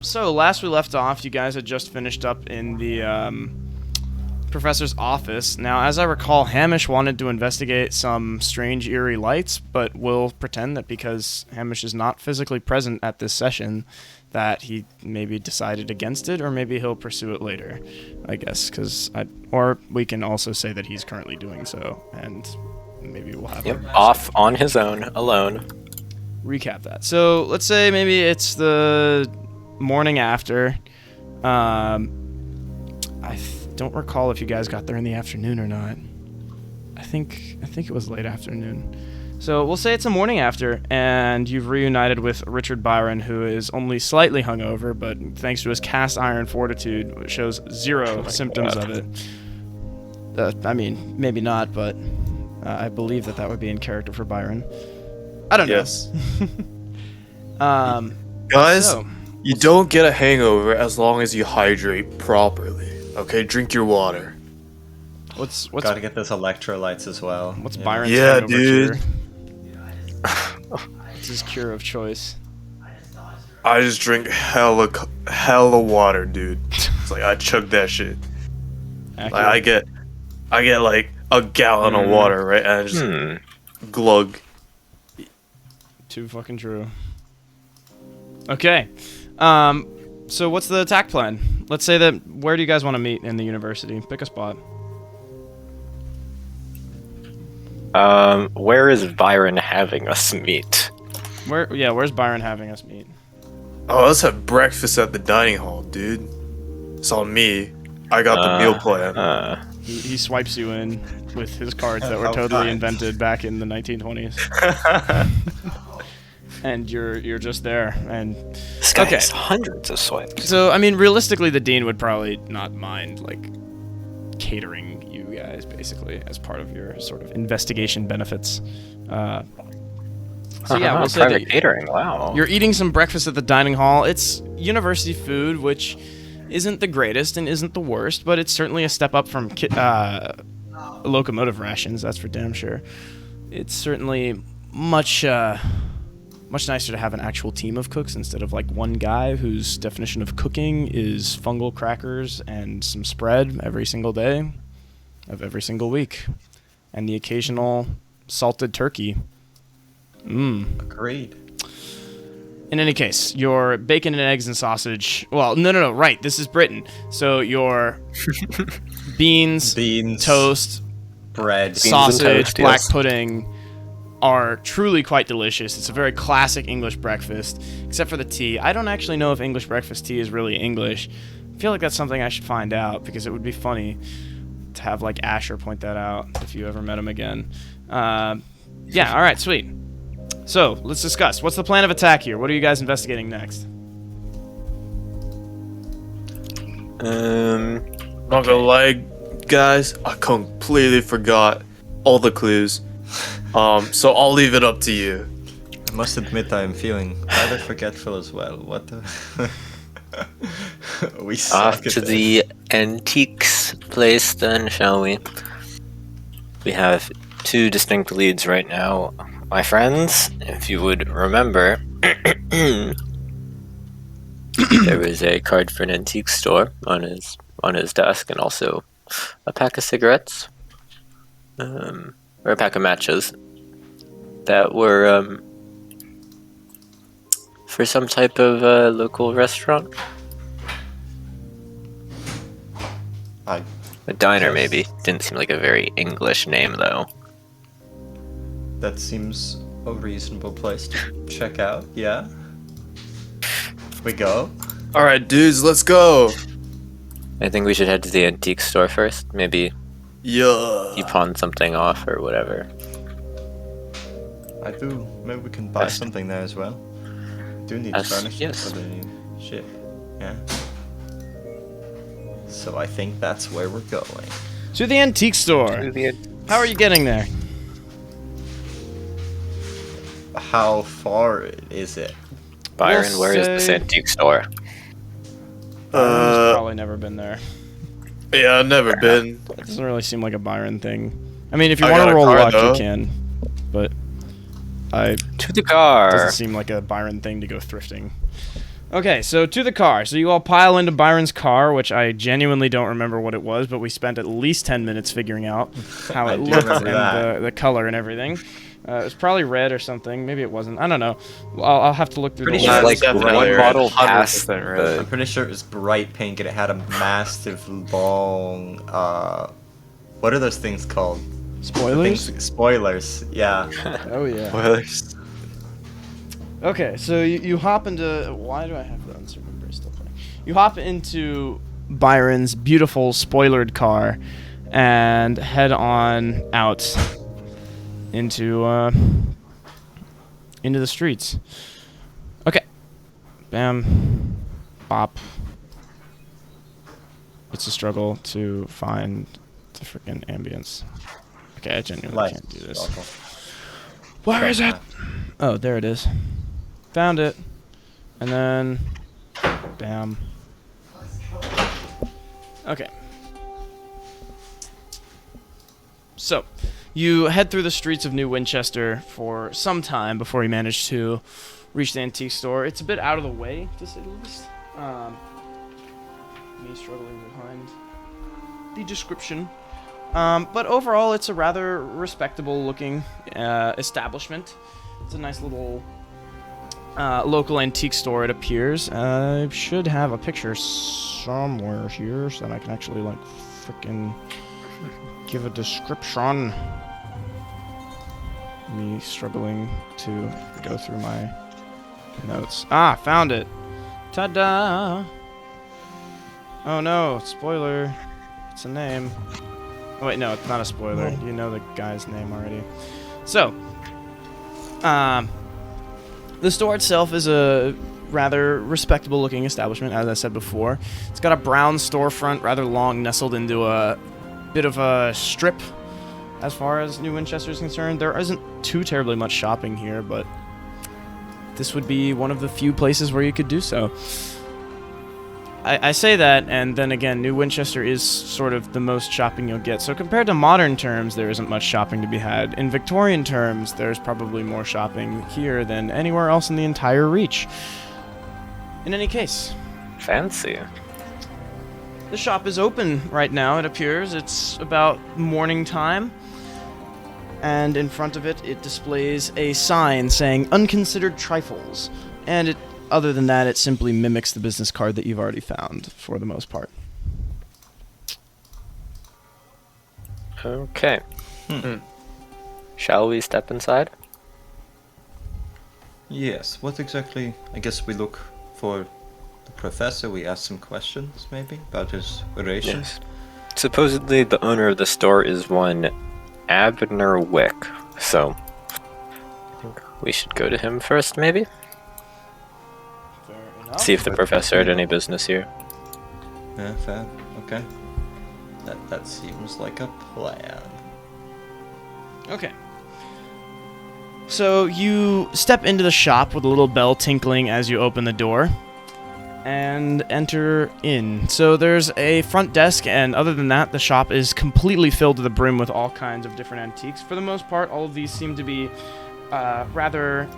So last we left off, you guys had just finished up in the professor's office. Now, as I recall, Hamish wanted to investigate some strange, eerie lights, but we'll pretend that because Hamish is not physically present at this session, that he maybe decided against it, or maybe he'll pursue it later, I guess. Or we can also say that he's currently doing so, and maybe we'll have him off on his own, alone. Recap that. So let's say maybe it's the morning after. I don't recall if you guys got there in the afternoon or not. I think it was late afternoon. So we'll say it's a morning after, and you've reunited with Richard Byron, who is only slightly hungover, but thanks to his cast iron fortitude, shows zero symptoms of it. I mean, maybe not, but I believe that would be in character for Byron. I don't know. Guys, so, you don't get a hangover as long as you hydrate properly. Okay, drink your water. What's gotta get those electrolytes as well. What's Byron's Yeah, hangover dude. cure? It's his cure of choice. I just drink hella water, dude. It's like I chug that shit. Like, I get like a gallon of water, right? And I just glug. Too fucking true. Okay. So what's the attack plan? Let's say that, where do you guys want to meet in the university? Pick a spot. Where is Byron having us meet? Where's Byron having us meet? Oh, let's have breakfast at the dining hall, dude. It's on me. I got the meal plan. He swipes you in with his cards that were totally invented back in the 1920s. And you're just there, and This guy has hundreds of swipes. so I mean, realistically, the dean would probably not mind like catering you guys basically as part of your sort of investigation benefits. So yeah, we'll say private that catering. Wow. you're eating some breakfast at the dining hall. It's university food, which isn't the greatest and isn't the worst, but it's certainly a step up from locomotive rations. That's for damn sure. It's certainly much nicer to have an actual team of cooks instead of like one guy whose definition of cooking is fungal crackers and some spread every single day of every single week, and the occasional salted turkey. Agreed. In any case, your bacon and eggs and sausage. Well, no, right. This is Britain. So your beans, toast, bread, sausage, toast, black yes. pudding are truly quite delicious. It's a very classic English breakfast, except for the tea. I don't actually know if English breakfast tea is really English. I feel like that's something I should find out, because it would be funny to have like Asher point that out if you ever met him again. Yeah, all right, sweet. So let's discuss. What's the plan of attack here? What are you guys investigating next? Not gonna lie, guys, I completely forgot all the clues. So I'll leave it up to you. I must admit I'm feeling rather forgetful as well. What the... We suck Off at to this. the antiques place then, shall we? We have two distinct leads right now. My friends, if you would remember, there was a card for an antique store on his desk, and also a pack of cigarettes, or a pack of matches that were for some type of local restaurant. A diner, maybe. Didn't seem like a very English name, though. That seems a reasonable place to check out, yeah? We go? Alright, dudes, let's go. I think we should head to the antique store first. Maybe Yeah. you pawn something off or whatever. I do. Maybe we can buy something there as well. We do need furniture yes. for the new ship. Yeah. So I think that's where we're going. To the antique store. How are you getting there? How far is it? Byron, We'll where is this say- antique store? Byron's probably never been there. Yeah, I've never been. It doesn't really seem like a Byron thing. I mean, if you I want got to a roll car, luck, though. you can. But To the car! doesn't seem like a Byron thing to go thrifting. Okay, so to the car. So you all pile into Byron's car, which I genuinely don't remember what it was, but we spent at least 10 minutes figuring out how I it do looked remember and that. the color and everything. It was probably red or something. Maybe it wasn't. I don't know. Well, I'll have to look through Pretty the sure list. Like definitely one red. model 100% past red. I'm pretty sure it was bright pink and it had a massive long what are those things called? Spoilers? Spoilers, yeah. Oh, yeah. Well, Okay, so you hop into... Why do I have the uncertain brace still playing? You hop into Byron's beautiful spoilered car and head on out into the streets. Okay. Bam. Bop. It's a struggle to find the freaking ambience. Okay, I genuinely can't do this. Where is it? Oh, there it is. Found it. And then... Bam. Okay. So, you head through the streets of New Winchester for some time before you manage to reach the antique store. It's a bit out of the way, to say the least. Me struggling behind the description. But overall, it's a rather respectable-looking establishment. It's a nice little local antique store, it appears. I should have a picture somewhere here so that I can actually, like, frickin' give a description. Me struggling to go through my notes. Ah, found it. Ta-da! Oh no, spoiler. It's a name. Oh wait, no, it's not a spoiler. You know the guy's name already. So, the store itself is a rather respectable looking establishment, as I said before. It's got a brown storefront, rather long, nestled into a bit of a strip as far as New Winchester is concerned. There isn't too terribly much shopping here, but this would be one of the few places where you could do so. I say that, and then again, New Winchester is sort of the most shopping you'll get. So compared to modern terms, there isn't much shopping to be had. In Victorian terms, there's probably more shopping here than anywhere else in the entire Reach. In any case, Fancy. the shop is open right now, it appears. It's about morning time. And in front of it, it displays a sign saying unconsidered trifles. And it, other than that, it simply mimics the business card that you've already found for the most part. Okay. Shall we step inside? Yes, what exactly? I guess we look for the professor, we ask some questions maybe about his relations. Yes. Supposedly the owner of the store is one Abner Wick, so I think we should go to him first, maybe? Fair enough. See if the professor had any business here. Yeah, fair. Okay. That seems like a plan. Okay. So you step into the shop with a little bell tinkling as you open the door and enter in. So there's a front desk, and other than that, the shop is completely filled to the brim with all kinds of different antiques. For the most part, all of these seem to be rather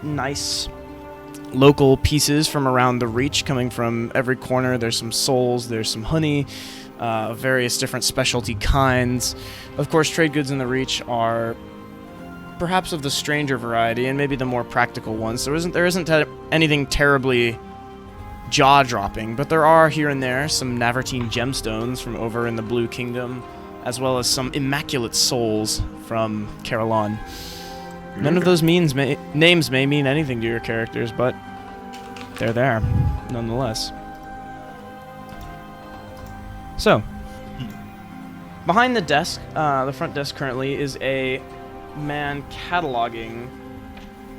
nice local pieces from around the Reach, coming from every corner. There's some souls, there's some honey, various different specialty kinds. Of course, trade goods in the Reach are perhaps of the stranger variety and maybe the more practical ones. There isn't anything terribly jaw-dropping, but there are here and there some Navartine gemstones from over in the Blue Kingdom, as well as some immaculate souls from Carillon. None of those names may mean anything to your characters, but they're there, nonetheless. So, behind the desk, the front desk currently, is a man cataloging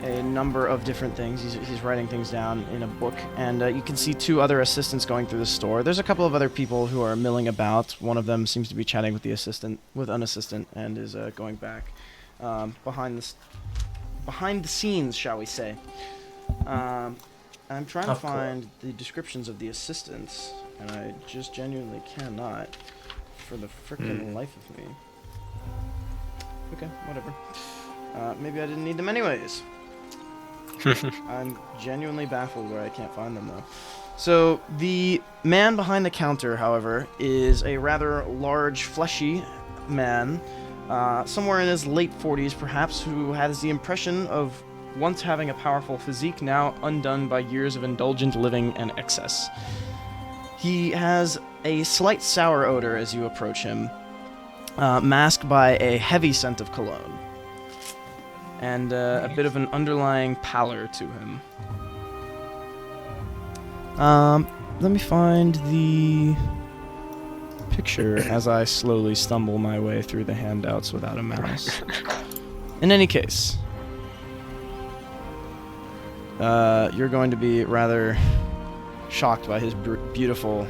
a number of different things. He's writing things down in a book, and you can see two other assistants going through the store. There's a couple of other people who are milling about. One of them seems to be chatting with an assistant, and is going back behind the scenes, shall we say. I'm trying to find the descriptions of the assistants, and I just genuinely cannot for the frickin' life of me. Okay, whatever. Maybe I didn't need them anyways. I'm genuinely baffled where I can't find them, though. So, the man behind the counter, however, is a rather large, fleshy man, somewhere in his late 40s, perhaps, who has the impression of once having a powerful physique, now undone by years of indulgent living and excess. He has a slight sour odor as you approach him, masked by a heavy scent of cologne, and a bit of an underlying pallor to him. Let me find the picture as I slowly stumble my way through the handouts without a mouse. In any case, you're going to be rather shocked by his beautiful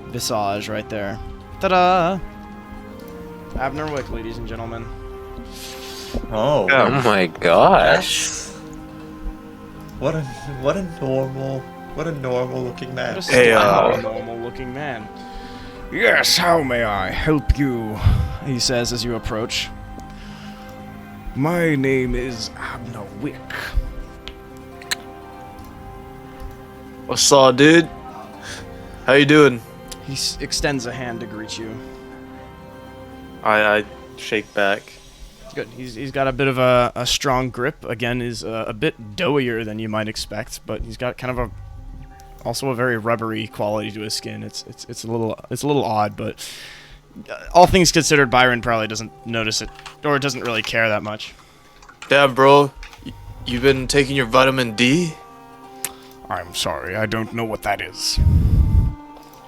visage right there. Ta-da! Abner Wick, ladies and gentlemen. Oh. Oh my gosh. What a normal looking man. Hey, normal looking man. Yes, how may I help you? He says as you approach. My name is Abner Wick. What's up, dude? How you doing? He extends a hand to greet you. I shake back. Good. He's got a bit of a strong grip. Again, is a bit doughier than you might expect, but he's got kind of also a very rubbery quality to his skin. It's a little odd, but all things considered, Byron probably doesn't notice it or doesn't really care that much. Damn, bro, you been taking your vitamin D? I'm sorry, I don't know what that is.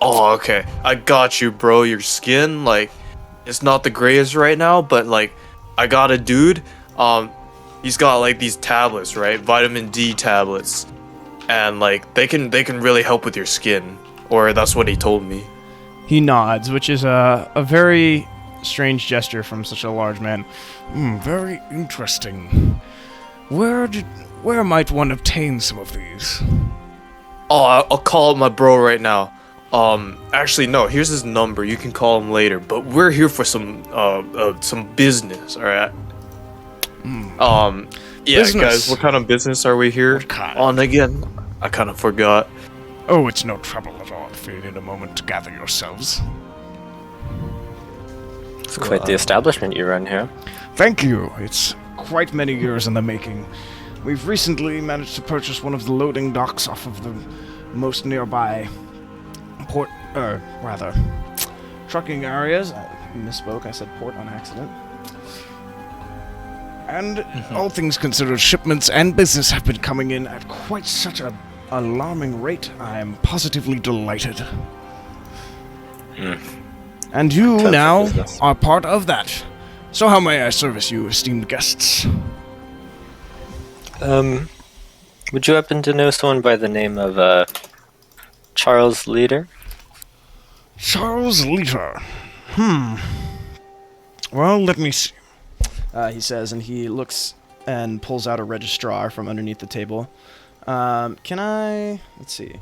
Oh, okay. I got you, bro. Your skin, like, it's not the greatest right now, but like, I got a dude. He's got like these tablets, right? Vitamin D tablets, and like they can really help with your skin, or that's what he told me. He nods, which is a very strange gesture from such a large man. Very interesting. Where might one obtain some of these? Oh, I'll call my bro right now. Actually, no. Here's his number. You can call him later. But we're here for some business. All right. Yeah, Business. guys. What kind of business are we here on again? I kind of forgot. Oh, it's no trouble at all if you need a moment to gather yourselves. It's quite the establishment you run here. Thank you. It's quite many years in the making. We've recently managed to purchase one of the loading docks off of the most nearby trucking areas. I misspoke, I said port on accident. And all things considered, shipments and business have been coming in at quite such an alarming rate. I am positively delighted. And you now are part of that. So how may I service you, esteemed guests? Would you happen to know someone by the name of, Charles Leader? Charles Leader. Well, let me see. He says, and he looks and pulls out a registrar from underneath the table. Can I... Let's see.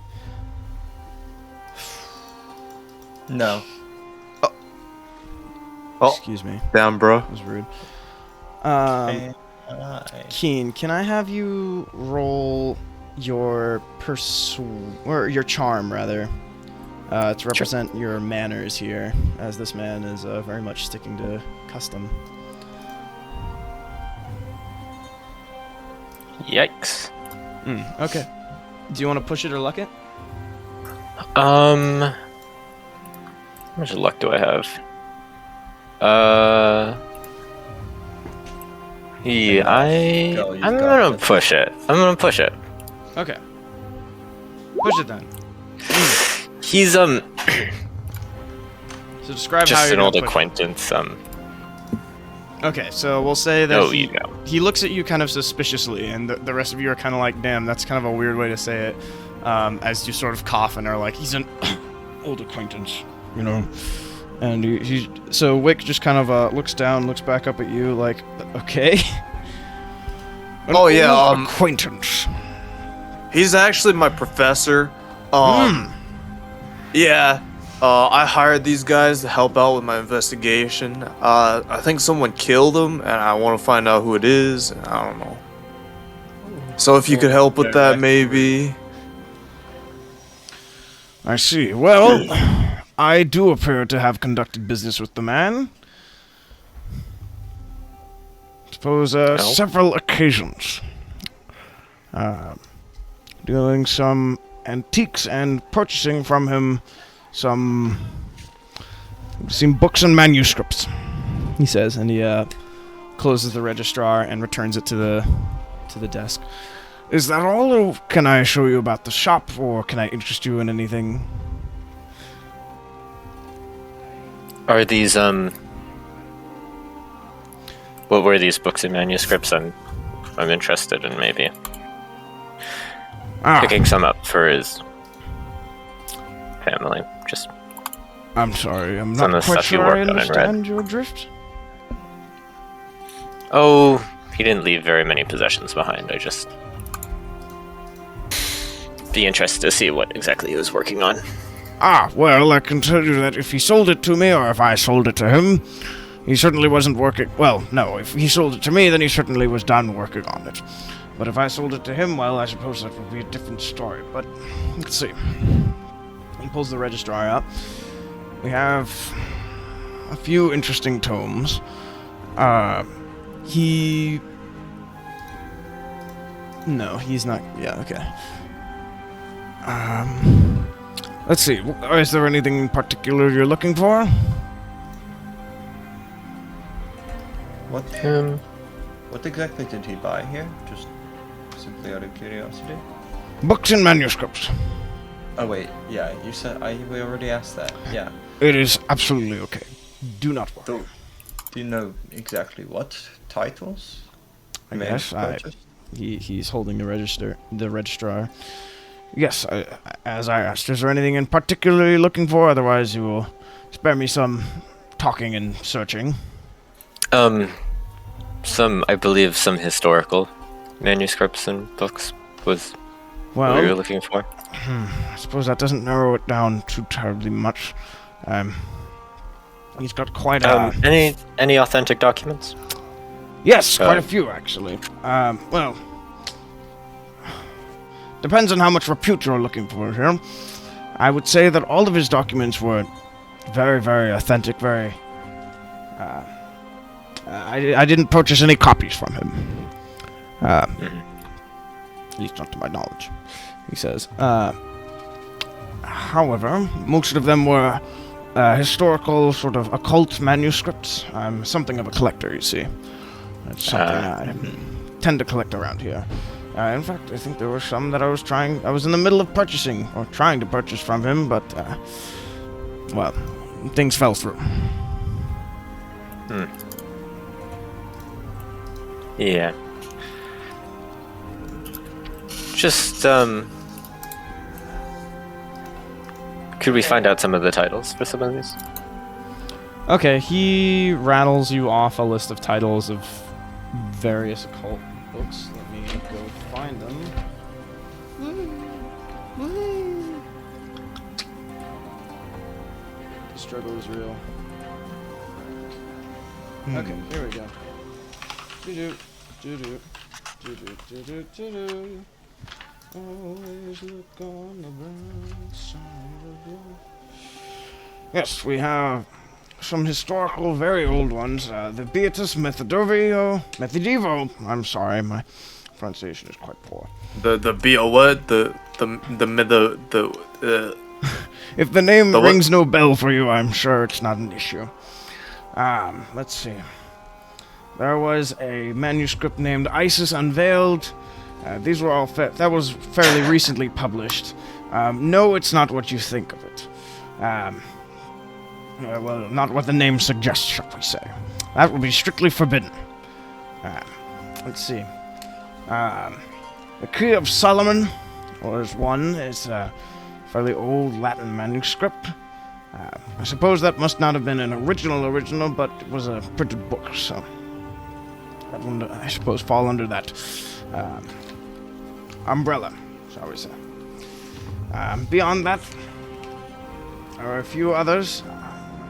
No. Oh, Excuse me. damn, bro. That was rude. Keen, can I have you roll your or your charm, rather, to represent your manners here, as this man is very much sticking to custom. Yikes. Okay. Do you want to push it or luck it? How much luck do I have? Yeah, I'm gonna push it. Okay. Push it then. He's So describe how just you're an gonna old push it. acquaintance. Okay, so we'll say that Oh, you know. he looks at you kind of suspiciously, and the rest of you are kind of like, damn, that's kind of a weird way to say it, as you sort of cough and are like, he's an old acquaintance, you know? And so Wick just kind of looks down, looks back up at you like, okay? Oh, yeah, acquaintance. He's actually my professor. Yeah. I hired these guys to help out with my investigation. I think someone killed him, and I want to find out who it is. I don't know. So if you could help with that, maybe. I see. Well, I do appear to have conducted business with the man. Suppose several occasions. Doing some antiques and purchasing from him some books and manuscripts, he says, and he closes the registrar and returns it to the desk. Is that all, or can I show you about the shop, or can I interest you in anything? Are these what were these books and manuscripts? I'm interested in maybe picking some up for his family. Just I'm sorry, I'm some not of the quite stuff you sure I worked on and understand your drift. Oh, he didn't leave very many possessions behind. I just be interested to see what exactly he was working on. Well, I can tell you that if he sold it to me, or if I sold it to him, he certainly wasn't working... Well, no, if he sold it to me, then he certainly was done working on it. But if I sold it to him, well, I suppose that would be a different story. But, let's see. He pulls the registrar out. We have a few interesting tomes. No, he's not... Yeah, okay. Let's see. Is there anything in particular you're looking for? What exactly did he buy here? Just simply out of curiosity. Books and manuscripts. Oh wait, yeah, you said we already asked that. Yeah. It is absolutely okay. Do not worry. Do you know exactly what titles? Yes, he's holding the registrar. Yes, as I asked, is there anything in particular you're looking for? Otherwise, you will spare me some talking and searching. I believe some historical manuscripts and books was what we were looking for. I suppose that doesn't narrow it down too terribly much. He's got quite a... Any authentic documents? Yes, quite a few, actually. Well... Depends on how much repute you're looking for here. I would say that all of his documents were very, very authentic, very... I didn't purchase any copies from him. At least not to my knowledge, he says. However, most of them were historical, sort of occult manuscripts. I'm something of a collector, you see. That's something I tend to collect around here. In fact, I think there were some that I was in the middle of purchasing, or trying to purchase from him, but, well, things fell through. Yeah. Just, could we find out some of the titles for some of these? Okay, he rattles you off a list of titles of various occult books. Let me go find them. The struggle is real. Okay, here we go. Always look on the bright side of life. Yes, we have some historical, very old ones. The Beatus Methodevo. I'm sorry, my pronunciation is quite poor. The what? If the name rings no bell for you, I'm sure it's not an issue. Let's see. There was a manuscript named Isis Unveiled. These were all that was fairly recently published. No, it's not what you think of it. Well, not what the name suggests, shall we say. That would be strictly forbidden. Let's see. The Key of Solomon was one. It's a fairly old Latin manuscript. I suppose that must not have been an original, but it was a printed book, so that would, I suppose, fall under that umbrella, shall we say. Beyond that, there are a few others.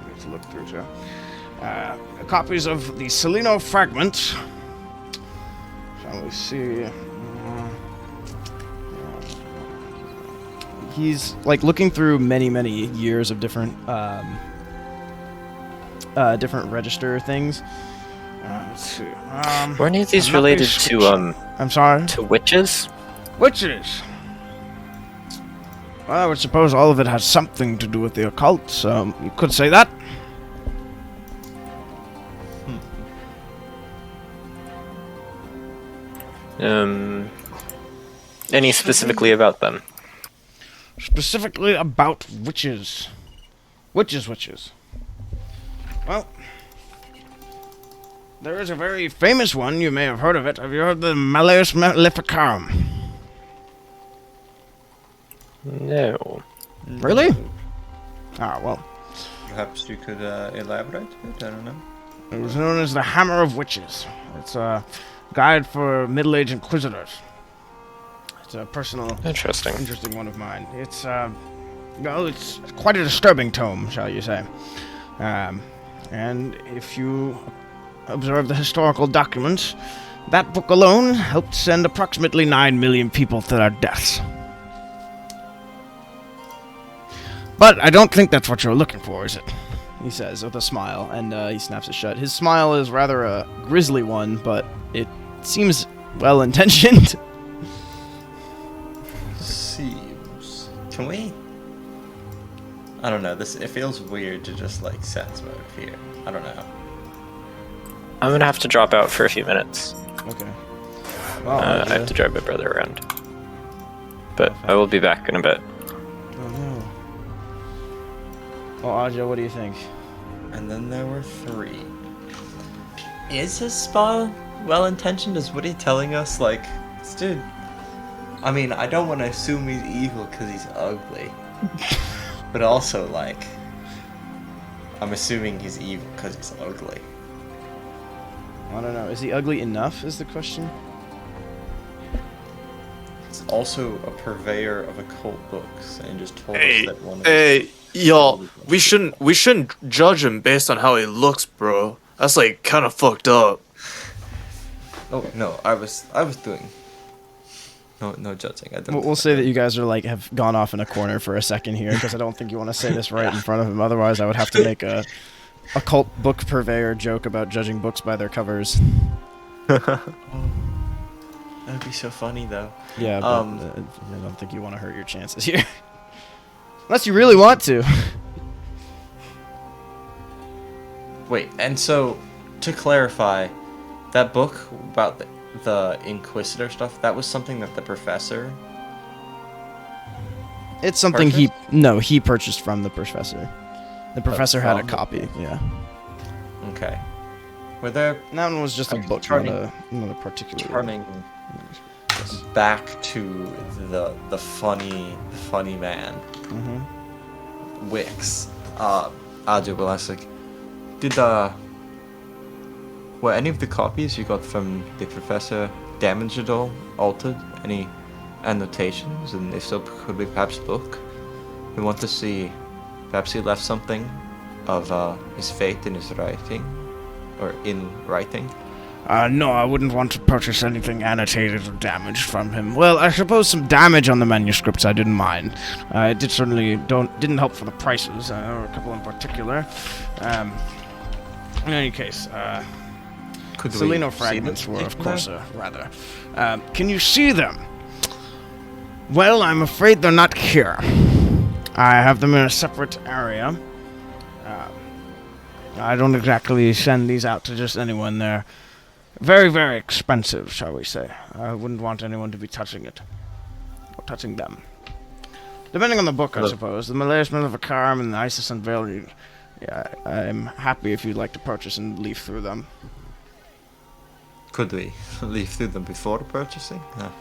Let's look through here. Copies of the Salino Fragment. Shall we see? he's like looking through many years of different different register things. Let's see. Were any of these I'm not related very to I'm sorry. to witches? Witches. Well, I would suppose all of it has something to do with the occult, so you could say that. Any specifically about them? Specifically about witches. Witches. Well, there is a very famous one. You may have heard of it. Have you heard of the Malleus Maleficarum? No. Really? Ah, well. Perhaps you could elaborate a bit? I don't know. It was known as the Hammer of Witches. It's a guide for middle-aged inquisitors. It's a personal, interesting one of mine. It's, well, it's quite a disturbing tome, shall you say. And if you observe the historical documents, that book alone helped send approximately 9 million people to their deaths. But I don't think that's what you're looking for, is it? He says with a smile, and he snaps it shut. His smile is rather a grisly one, but it seems well-intentioned. Seems. Can we? I don't know. It feels weird to just like sense mode here. I don't know. I'm gonna have to drop out for a few minutes. Okay. Well, I have to drive my brother around. But I will be back in a bit. Oh no. Well, Aja, what do you think? And then there were 3. Is his smile well-intentioned? Is Woody telling us, like, this dude... I mean, I don't want to assume he's evil because he's ugly. But also, like... I'm assuming he's evil because he's ugly. I don't know. Is he ugly enough, is the question? He's also a purveyor of occult books and just told Hey, us that one of hey, y'all, we shouldn't judge him based on how he looks, bro. That's like kind of fucked up. Oh no, I was doing no judging. I don't. We'll say that you guys are like have gone off in a corner for a second here because I don't think you want to say this right in front of him. Otherwise, I would have to make a occult book purveyor joke about judging books by their covers. That'd be so funny though. Yeah, but I don't think you want to hurt your chances here, unless you really want to. Wait, and so to clarify, that book about the Inquisitor stuff, that was something that the professor... It's something he purchased from the professor. The professor had a from copy, yeah. Okay. Were there... That one was just a book, not a particular... Turning back to the funny man. Mm-hmm. Wix. Adu will ask, like, were any of the copies you got from the professor damaged at all, altered? Any annotations? And if so, could we perhaps look? We want to see, perhaps he left something of his fate in his writing, or in writing. No, I wouldn't want to purchase anything annotated or damaged from him. Well, I suppose some damage on the manuscripts I didn't mind. It did certainly didn't help for the prices, or a couple in particular. In any case, Seleno fragments were, of course, rather. Can you see them? Well, I'm afraid they're not here. I have them in a separate area. I don't exactly send these out to just anyone. They're very, very expensive, shall we say. I wouldn't want anyone to be touching it. Or touching them. Depending on the book, I suppose. The Malleus Maleficarum and the Isis Unveiled. Yeah, I'm happy if you'd like to purchase and leaf through them. Could we leaf through them before purchasing? No.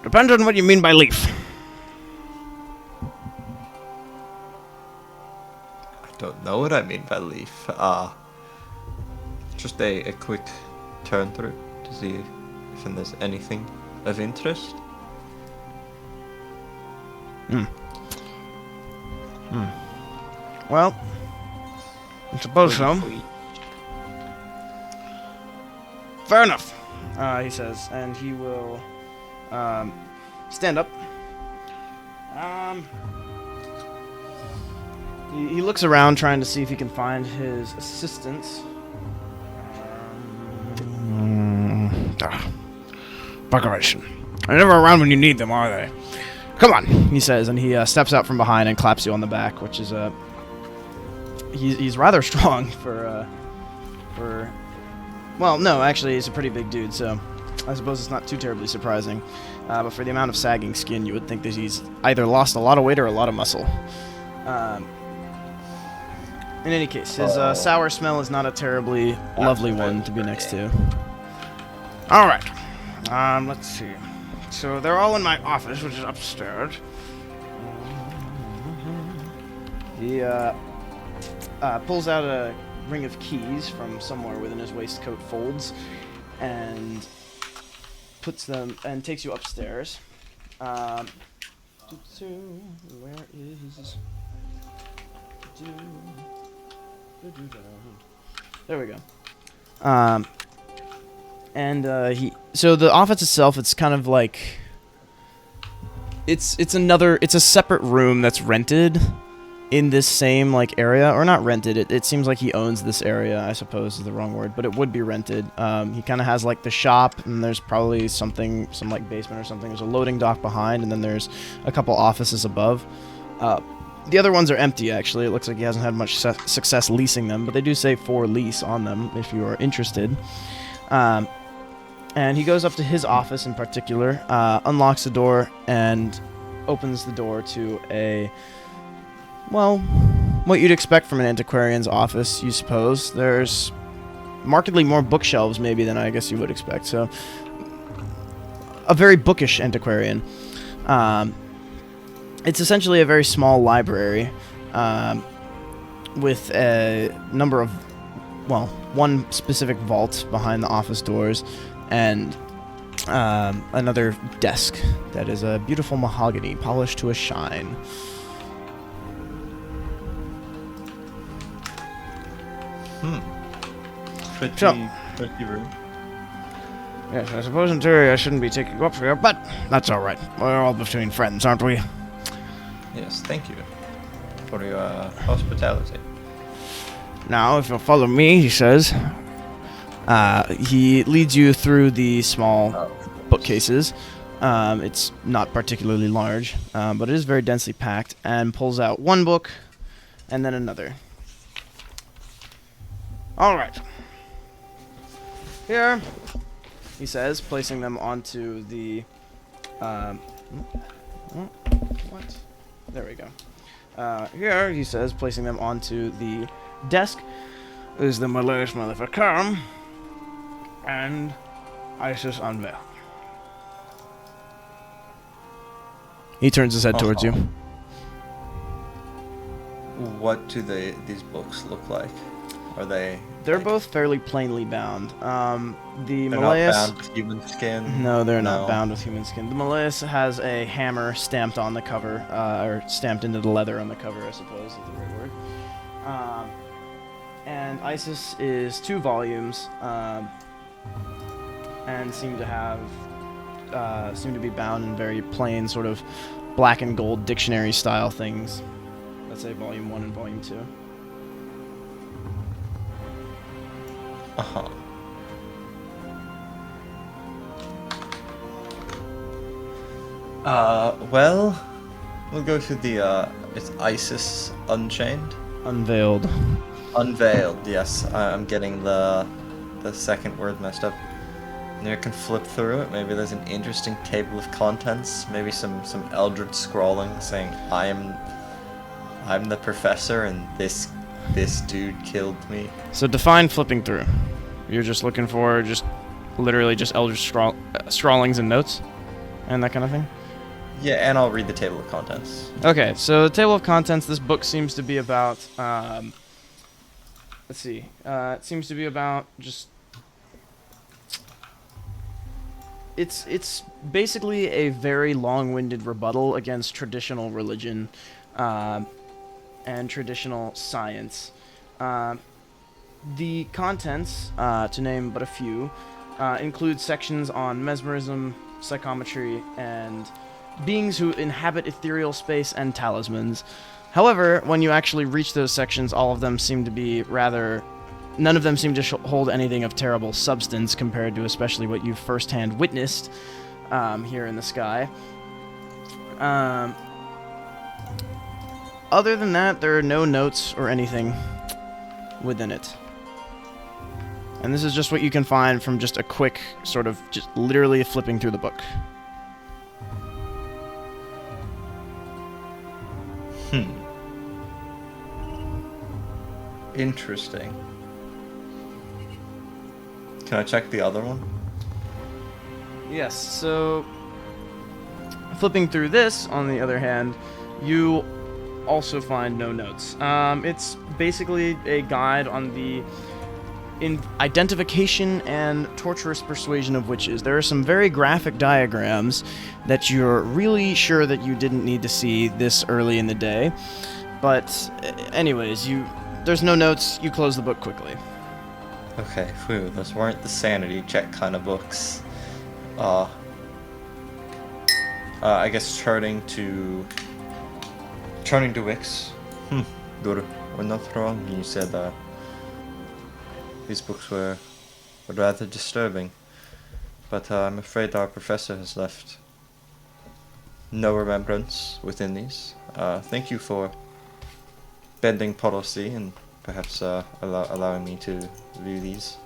Depends on what you mean by leaf. I don't know what I mean by leaf. Just a quick turn through to see if there's anything of interest. Well, I suppose so. Fair enough, he says, and he will stand up. He looks around trying to see if he can find his assistants. Buggeration. They're never around when you need them, are they? Come on, he says, and he steps out from behind and claps you on the back, which is he's rather strong for. Well, no, actually, he's a pretty big dude, so I suppose it's not too terribly surprising. But for the amount of sagging skin, you would think that he's either lost a lot of weight or a lot of muscle. In any case, his sour smell is not a terribly lovely one to be next to. All right. Let's see. So they're all in my office, which is upstairs. He pulls out a ring of keys from somewhere within his waistcoat folds and puts them and takes you upstairs. Where is... There we go. So the office itself, it's kind of like it's a separate room that's rented in this same like area, or not rented. It seems like he owns this area, I suppose is the wrong word, but it would be rented. He kind of has like the shop, and there's probably some like basement or something. There's a loading dock behind, and then there's a couple offices above. The other ones are empty, actually. It looks like he hasn't had much success leasing them, but they do say for lease on them if you are interested. And he goes up to his office in particular, unlocks the door, and opens the door to what you'd expect from an antiquarian's office, you suppose. There's markedly more bookshelves, maybe, than I guess you would expect. So, a very bookish antiquarian. It's essentially a very small library with a number of, one specific vault behind the office doors, and another desk that is a beautiful mahogany, polished to a shine. Pretty room. Yes, I suppose in theory I shouldn't be taking you up here, but that's all right. We're all between friends, aren't we? Yes, thank you for your hospitality. Now, if you'll follow me, he says. He leads you through the small bookcases. It's not particularly large, but it is very densely packed, and pulls out one book and then another. All right. Here, he says, placing them onto the... what? There we go. Here, he says, placing them onto the desk, is the Malays Maleficarum and Isis Unveiled. He turns his head towards you. What do these books look like? Are they... They're both fairly plainly bound. The They're Malays... not bound with human skin? No, they're not bound with human skin. The Malays has a hammer stamped on the cover, or stamped into the leather on the cover, I suppose is the right word. And Isis is 2 volumes, and seem to be bound in very plain, sort of black and gold dictionary style things. Let's say Volume 1 and Volume 2. Uh-huh. Well, we'll go to the, it's Isis Unchained? Unveiled. Unveiled, yes. I'm getting the second word messed up. And you can flip through it. Maybe there's an interesting table of contents. Maybe some eldritch scrawling saying, I'm the professor and this dude killed me. So define flipping through. You're just looking for literally just eldritch scrawlings and notes and that kind of thing? Yeah, and I'll read the table of contents. Okay, so the table of contents, this book seems to be about, let's see, it seems to be about just, it's basically a very long-winded rebuttal against traditional religion, and traditional science. The contents, to name but a few, include sections on mesmerism, psychometry, and beings who inhabit ethereal space and talismans. However, when you actually reach those sections, all of them seem to be rather... None of them seem to hold anything of terrible substance compared to especially what you firsthand witnessed here in the sky. Other than that, there are no notes or anything within it. And this is just what you can find from just a quick sort of just literally flipping through the book. Interesting. Can I check the other one? Yes, so flipping through this, on the other hand, you also find no notes. It's basically a guide on the identification and torturous persuasion of witches. There are some very graphic diagrams that you're really sure that you didn't need to see this early in the day. But anyways, there's no notes. You close the book quickly. Okay, phew, those weren't the sanity check kind of books. I guess turning to Wix. You're not wrong. You said these books were rather disturbing, but I'm afraid our professor has left no remembrance within these. Thank you for bending policy and perhaps allowing me to view these.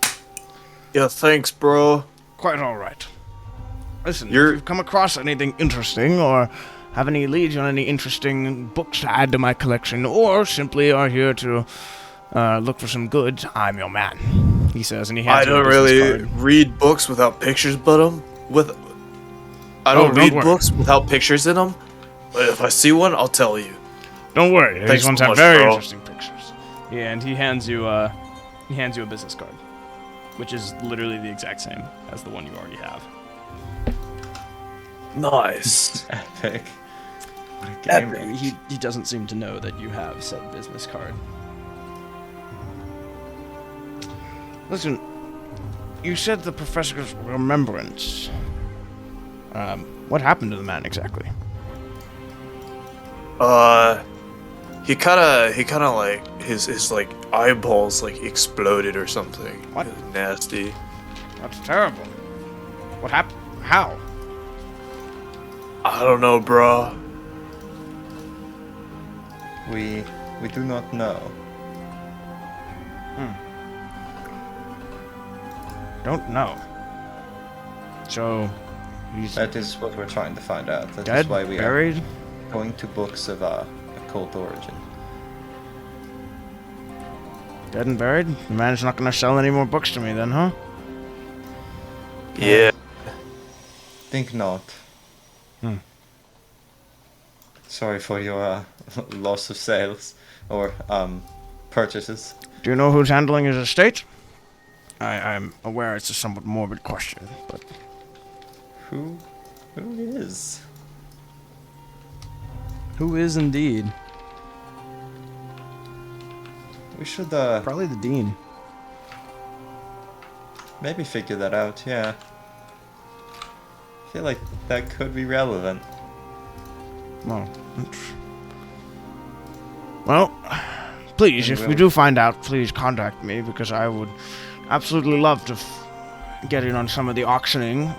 Yeah, thanks, bro. Quite all right. Listen, if you've come across anything interesting or have any leads on any interesting books to add to my collection, or simply are here to look for some goods, I'm your man, he says, and he hands you a business card. Read books without pictures, but I don't read books without pictures in them. But if I see one, I'll tell you. Don't worry, Thanks these ones so have much, very bro. interesting pictures. Yeah, and he hands you a business card, which is literally the exact same as the one you already have. Nice. Epic. What a game. He doesn't seem to know that you have said business card. Listen, you said the professor's remembrance. What happened to the man exactly? He kind of like his like eyeballs like exploded or something. What? It was nasty. That's terrible. What happened? How? I don't know, bro. We do not know. Don't know. So, he's That is what we're trying to find out. That dead, is why we buried? are going to books of occult origin. Dead and buried? The man's not gonna sell any more books to me then, huh? Yeah. Think not. Sorry for your loss of sales or purchases. Do you know who's handling his estate? I'm aware it's a somewhat morbid question, but... Who is? Who is indeed? We should Probably the dean. maybe figure that out, yeah. I feel like that could be relevant. Well, please, if we do find out, please contact me, because I would absolutely love to get in on some of the auctioning,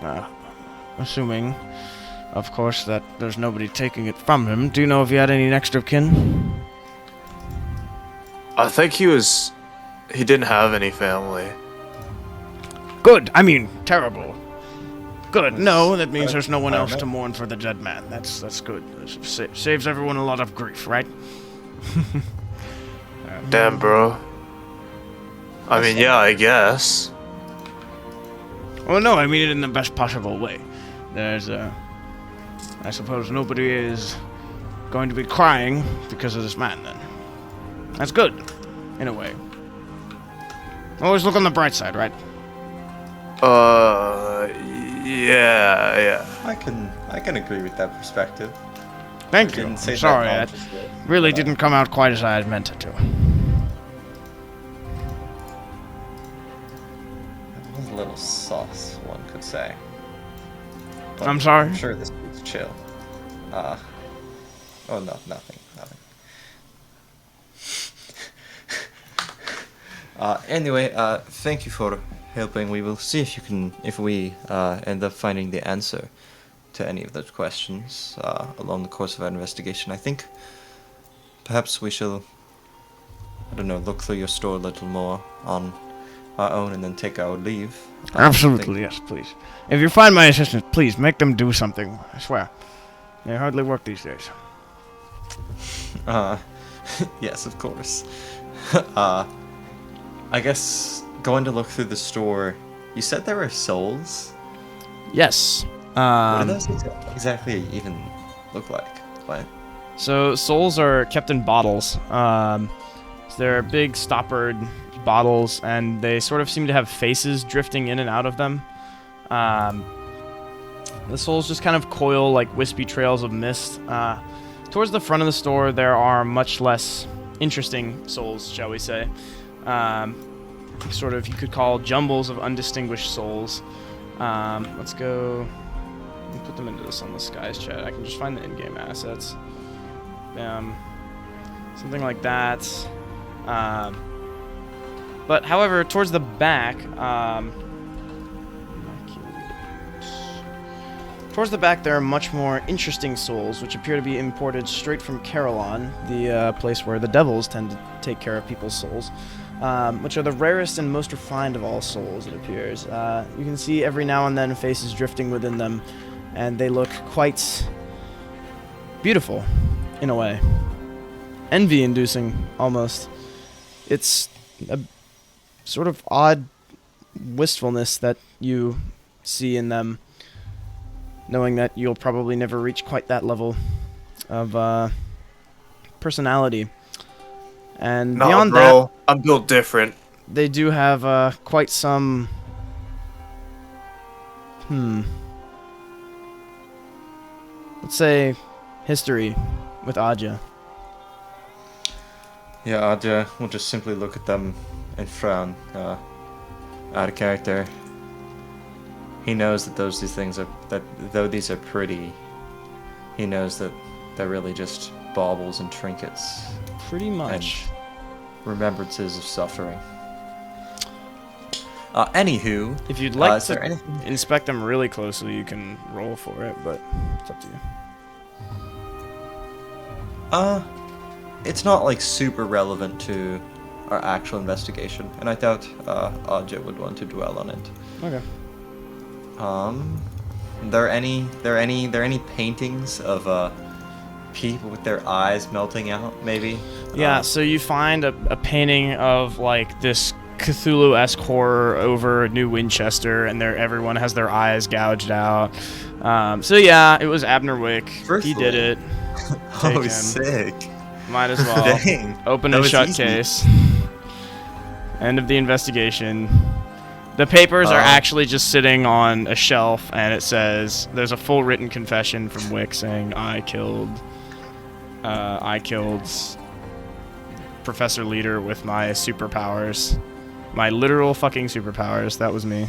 assuming, of course, that there's nobody taking it from him. Do you know if he had any next of kin? I think he didn't have any family. Good. I mean, terrible. Good. No, that means there's no one else to mourn for the dead man. That's good. Saves everyone a lot of grief, right? Damn, bro. I mean, yeah, I guess. Well, no, I mean it in the best possible way. I suppose nobody is going to be crying because of this man, then. That's good, in a way. Always look on the bright side, right? Yeah. I can agree with that perspective. Thank you. Didn't say Sorry, that that consciously, really but, didn't come out quite as I had meant it to. It was a little sauce, one could say. But I'm sorry? I'm sure this dude's chill. Oh no, nothing. Anyway, thank you for helping. We will see if we end up finding the answer to any of those questions along the course of our investigation. I think perhaps we shall, I don't know, look through your store a little more on our own and then take our leave. Absolutely, yes, please. If you find my assistants, please make them do something. I swear, they hardly work these days. Yes, of course. I guess going to look through the store, you said there were souls? Yes. What do those exactly even look like? What? So souls are kept in bottles. They're big stoppered bottles, and they sort of seem to have faces drifting in and out of them. The souls just kind of coil like wispy trails of mist. Towards the front of the store, there are much less interesting souls, shall we say. Sort of, you could call jumbles of undistinguished souls. Let's go. Let me put them into the Sunless Skies chat. I can just find the in-game assets. Something like that. But however, towards the back, there are much more interesting souls, which appear to be imported straight from Carillon, the place where the devils tend to take care of people's souls, which are the rarest and most refined of all souls, it appears. You can see every now and then faces drifting within them, and they look quite beautiful, in a way. Envy-inducing, almost. It's a sort of odd wistfulness that you see in them, knowing that you'll probably never reach quite that level of personality. And beyond that, I'm built different. they do have quite some... let's say, history with Adja. Yeah, Adja will just simply look at them and frown. Out of character. He knows that though these are pretty, he knows that they're really just baubles and trinkets. Pretty much. And remembrances of suffering. Anywho, If you'd like is to there anything? inspect them really closely, you can roll for it, but it's up to you. It's not like super relevant to our actual investigation, and I doubt Adja would want to dwell on it. Okay. There are any paintings of people with their eyes melting out, maybe? Yeah, so you find a painting of like this Cthulhu-esque horror over New Winchester, and everyone has their eyes gouged out. So yeah, it was Abner Wick. He did it. Take Oh, him. sick. Might as well. Dang. Open That and was shut easy. case. End of the investigation. The papers are actually just sitting on a shelf, and it says there's a full written confession from Wick saying I killed Professor Leader with my superpowers, my literal fucking superpowers. That was me.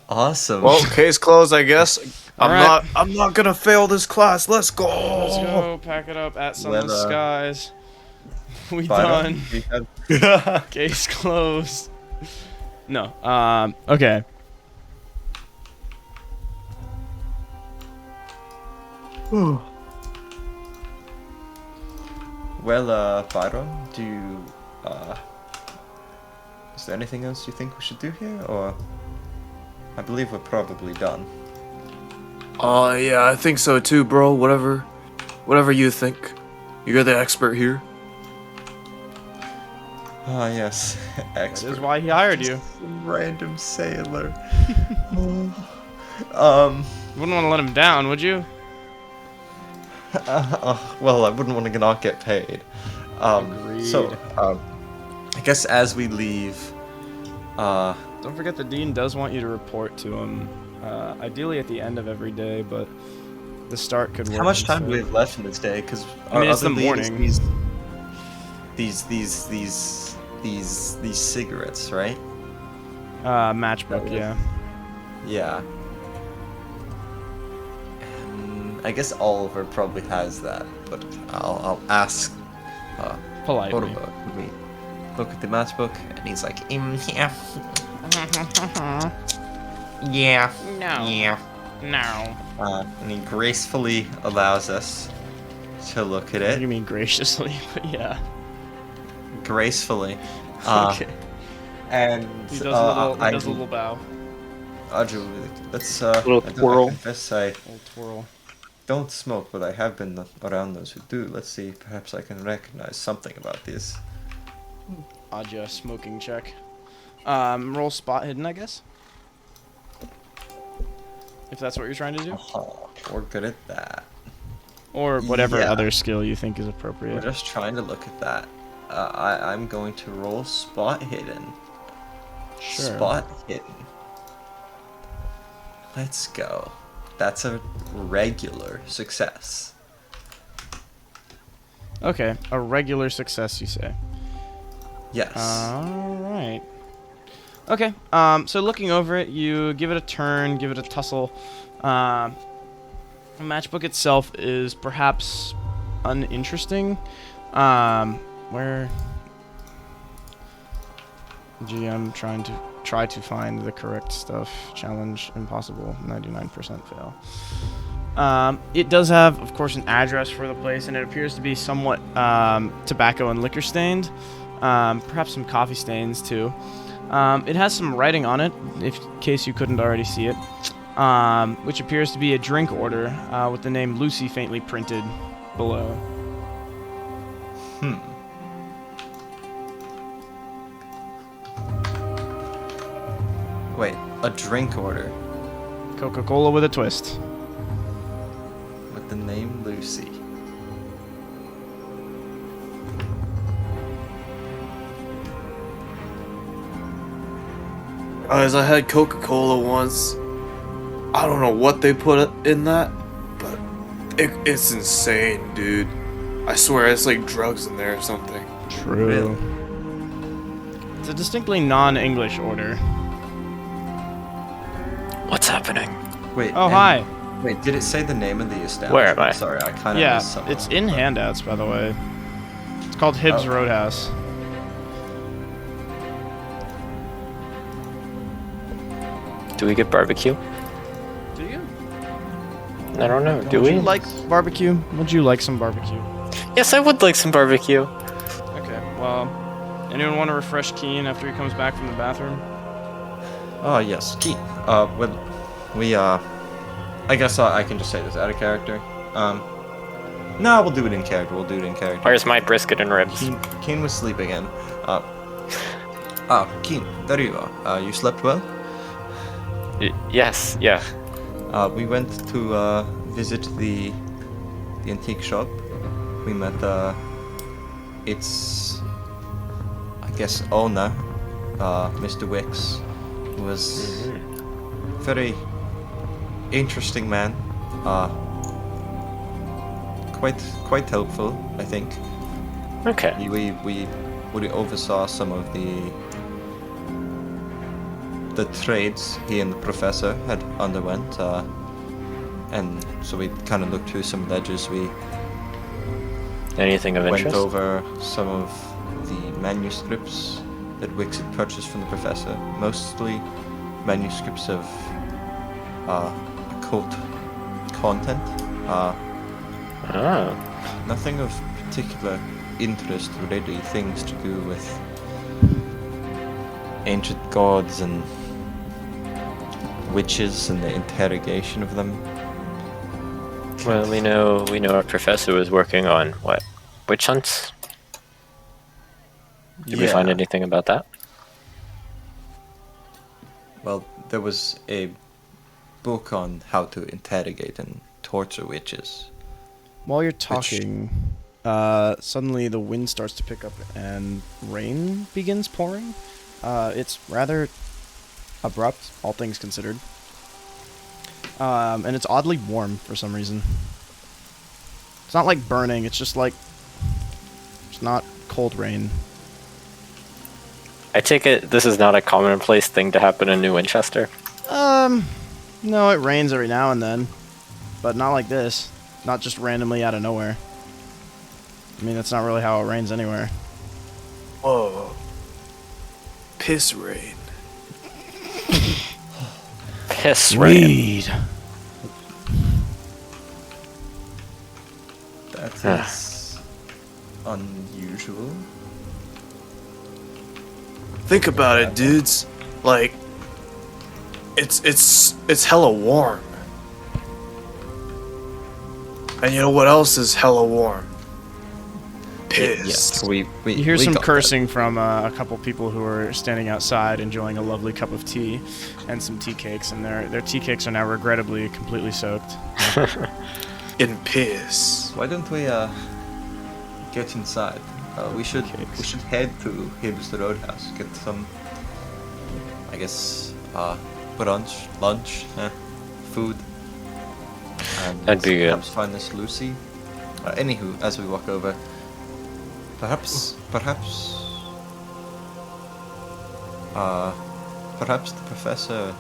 Awesome. Well, case closed, I guess. Alright. I'm not gonna fail this class. Let's go. Let's go. Pack it up at Sunless Well, Skies. We Byron, done. you have- Case closed. No. Okay. Well, Byron, is there anything else you think we should do here, or? I believe we're probably done. Yeah, I think so too, bro. Whatever you think. You're the expert here. Ah, yes. That is Expert. why he hired you. Some random sailor. You wouldn't want to let him down, would you? Well, I wouldn't want to not get paid. So, I guess as we leave, Don't forget the dean does want you to report to him. Ideally at the end of every day, but the start could work. how much time do we instead. have left in this day? Because I mean, it's the morning. These cigarettes, right? Matchbook, yeah. Yeah. I guess Oliver probably has that, but I'll ask. Politely. Let me look at the matchbook, and he's like, yeah. Yeah. No. Yeah. No. And he gracefully allows us to look at You it. mean graciously, but yeah. Gracefully. Okay. And He does a little bow. Let's Little twirl. I confess I Little twirl. don't smoke, but I have been around those who do. Let's see, perhaps I can recognize something about this. Aja smoking check. Roll spot hidden, I guess. If that's what you're trying to do. We're good at that. Or whatever Yeah. other skill you think is We're appropriate. just trying to look at that. I'm going to roll spot hidden. Sure. Spot hidden. Let's go. That's a regular success. Okay, a regular success, you say. Yes. Alright. Okay, so looking over it, you give it a turn, give it a tussle. The matchbook itself is perhaps uninteresting. Where... GM try to find the correct stuff. Challenge impossible. 99% fail. It does have, of course, an address for the place, and it appears to be somewhat tobacco and liquor stained. Perhaps some coffee stains too. It has some writing on it, in case you couldn't already see it, which appears to be a drink order with the name Lucy faintly printed below. Wait, a drink order Coca-Cola with a twist. with the name Lucy. Guys, I had Coca-Cola once. I don't know what they put in that, but it's insane, dude. I swear it's like drugs in there or something. True. Really? It's a distinctly non-English order. What's happening? Wait. Oh, and- hi. Wait, did it say the name of the establishment? Where am I? Sorry, I kind of Yeah, missed something. it's in handouts, by the way. It's called Hibbs Oh. Roadhouse. Do we get barbecue? Do you? I don't know. Do Would we? you like barbecue? Would you like some barbecue? Yes, I would like some barbecue. Okay, well, anyone want to refresh Keen after he comes back from the bathroom? Oh, yes. Key. Well, I guess I can just say this out of character. No, we'll do it in character. Where's my brisket and ribs? Keen was sleeping in. Keen, there you are. You slept well? Yes, yeah. We went to visit the antique shop. We met its, I guess, owner, Mr. Wicks, who was very interesting man. Quite helpful, I think. Okay. We oversaw some of the trades he and the professor had underwent, and so we kind of looked through some ledgers. We Anything of went interest? over some of the manuscripts that Wicks had purchased from the professor, mostly manuscripts of occult content. Oh. Nothing of particular interest, really. Things to do with ancient gods and witches and the interrogation of them. Well, we know our professor was working on what? Witch hunts? Did we find anything about that? Well, there was a book on how to interrogate and torture witches. While you're talking, suddenly the wind starts to pick up and rain begins pouring. It's rather abrupt, all things considered. And it's oddly warm for some reason. It's not like burning, it's just like... It's not cold rain. I take it this is not a commonplace thing to happen in New Winchester. No, it rains every now and then. But not like this. not just randomly out of nowhere. I mean, that's not really how it rains anywhere. Whoa. Piss rain. Piss rain. Weed. That is unusual. Think about it, dudes. Like, it's hella warm. And you know what else is hella warm? Piss. Yes, You hear some cursing from a couple people who are standing outside enjoying a lovely cup of tea and some tea cakes, and their tea cakes are now regrettably completely soaked. In piss. Why don't we get inside? We should head to Hibbs the Roadhouse. Get some, I guess, lunch, food. And That'd be good. Perhaps find this Lucy. Anywho, as we walk over, perhaps the professor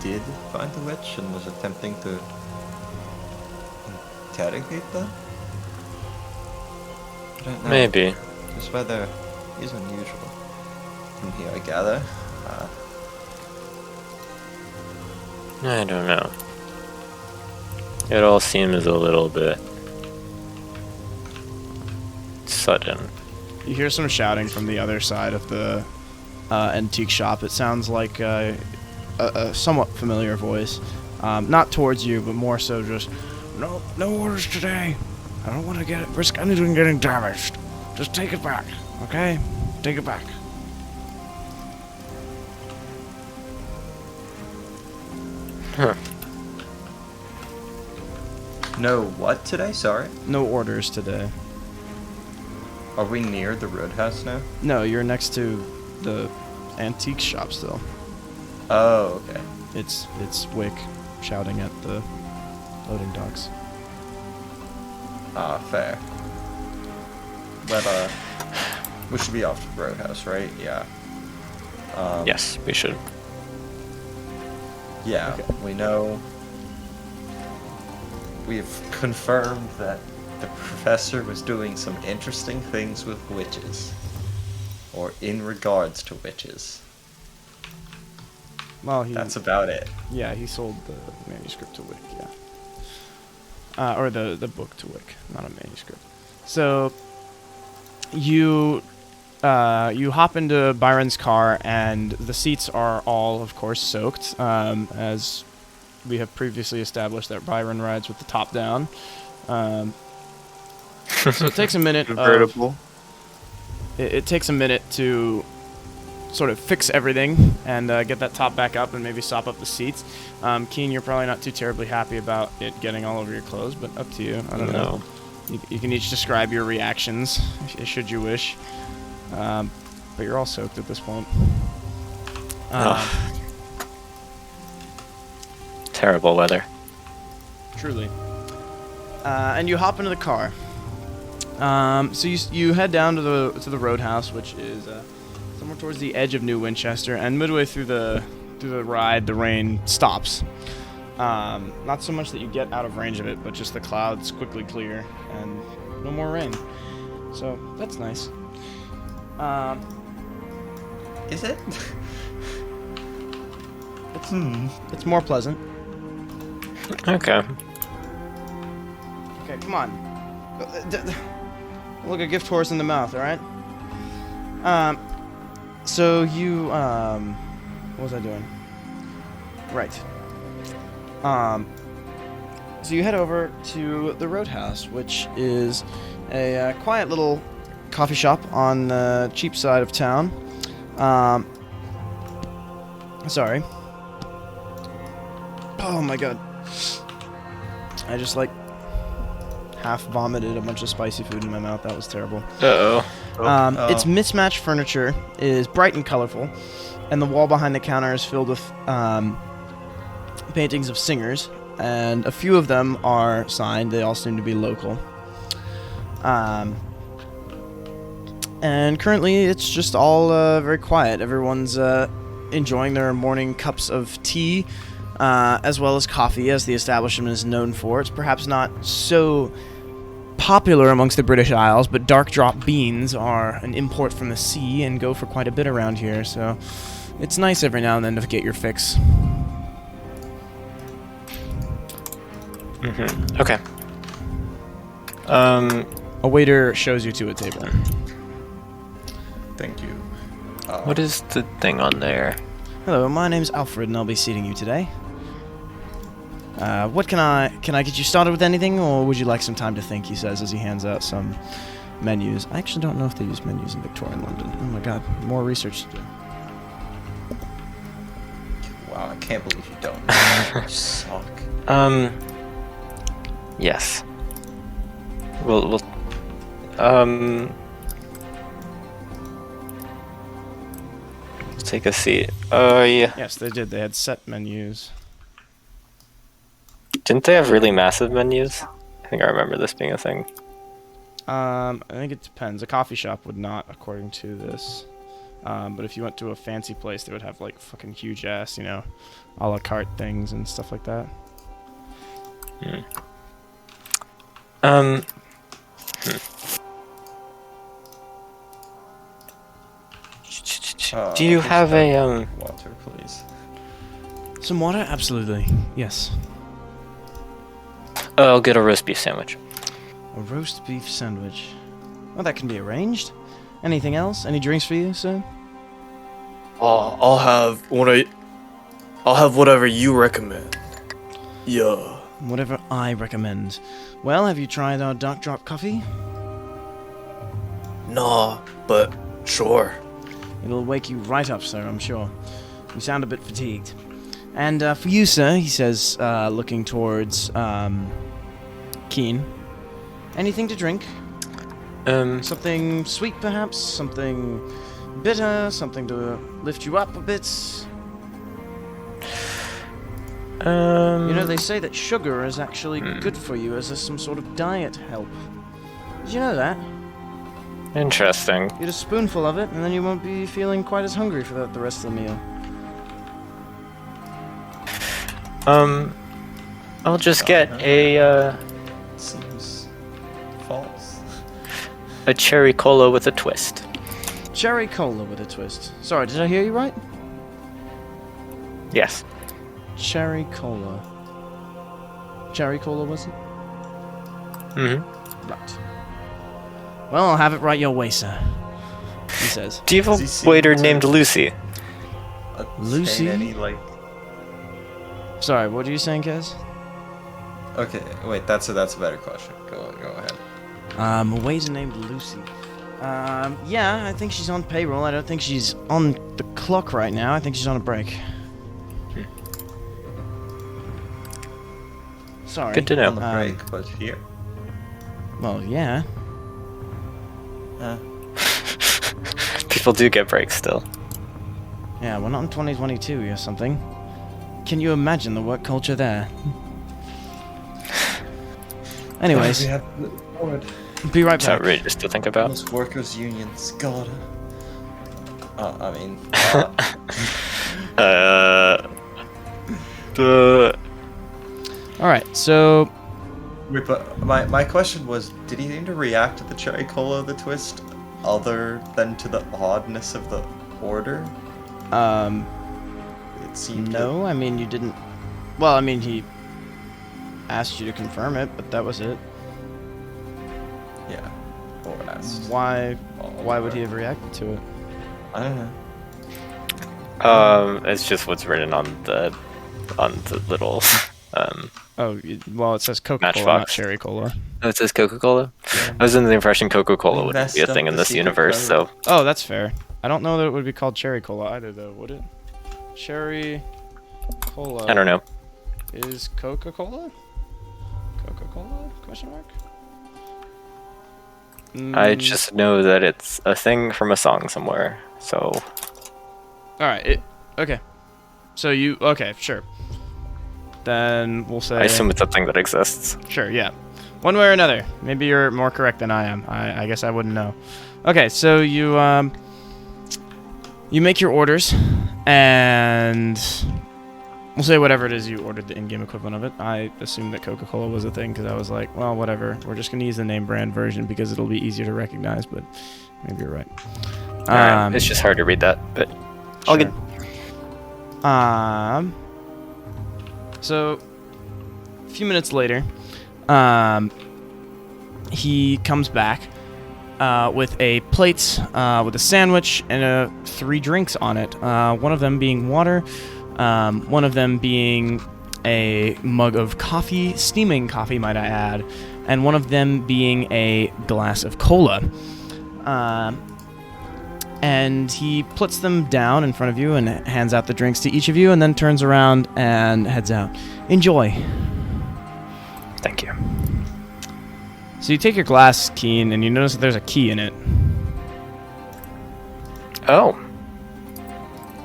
did find the witch and was attempting to interrogate them. I don't know. Maybe. This weather is unusual from here, I gather. I don't know. It all seems a little bit sudden. You hear some shouting from the other side of the antique shop. It sounds like a somewhat familiar voice. Not towards you, but more so just, no orders today. I don't want to risk anything getting damaged. Just take it back, okay? Take it back. Huh. No, what today? Sorry. No orders today. Are we near the Roadhouse now? No, you're next to the antique shop still. Oh, okay. It's Wick shouting at the loading docks. Fair. But, we should be off to the Roadhouse, right? Yeah. Yes, we should. Yeah, Okay. we know. We've confirmed that the professor was doing some interesting things with witches. Or in regards to witches. Well, That's about it. yeah, he sold the manuscript to Wick, yeah. Or the book to Wick, not a manuscript. So you hop into Byron's car, and the seats are all, of course, soaked, as we have previously established that Byron rides with the top down. So it takes a minute. Convertible. It takes a minute to sort of fix everything and get that top back up and maybe sop up the seats. Keen, you're probably not too terribly happy about it getting all over your clothes, but up to you. I don't know. You can each describe your reactions, should you wish. But you're all soaked at this point. Terrible weather. Truly. And you hop into the car. So you head down to the Roadhouse, which is somewhere towards the edge of New Winchester, and midway through the ride, the rain stops. Not so much that you get out of range of it, but just the clouds quickly clear and no more rain. So that's nice. Is it? It's more pleasant. Okay. Okay, come on. Look a gift horse in the mouth, all right? So you what was I doing? Right. So you head over to the Roadhouse, which is a quiet little coffee shop on the cheap side of town. Sorry. Oh my god. I just half vomited a bunch of spicy food in my mouth. That was terrible. Uh-oh. Its mismatched furniture is bright and colorful, and the wall behind the counter is filled with paintings of singers, and a few of them are signed. They all seem to be local. And currently, it's just all very quiet. Everyone's enjoying their morning cups of tea, as well as coffee, as the establishment is known for. It's perhaps not so popular amongst the British Isles, but dark drop beans are an import from the sea and go for quite a bit around here, so it's nice every now and then to get your fix. Okay. A waiter shows you to a table. Thank you. What is the thing on there? Hello, my name's Alfred, and I'll be seating you today. What can I get you started with anything, or would you like some time to think? He says as he hands out some menus. I actually don't know if they use menus in Victorian London. Oh my god, more research to do. Wow, I can't believe you don't. You suck. Yes. We'll take a seat. Yeah. Yes, they did. They had set menus. Didn't they have really massive menus? I think I remember this being a thing. I think it depends. A coffee shop would not, according to this. But if you went to a fancy place, they would have like fucking huge ass, a la carte things and stuff like that. Do you have a water, please? Some water? Absolutely. Yes. I'll get a roast beef sandwich. A roast beef sandwich. Well, that can be arranged. Anything else? Any drinks for you, sir? I'll have whatever you recommend. Yeah. Whatever I recommend. Well, have you tried our dark drop coffee? Nah, but sure. It'll wake you right up, sir, I'm sure. You sound a bit fatigued. And for you, sir, he says, looking towards Keen. Anything to drink? Something sweet, perhaps? Something bitter? Something to lift you up a bit? They say that sugar is actually good for you as some sort of diet help. Did you know that? Interesting. Eat a spoonful of it, and then you won't be feeling quite as hungry for the rest of the meal. I'll just get a Seems false. a cherry cola with a twist. Cherry cola with a twist. Sorry, did I hear you right? Yes. Cherry cola. Cherry cola, was it? Right. Well, I'll have it right your way, sir. He says. Do you have a waiter named Lucy? Lucy? Any, Sorry, what are you saying, Kez? Okay, wait, that's a better question. Go ahead. A waiter named Lucy. Yeah, I think she's on payroll. I don't think she's on the clock right now. I think she's on a break. Sorry. Good to know. On the break, but here. Well, yeah. People do get breaks still. Yeah, we're not in 2022 or something. Can you imagine the work culture there? Anyways, We have to look forward. be right It's back. outrageous to think about. Those workers' unions, God. Alright, so... Wait, but my question was, did he seem to react to the cherry cola, the twist, other than to the oddness of the order? It seemed No, I mean, you didn't... Well, I mean, he asked you to confirm it, but that was it. Yeah. Or asked. Why would he have reacted to it? I don't know. It's just what's written on the little Oh, well, it says Coca-Cola, not Matchbox. Cherry Cola. Oh, it says Coca-Cola? I was under the impression Coca-Cola wouldn't be a Messed thing up in the this secret universe, code. so... Oh, that's fair. I don't know that it would be called Cherry Cola either, though, would it? Cherry Cola. I don't know. Is Coca-Cola? Coca-Cola? Question mark? I just know that it's a thing from a song somewhere, so... Alright, okay. So you... Okay, sure. Then we'll say... I assume it's a thing that exists. Sure, yeah. One way or another. Maybe you're more correct than I am. I guess I wouldn't know. Okay, so you make your orders, and we'll say whatever it is you ordered, the in-game equivalent of it. I assumed that Coca-Cola was a thing because I was like, well, whatever. We're just going to use the name brand version because it'll be easier to recognize, but maybe you're right. Alright, it's just hard to read that, but all good. So, a few minutes later, he comes back with a plate with a sandwich and 3 drinks on it. One of them being water, one of them being a mug of coffee, steaming coffee, might I add, and one of them being a glass of cola. And he puts them down in front of you and hands out the drinks to each of you, and then turns around and heads out. Enjoy. Thank you. So you take your glass, Keen, and you notice that there's a key in it. Oh.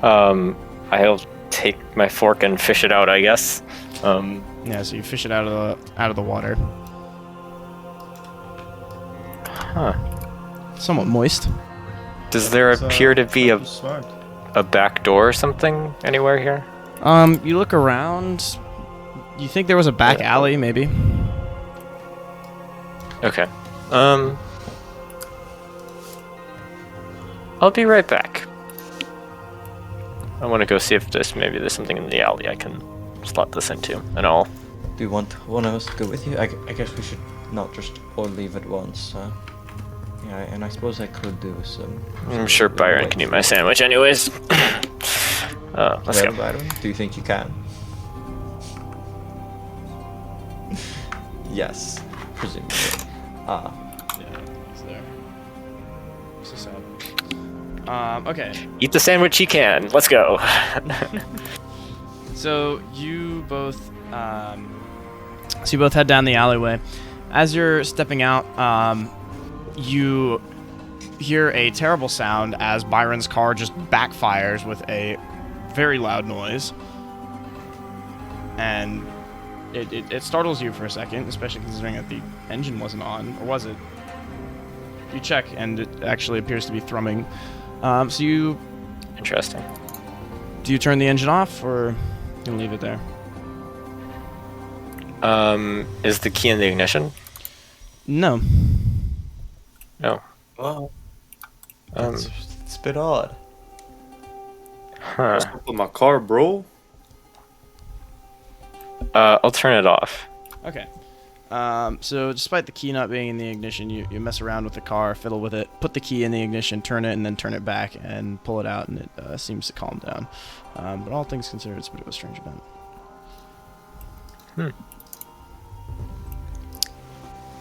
I'll take my fork and fish it out, I guess. Yeah, so you fish it out of the water. Huh. Somewhat moist. Does there appear to be Smart. a back door or something anywhere here? You look around. You think there was a back alley, maybe? Okay. I'll be right back. I want to go see if maybe there's something in the alley I can slot this into, and I'll... Do you want one of us to go with you? I guess we should not just all leave at once. Yeah, and I suppose I could do some... I'm sure Byron can eat my sandwich anyways. Let's go. Byron, do you think you can? Yes, presumably. Yeah, it's there. So sad. Okay. Eat the sandwich he can. Let's go. So you both head down the alleyway. As you're stepping out, you hear a terrible sound as Byron's car just backfires with a very loud noise. And it startles you for a second, especially considering that the engine wasn't on, or was it? You check, and it actually appears to be thrumming. So you... Interesting. Do you turn the engine off, or you leave it there? Is the key in the ignition? No. No. Well, It's a bit odd. Huh. with my car, bro. I'll turn it off. Okay. So despite the key not being in the ignition, you mess around with the car, fiddle with it, put the key in the ignition, turn it, and then turn it back and pull it out, and it seems to calm down. But all things considered, it's a bit of a strange event.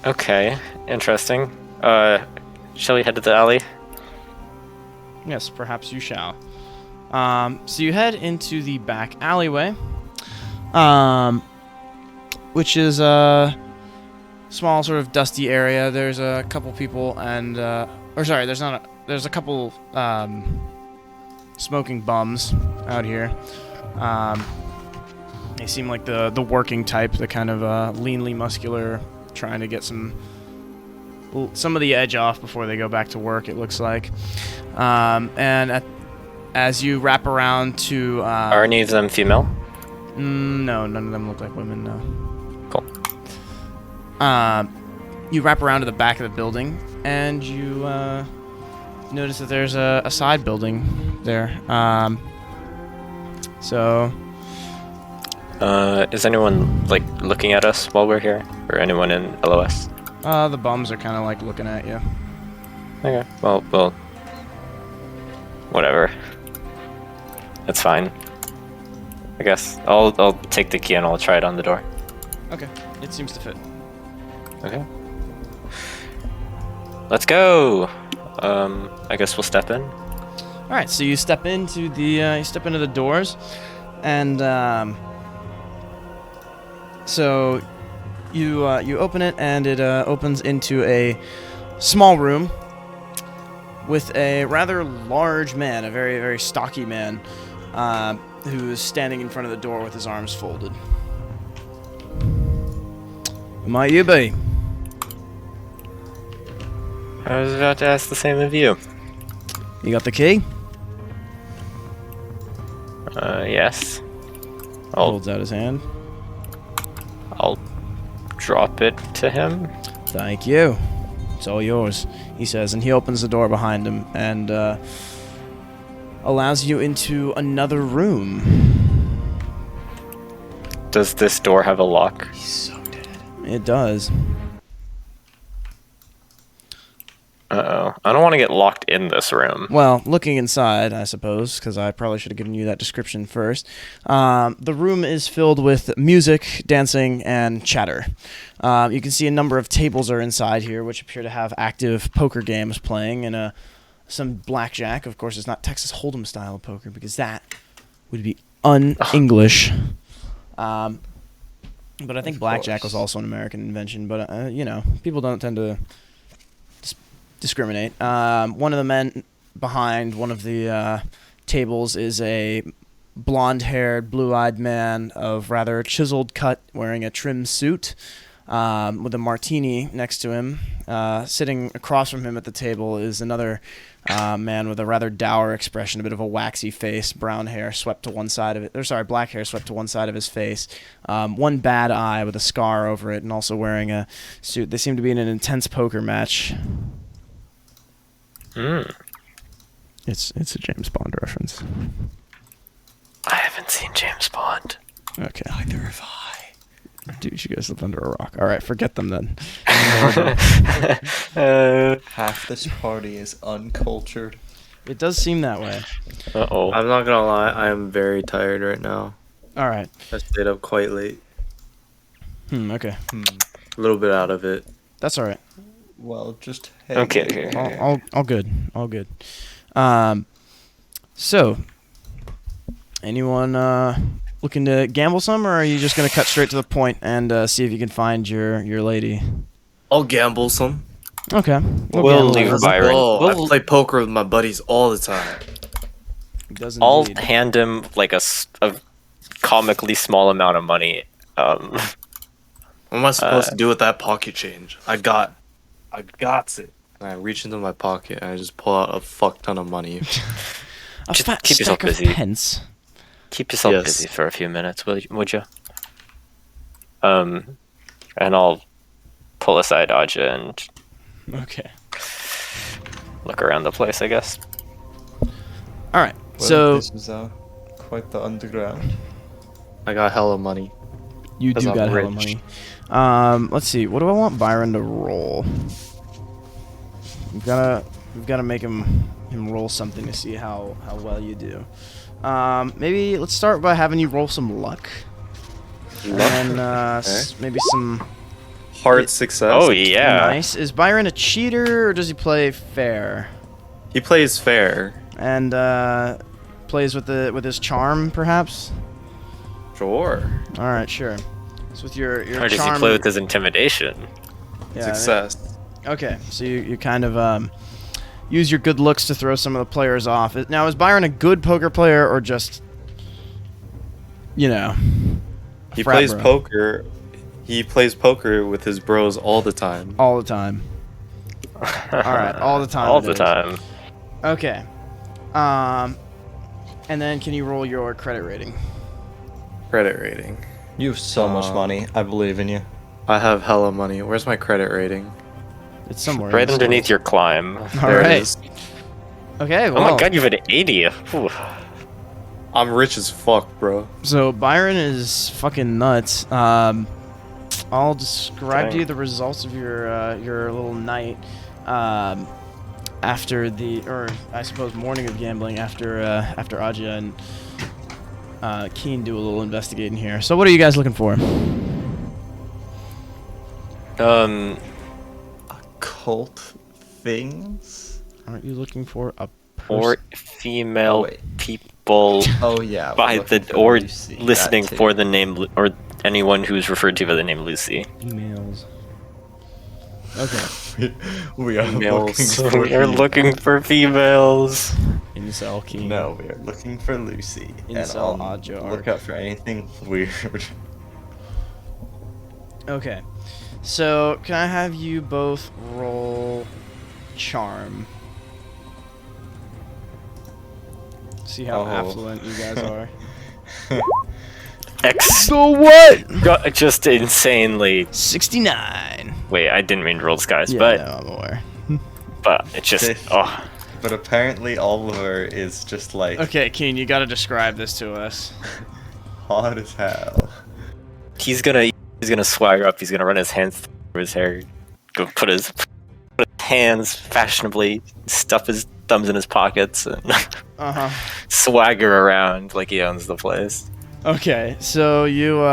Okay, interesting. Shall we head to the alley? Yes, perhaps you shall. So you head into the back alleyway, which is a small, sort of dusty area. There's a couple people and, there's a couple smoking bums out here. They seem like the working type, the kind of leanly muscular, trying to get some of the edge off before they go back to work, it looks like. As you wrap around to... Are any of them female? No, none of them look like women, no. Cool. You wrap around to the back of the building, and you notice that there's a side building there. Is anyone, like, looking at us while we're here? Or anyone in LOS? The bums are kind of, like, looking at you. Okay, well, whatever. That's fine. I guess. I'll take the key and I'll try it on the door. Okay, it seems to fit. Okay. Let's go! I guess we'll step in. Alright, so you step into the doors, and, so you open it, and it opens into a small room with a rather large man, a very, very stocky man, who is standing in front of the door with his arms folded. Who might you be? I was about to ask the same of you. You got the key? Yes. Holds out his hand. I'll drop it to him. Thank you. It's all yours, he says, and he opens the door behind him and allows you into another room. Does this door have a lock? He's so dead. It does. Uh-oh. I don't want to get locked in this room. Well, looking inside, I suppose, because I probably should have given you that description first. The room is filled with music, dancing, and chatter. You can see a number of tables are inside here, which appear to have active poker games playing, and some blackjack. Of course, it's not Texas Hold'em style of poker, because that would be un-English. But I think blackjack was also an American invention, but, you know, people don't tend to discriminate. One of the men behind one of the tables is a blonde-haired, blue-eyed man of rather chiseled cut, wearing a trim suit, with a martini next to him. Sitting across from him at the table is another man with a rather dour expression, a bit of a waxy face, brown hair swept to one side of it, or sorry, black hair swept to one side of his face, one bad eye with a scar over it, and also wearing a suit. They seem to be in an intense poker match. It's a James Bond reference. I haven't seen James Bond. Okay. Neither have I. Dude, you guys live under a rock. All right, forget them then. Half this party is uncultured. It does seem that way. Uh-oh. I'm not gonna lie, I am very tired right now. All right. I stayed up quite late. Okay. A little bit out of it. That's all right. Well, just Okay. All good. All good. So, anyone looking to gamble some, or are you just gonna cut straight to the point and see if you can find your lady? I'll gamble some. Okay. We'll gamble. leave Byron. I play poker with my buddies all the time. He does I'll indeed. hand him like a comically small amount of money. What am I supposed to do with that pocket change? I got it. And I reach into my pocket and I just pull out a fuck ton of money. A Just fat keep yourself stack of busy. pence. Keep yourself Yes. busy for a few minutes, would you? And I'll pull aside Aja and Okay. look around the place, I guess. All right. Well, So this is quite the underground. I got hella money. you 'cause do I'm got hella rich. money. Let's see. What do I want Byron to roll? We've gotta make him roll something to see how well you do. Maybe let's start by having you roll some luck. And then maybe some Hard success. Oh yeah. nice. Is Byron a cheater or does he play fair? He plays fair. And plays with his charm, perhaps? Sure. All right, sure. So with your Or does charm, he play with his intimidation? yeah, Success. Okay, so you kind of use your good looks to throw some of the players off. Now, is Byron a good poker player or just, you know, He frat plays bro? poker. He plays poker with his bros all the time. All the time. All right, all the time. All it the is. time. Okay. And then can you roll your credit rating? Credit rating. You have so much money. I believe in you. I have hella money. Where's my credit rating? It's somewhere. Right in this underneath your climb. All There it right. is. Okay. Oh Well, my god, you've an 80. Ooh. I'm rich as fuck, bro. so Byron is fucking nuts. I'll describe to Dang. you the results of your little night after I suppose morning of gambling after Aja and Keen do a little investigating here. So what are you guys looking for? Occult things? Aren't you looking for a Or person? female Oh, wait. people Oh yeah. we're by looking the for or Lucy, that listening too. for the name or anyone who's referred to by the name Lucy. Females. Okay. we are Females. looking for We are looking for females. Incel Keen. No, we are looking for Lucy. Incel and Aja look out for anything weird. Okay. So can I have you both roll charm? See how Oh. affluent you guys are. The what? Just insanely. 69. Wait, I didn't mean to roll the skies, Yeah, but no, I'm aware. it's just But apparently Oliver is just like Okay, Keen, you gotta describe this to us. hot as hell. he's gonna swagger up. He's gonna run his hands through his hair, go put his hands fashionably, stuff his thumbs in his pockets, and swagger around like he owns the place. Okay, so you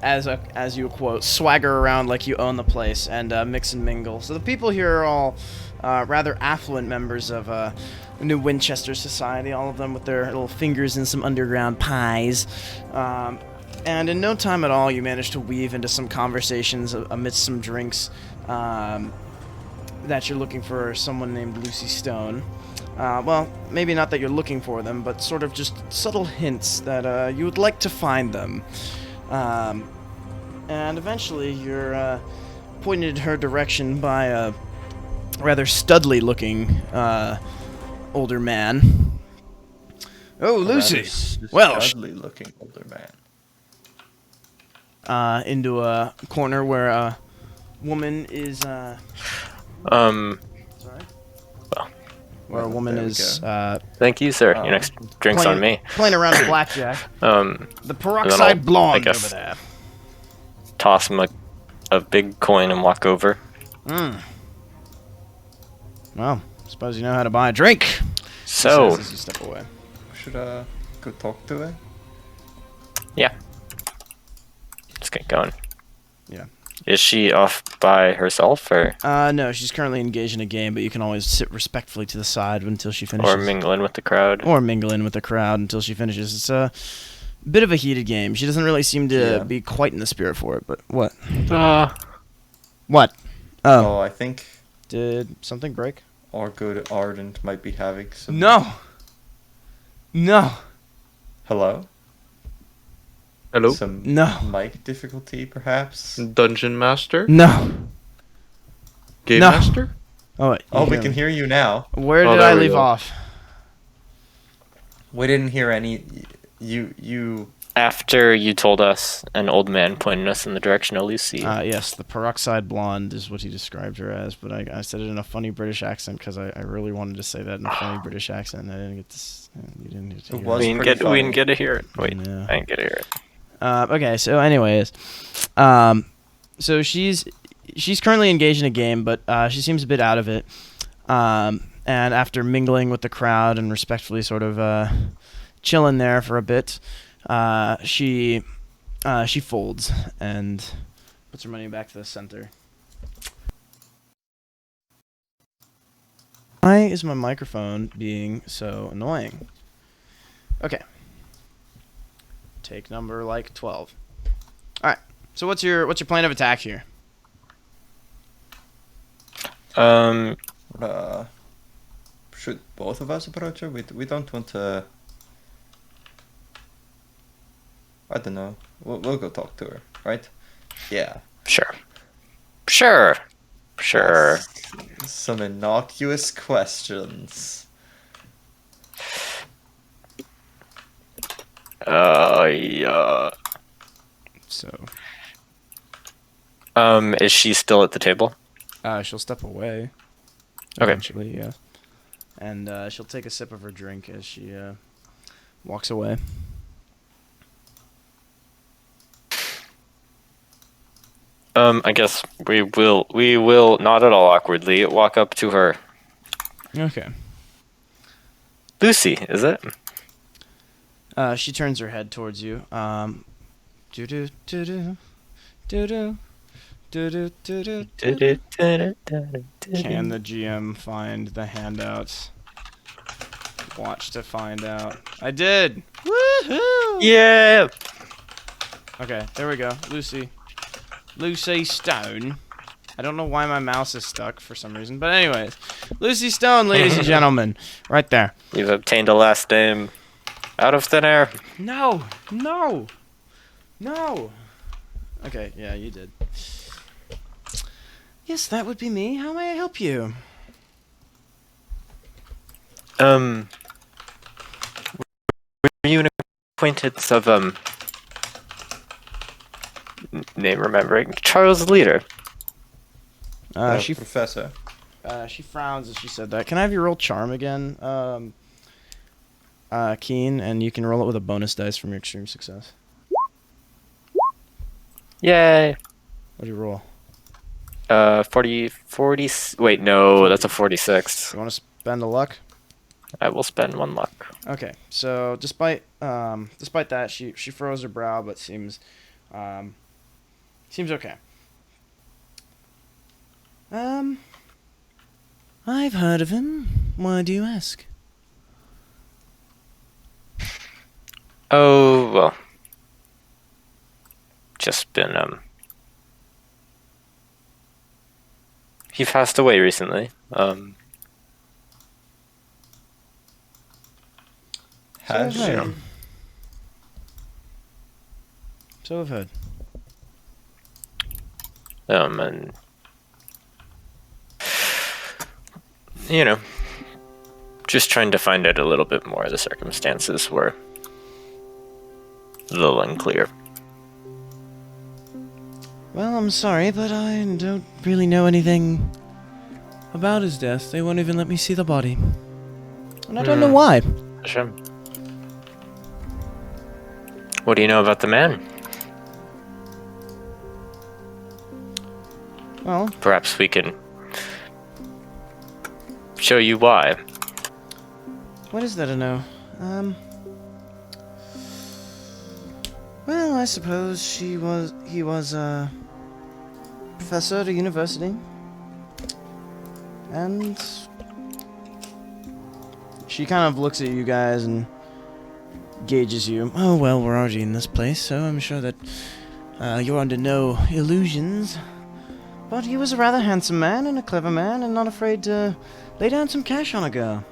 as you quote, swagger around like you own the place and mix and mingle. So the people here are all rather affluent members of New Winchester society, all of them with their little fingers in some underground pies. And in no time at all, you manage to weave into some conversations amidst some drinks that you're looking for someone named Lucy Stone. Well, maybe not that you're looking for them, but sort of just subtle hints that you would like to find them. And eventually you're pointed in her direction by a rather studly-looking older man. Oh, Lucy! Well, studly-looking older man. Into a corner where a woman is... Sorry? Where a woman is... Thank you, sir. Your next drink's on me. Playing around with blackjack. The then peroxide I'll, blonde over there. Toss him a big coin and walk over. Well, suppose you know how to buy a drink. So... As you step away. Should go talk to her? Yeah. Let's get going. Yeah. Is she off by herself, or...? No, she's currently engaged in a game, but you can always sit respectfully to the side until she finishes. Or mingle in with the crowd. Or mingle in with the crowd until she finishes. It's a bit of a heated game. She doesn't really seem to be quite in the spirit for it, but what? What? Oh, I think... Did something break? Our good Ardent might be having some... No! Hello? Hello? Some No. mic difficulty, perhaps? Dungeon Master? No. Game No. Master? Oh, wait, Oh, we can hear you now. Where Oh, did there I we leave go. off? We didn't hear any... You... After you told us, an old man pointed us in the direction of Lucy. Yes, the peroxide blonde is what he described her as, but I said it in a funny British accent because I really wanted to say that in a funny British accent. I didn't get to. You didn't get to. It hear was we it. didn't pretty get we funny. didn't get to hear it. Wait, No. I didn't get to hear it. Okay, so anyways, so she's currently engaged in a game, but she seems a bit out of it. And after mingling with the crowd and respectfully sort of chilling there for a bit, she folds and puts her money back to the center. Why is my microphone being so annoying? Okay. Take number like 12. All right. So what's your plan of attack here? Should both of us approach her? We don't want to... I don't know. We'll go talk to her, right? Yeah. Sure. Some innocuous questions. Yeah. So, Is she still at the table? she'll step away. Okay. Eventually, yeah. And she'll take a sip of her drink as she walks away. I guess we will not at all awkwardly walk up to her. Okay. Lucy, is it? She turns her head towards you. Do-do, do-do, do-do, do-do, do-do, do-do. Can the GM find the handouts? Watch to find out. I did! Woohoo! Yeah. Okay, there we go. Lucy Stone. I don't know why my mouse is stuck for some reason, but anyways. Lucy Stone, ladies and gentlemen. Right there. You've obtained a last name out of thin air. No! Okay, yeah, you did. Yes, that would be me. How may I help you? Were you in acquaintance of name remembering Charles Leader. Professor. She frowns as she said that. Can I have you roll charm again, Keen, and you can roll it with a bonus dice from your extreme success. Yay! What do you roll? 40. Wait, no, that's a 46. You want to spend a luck? I will spend 1 luck. Okay, so despite that, she furrows her brow, but seems okay. I've heard of him. Why do you ask? Oh, well. Just been, he passed away recently. Has So I've she? heard. So I've heard. And, you know, just trying to find out a little bit more. The circumstances were a little unclear. Well, I'm sorry, but I don't really know anything about his death. They won't even let me see the body. And I don't know why. Sure. What do you know about the man? Well, Perhaps we can show you why. what is there to know? Well, I suppose he was a professor at a university. And she kind of looks at you guys and gauges you. Oh, well, we're already in this place, so I'm sure that you're under no illusions. But he was a rather handsome man and a clever man and not afraid to lay down some cash on a girl.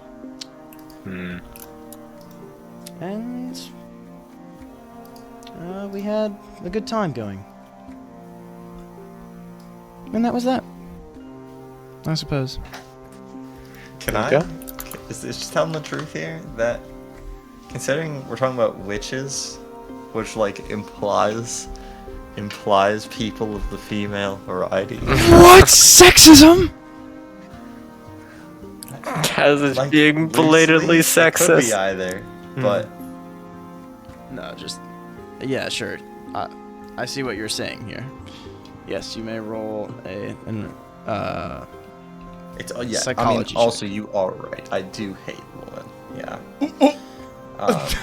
And we had a good time going. And that was that. I suppose. Can Okay. I? Is this just telling the truth here? That, considering we're talking about witches, which like implies people of the female variety. What? Sexism? As it's Like, being belatedly loosely, it could be sexist. either, but No, just... Yeah, sure. I see what you're saying here. Yes, you may roll an it's yeah. Psychology check. Also, you are right. I do hate women. Yeah. Alright,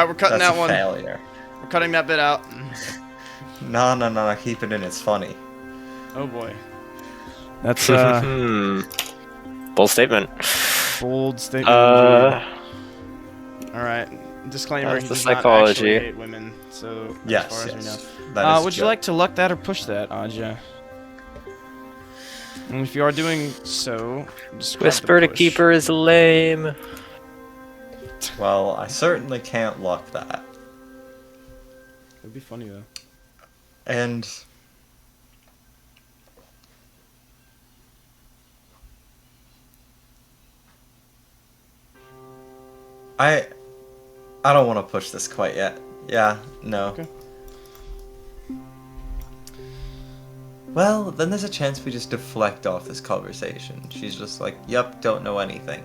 we're cutting That's that a one. failure. We're cutting that bit out. No. Keep it in. It's funny. Oh boy. That's Bold statement. bold statement. Alright. Disclaimer, That's he the does not actually actually hate women, so Yes. as far as we Yes. know. That is Would you good. like to luck that or push that, Aja? And if you are doing so, describe the Whisper to push. Keeper is lame. Well, I certainly can't luck that. It'd be funny though. And I don't want to push this quite yet. Yeah, no. Okay. Well, then there's a chance we just deflect off this conversation. She's just like, "Yep, don't know anything."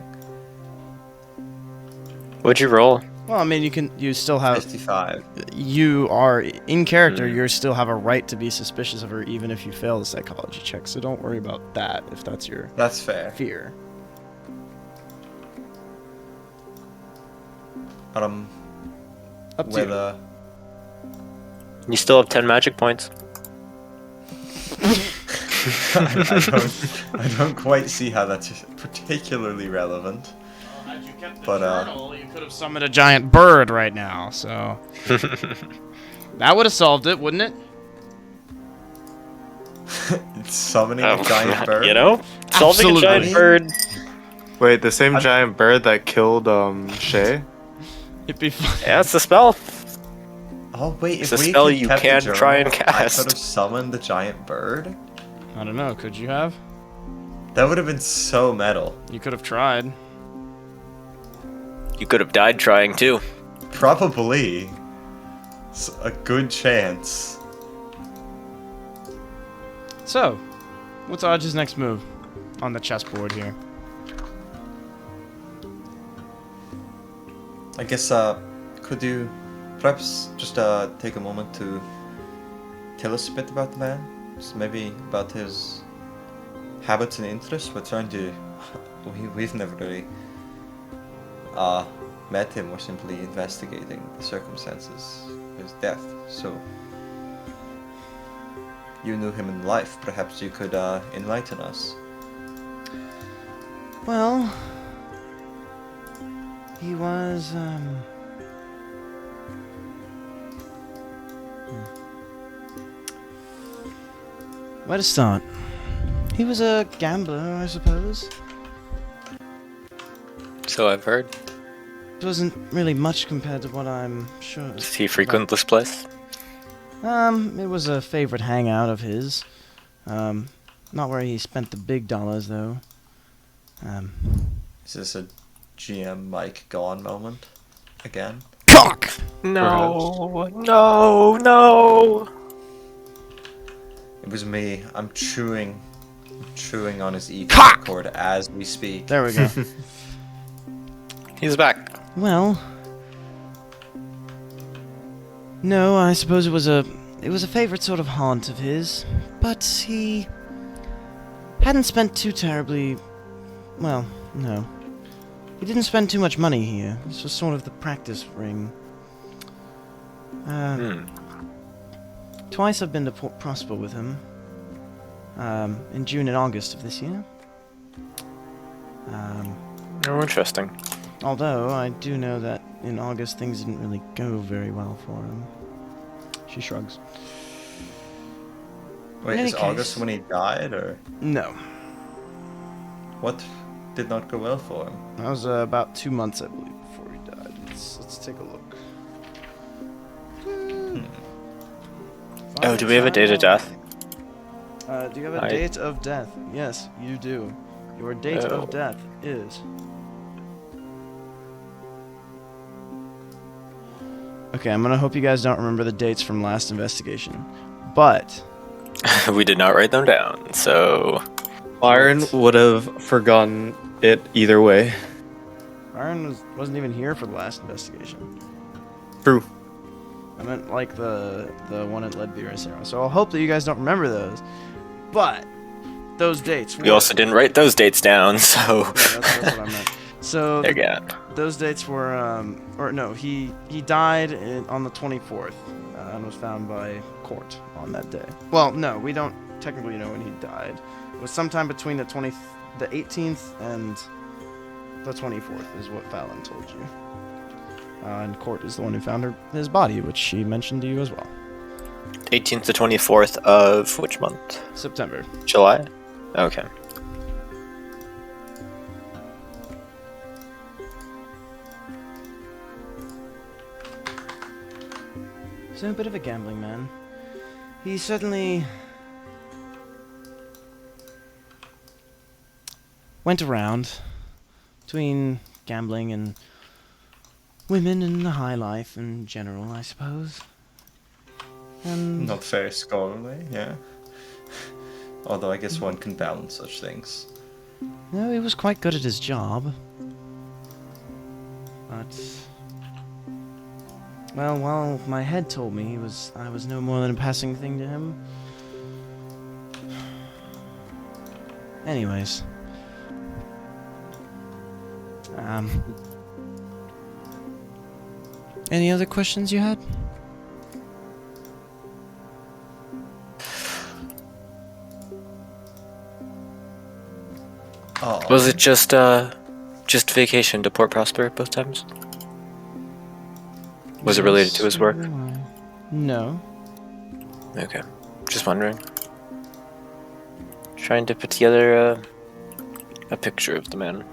What'd you roll? Well, I mean, you still have, 55. you are in character. You still have a right to be suspicious of her, even if you fail the psychology check. So don't worry about that if that's your That's fair. fear. But Up to you. whether You still have 10 magic points. I don't quite see how that's particularly relevant. Had you kept the But, journal, you could have summoned a giant bird right now. So that would have solved it, wouldn't it? It's summoning a giant bird. You know? Solving Absolutely. a giant bird. Wait, the same giant bird that killed Shay? It'd be fun. Yeah, that's the spell. Oh wait, It's if a we spell could you kept the can journal, try and I cast. could have summoned the giant bird. I don't know. Could you have? That would have been so metal. You could have tried. You could have died trying too. Probably. It's a good chance. So, what's Arch's next move on the chessboard here? I guess, could you perhaps just take a moment to tell us a bit about the man? Just maybe about his habits and interests? We're trying to... We've never really met him. We're simply investigating the circumstances of his death. So, you knew him in life. Perhaps you could enlighten us. Well, he was, Where to start? He was a gambler, I suppose. So I've heard. It wasn't really much compared to what I'm sure. Does he frequent this place? It was a favorite hangout of his. Not where he spent the big dollars, though. Is this a GM Mike gone moment again? Cock! No, no. It was me. I'm chewing on his ego Cock! cord as we speak. There we go. He's back. Well, no, I suppose it was a favorite sort of haunt of his, but he hadn't spent too terribly. Well, no, he didn't spend too much money here. This was sort of the practice ring. Twice I've been to Port Prosper with him. In June and August of this year. Oh, interesting. Although, I do know that in August things didn't really go very well for him. She shrugs. Wait, In is any August case- when he died, or No. what did not go well for him? That was about 2 months, I believe, before he died. Let's take a look. Oh, do we have a date of death? Do you have a date of death? Yes, you do. Your date Oh. of death is... Okay, I'm gonna hope you guys don't remember the dates from last investigation. But... We did not write them down, so... Byron would have forgotten it either way. Byron wasn't even here for the last investigation. True. I meant like the one at Leadbeer. So I'll hope that you guys don't remember those. But those dates. We also didn't write those dates down, so... Yeah, that's what I meant. So There you go. those dates were, or no, he died on the 24th and was found by court on that day. Well, no, we don't technically know when he died. It was sometime between the 18th and the 24th is what Fallon told you. And Court is the one who found his body, which she mentioned to you as well. 18th to 24th of which month? September. July? Okay. So a bit of a gambling man. He certainly went around between gambling and women and the high life in general, I suppose. And Not very scholarly, yeah. Although I guess one can balance such things. no, he was quite good at his job. But well, while my head told me I was no more than a passing thing to him. Anyways. Any other questions you had? Oh, Was it just vacation to Port Prosper both times? Was it related to his work? No. Okay. Just wondering. Trying to put together a picture of the man.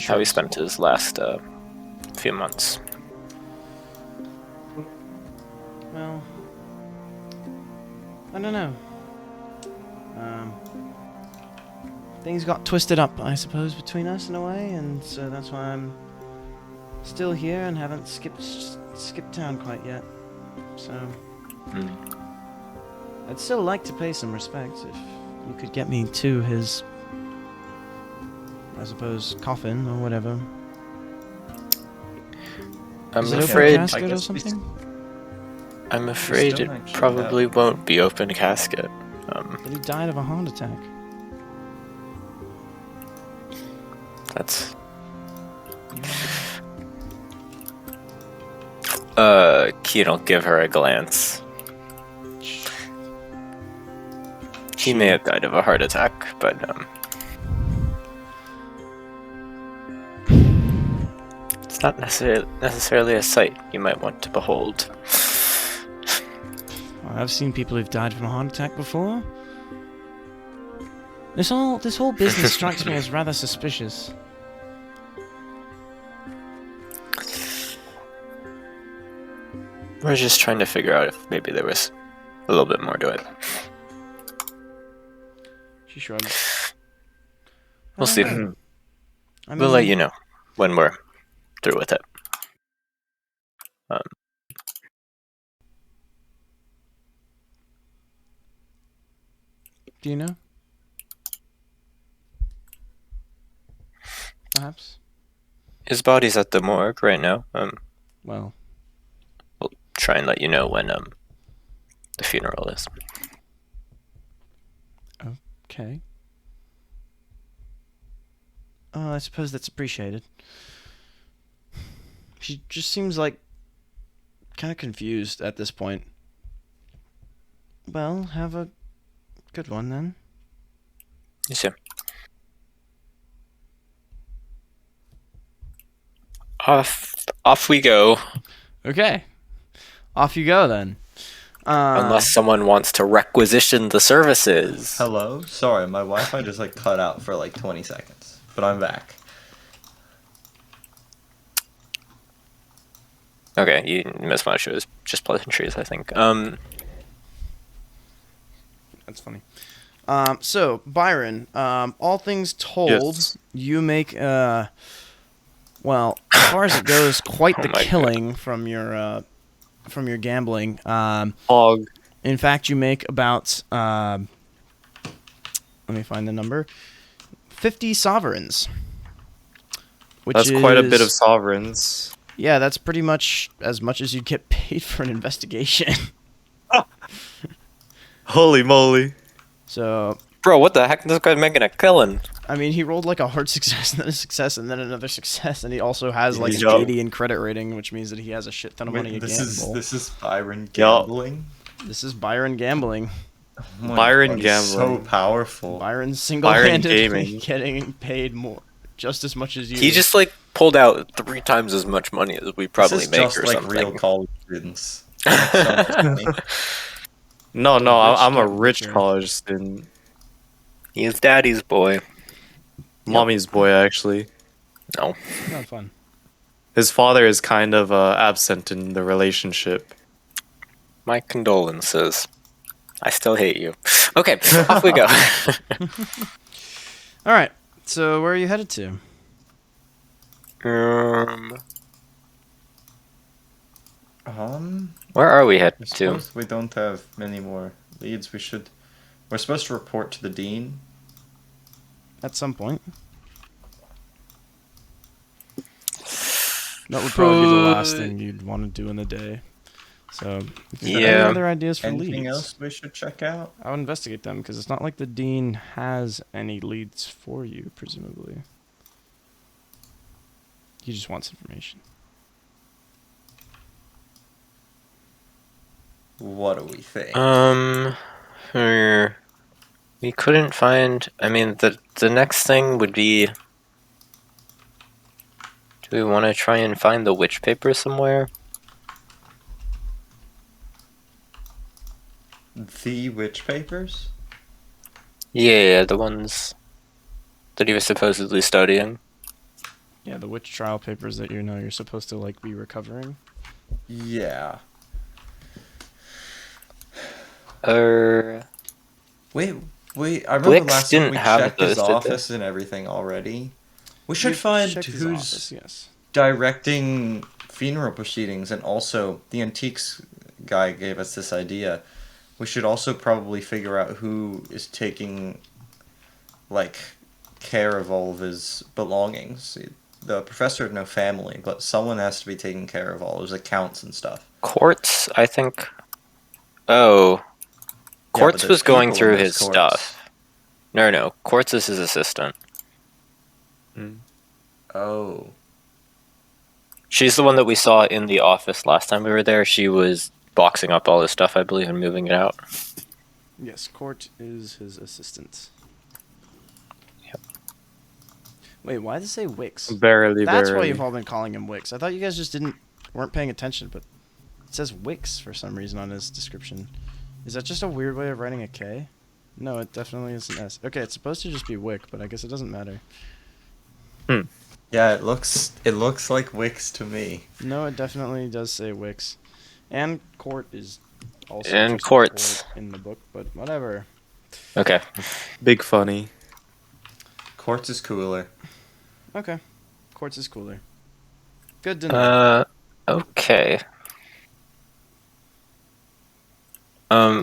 How he spent his last few months. Well, I don't know. things got twisted up, I suppose, between us in a way, and so that's why I'm still here and haven't skipped town quite yet. So I'd still like to pay some respects if you could get me to his, I suppose, coffin or whatever. I'm Is it afraid. open casket or something? I'm afraid it probably won't be open casket. But he died of a heart attack. That's. Keen'll give her a glance. He may have died of a heart attack, but it's not necessarily a sight you might want to behold. I've seen people who've died from a heart attack before. This whole business strikes me as rather suspicious. We're just trying to figure out if maybe there was a little bit more to it. She shrugs. We'll see. We'll We'll let you know when we're through with it. Do you know? Perhaps. His body's at the morgue right now. Well, we'll try and let you know when the funeral is. okay. I suppose that's appreciated. She just seems like kind of confused at this point. Well, have a good one then. You see. Off we go. Okay. Off you go then. Unless someone wants to requisition the services. Hello? Sorry, my Wi-Fi just like cut out for like 20 seconds. But I'm back. Okay, you missed much. It was just pleasantries, I think. That's funny. So, Byron, all things told, Yes. you make, well, as far as it goes, quite the my killing from your gambling. Hog. In fact, you make about, let me find the number, 50 sovereigns. That's quite a bit of sovereigns. Yeah, that's pretty much as you'd get paid for an investigation. Holy moly. So, Bro, what the heck? This guy's making a killing. I mean, he rolled like a hard success, and then a success, and then another success, and he also has like Yup. a 80 in credit rating, which means that he has a shit ton of money to gamble. This is Byron gambling. This is Byron gambling. Oh my Byron God, he's gambling. so powerful. Byron's single-handedly gaming. getting paid more, just as much as you. He just like pulled out 3 times as much money as we probably this is make just or like something. real college students. Like, so much money. No, Rich I'm a kid, rich sure. college student. He's daddy's boy. Mommy's boy, actually. No. Not fun. His father is kind of absent in the relationship. My condolences. I still hate you. Okay, off we go. All right. So where are you headed to? Where are we I headed to? suppose we don't have many more leads. We're supposed to report to the dean. At some point. That would probably be the last thing you'd want to do in the day. So, if you have any Yeah. other ideas for Anything leads? else we should check out? I would investigate them because it's not like the dean has any leads for you, presumably. He just wants information. What do we think? We couldn't find. I mean, the next thing would be. Do we want to try and find the witch paper somewhere? The witch papers? Yeah, the ones that he was supposedly studying. Yeah, the witch trial papers that you're supposed to like be recovering. Yeah. Uh, Wait, I remember Wix last time didn't we have checked his those, did they? office and everything already. We should We've find checked his who's office, yes. directing funeral proceedings, and also the antiques guy gave us this idea. We should also probably figure out who is taking, like, care of all of his belongings. The professor had no family, but someone has to be taking care of all his accounts and stuff. Quartz, I think. Oh. Quartz but was there's going people in through those his courts. stuff. No. Quartz is his assistant. Oh. She's the one that we saw in the office last time we were there. She was boxing up all his stuff, I believe, and moving it out. Yes, Court is his assistant. Yep. Wait, why does it say Wix? Barely. That's why you've all been calling him Wix. I thought you guys just weren't paying attention, but it says Wix for some reason on his description. Is that just a weird way of writing a K? No, it definitely is an S. Okay, it's supposed to just be Wick, but I guess it doesn't matter. Yeah, it looks like Wix to me. No, it definitely does say Wix. And Court is also And just Quartz. Court in the book, but whatever. Okay. Big funny. Quartz is cooler. Okay. Quartz is cooler. Good to know. Okay. Yeah.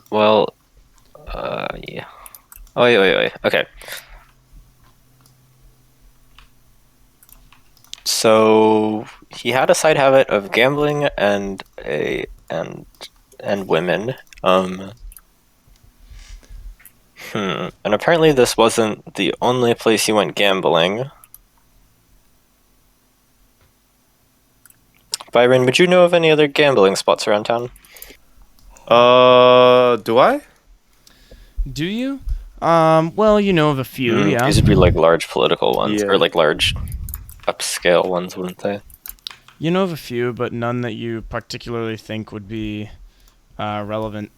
Oh, wait. Okay. So he had a side habit of gambling and women. And apparently this wasn't the only place he went gambling. Byron, would you know of any other gambling spots around town? Do I? Do you? Well, you know of a few, yeah. These would be like large political ones, Yeah. or like large upscale ones, wouldn't they? You know of a few, but none that you particularly think would be relevant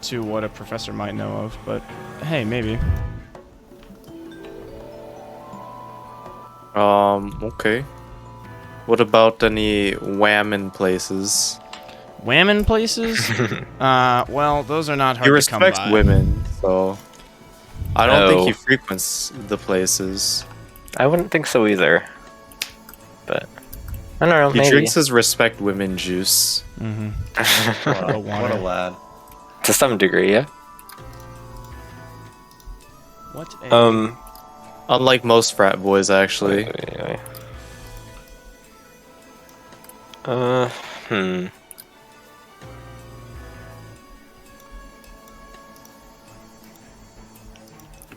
to what a professor might know of, but hey, maybe. Okay. What about any whammon places? Whammon places? Well, those are not hard He to come respects by. women, so I don't think No. he frequents the places. I wouldn't think so either. But I don't know, He maybe. drinks his respect women juice. Mm-hmm. Wow, what a lad. To some degree, yeah. What a... Unlike most frat boys, actually. Wait.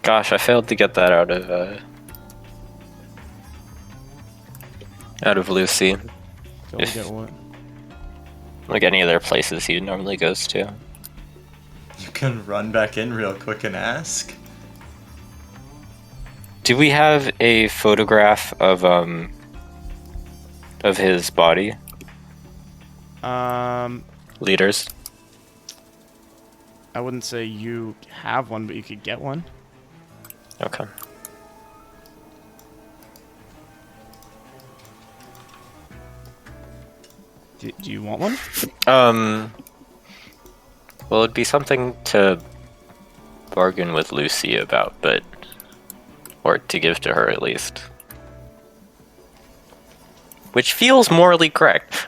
Gosh, I failed to get that out of Lucy. Don't get what? Like any other places he normally goes to. You can run back in real quick and ask. Do we have a photograph of his body? Leaders? I wouldn't say you have one, but you could get one. Okay. Do you want one? Well, it'd be something to bargain with Lucy about, but... Or to give to her, at least. Which feels morally correct.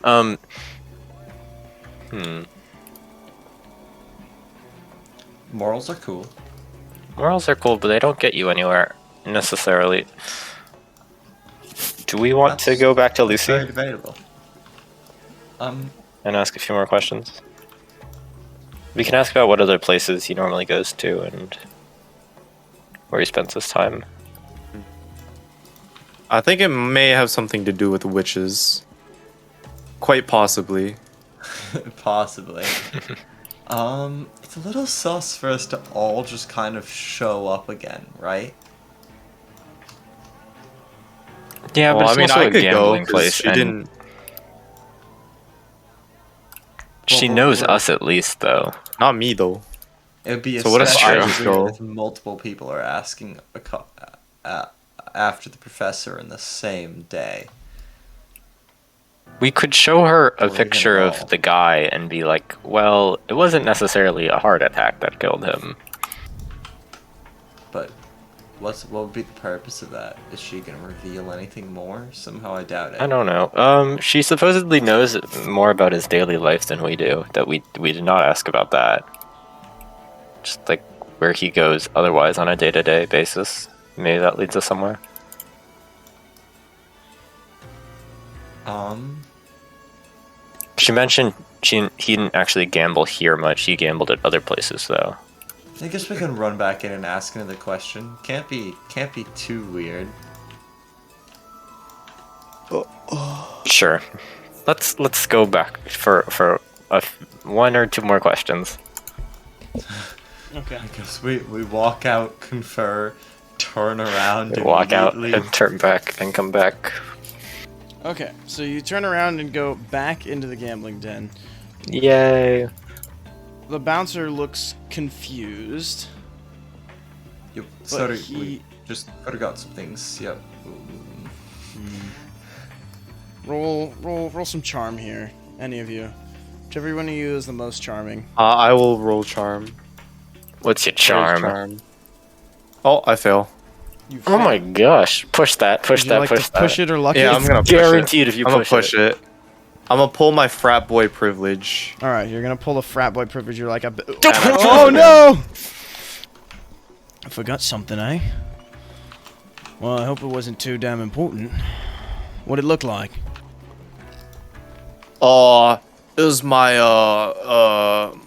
Morals are cool. Morals are cool, but they don't get you anywhere, necessarily. Do we want to go back to Lucy Very debatable. and ask a few more questions? We can ask about what other places he normally goes to and where he spends his time. I think it may have something to do with witches. Quite possibly. Possibly. It's a little sus for us to all just kind of show up again, right? Yeah, Well, but I it's mean, also I a could go gambling 'cause place. she and didn't. She Well, knows we're- us at least, though. Not me though. It would be So what if I especially just weird go? if multiple people are asking after the professor in the same day. We could show her a Or even picture all. of the guy and be like, well, it wasn't necessarily a heart attack that killed him. but what would be the purpose of that? Is she gonna reveal anything more? Somehow I doubt it. I don't know. She supposedly knows more about his daily life than we do. That we did not ask about that. Just like where he goes otherwise on a day-to-day basis. Maybe that leads us somewhere. She mentioned he didn't actually gamble here much. He gambled at other places though. I guess we can run back in and ask another question. Can't be too weird. Sure. Let's go back for one or two more questions. Okay. I guess we walk out, confer, turn around, Walk out immediately. and turn back and come back. Okay, so you turn around and go back into the gambling den. Yay. The bouncer looks confused. Yep. But Sorry, he- we just forgot some things. Yep. Roll some charm here, any of you. Whichever one of you is the most charming. I will roll charm. What's your charm? Oh, I fail. You Oh my gosh. Push that, Would push you that, like push to that. push it or lucky? Yeah, I'm gonna push it. Guaranteed if you I'm gonna push push it. I'm gonna pull my frat boy privilege. All right, you're gonna pull a frat boy privilege. You're like, Oh oh no! I forgot something, eh? Well, I hope it wasn't too damn important. What'd it look like? It was my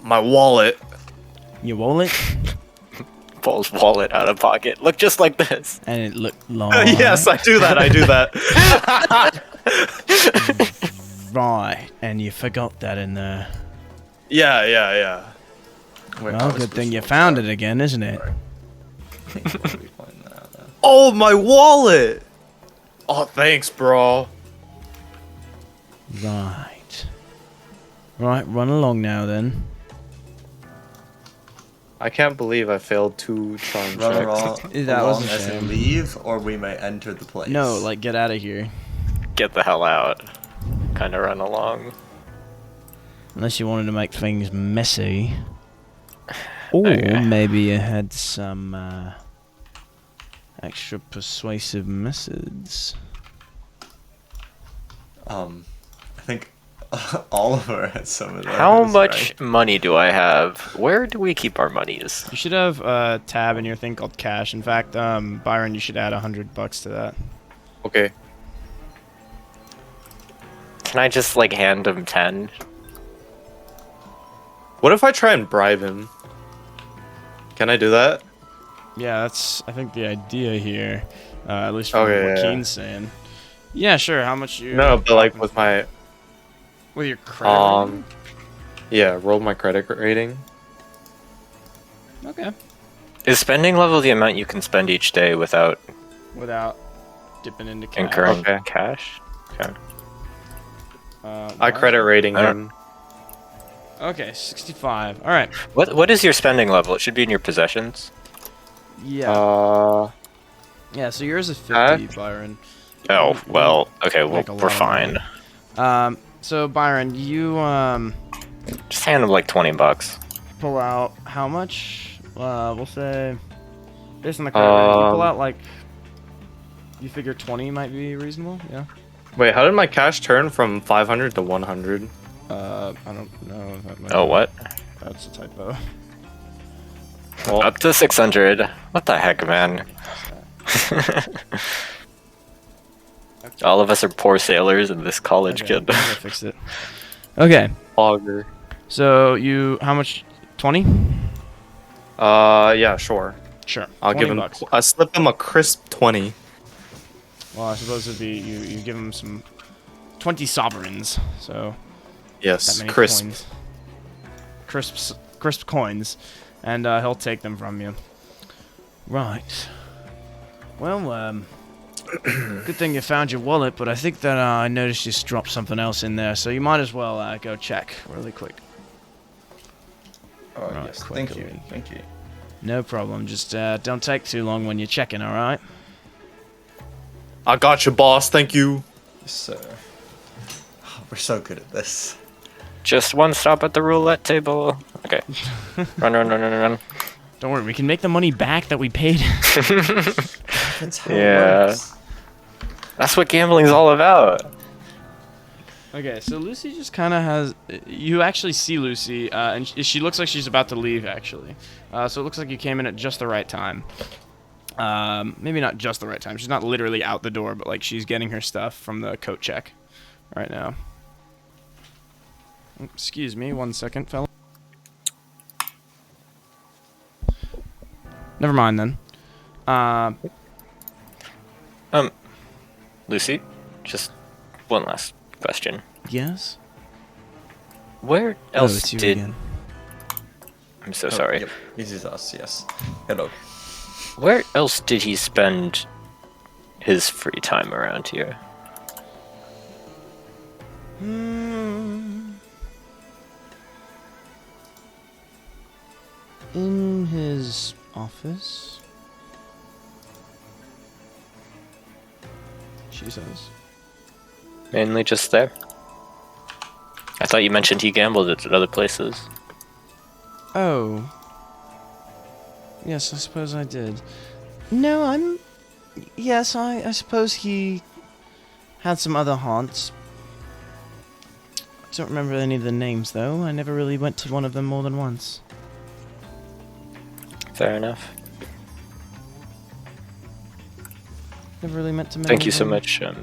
my wallet. Your wallet? Pulls wallet out of pocket. Look just like this. And it looked long. Yes, I do that. I do that. Right, and you forgot that in there. Yeah. Wait, Well, good thing you found it again, isn't it? Oh, my wallet. Oh, thanks, bro. Right. Right, run along now then. I can't believe I failed 2 charm Run checks. That was along a as in shame. leave, or we may enter the place. No, like get out of here. Get the hell out. Kind of run along. Unless you wanted to make things messy. Or Okay. maybe you had some extra persuasive methods. I think Oliver had some of those. How much right? money do I have? Where do we keep our monies? You should have a tab in your thing called cash. In fact, Byron, you should add $100 to that. Okay. Can I just like hand him 10? What if I try and bribe him? Can I do that? Yeah, that's I think the idea here. At least from Okay, what yeah. Keen's saying. Yeah, sure. How much you? No, but like with my with your credit. yeah, roll my credit rating. Okay. Is spending level the amount you can spend each day without Without dipping into cash. incurring Okay. cash? Okay. I credit rating I don't- him. Okay, 65. All right. What is your spending level? It should be in your possessions. Yeah. Yeah. So yours is 50, Byron. Oh, well, okay, well, Make a lot we're of fine. money. So Byron, you Just hand him like 20 bucks. pull out how much? We'll say based on the credit rating, you pull out like you figure 20 might be reasonable. Yeah. Wait, how did my cash turn from 500 to 100? I don't know. If that might Oh, what? That's a typo. Well, Up to 600. What the heck, man? All of us are poor sailors and this college Okay, kid. I fixed it. Okay. auger. So you how much? 20? Yeah, sure. Sure. I'll 20 give him. bucks. I slip him a crisp 20. Well, I suppose it'd be you give him some 20 sovereigns. So that Yes, many crisp. coins. Crisp coins, and he'll take them from you. Right. Well, good thing you found your wallet, but I think that I noticed you dropped something else in there, so you might as well go check really quick. Oh, Right, yes. quick, Thank you. Louis. Thank you. No problem. Just don't take too long when you're checking. All right. I got you, boss. Thank you. Yes, sir. We're so good at this. Just one stop at the roulette table. Okay. Run. Don't worry, we can make the money back that we paid. That's how it works. That's what gambling's all about. Okay, so Lucy just kind of has... You actually see Lucy, and she looks like she's about to leave, actually. So it looks like you came in at just the right time. Maybe not just the right time. She's not literally out the door, but like she's getting her stuff from the coat check right now. Excuse me, 1 second, fella. Never mind then. Lucy, just one last question. Yes? Where else it's you did... again. I'm so sorry. Yep. This is us, yes. Hello. Where else did he spend his free time around here? In his office, she says. Mainly just there? I thought you mentioned he gambled at other places. Oh. Yes, I suppose I did. No, Yes, I suppose he had some other haunts. I don't remember any of the names, though. I never really went to one of them more than once. Fair enough. Never really meant to mention. Thank you so much. At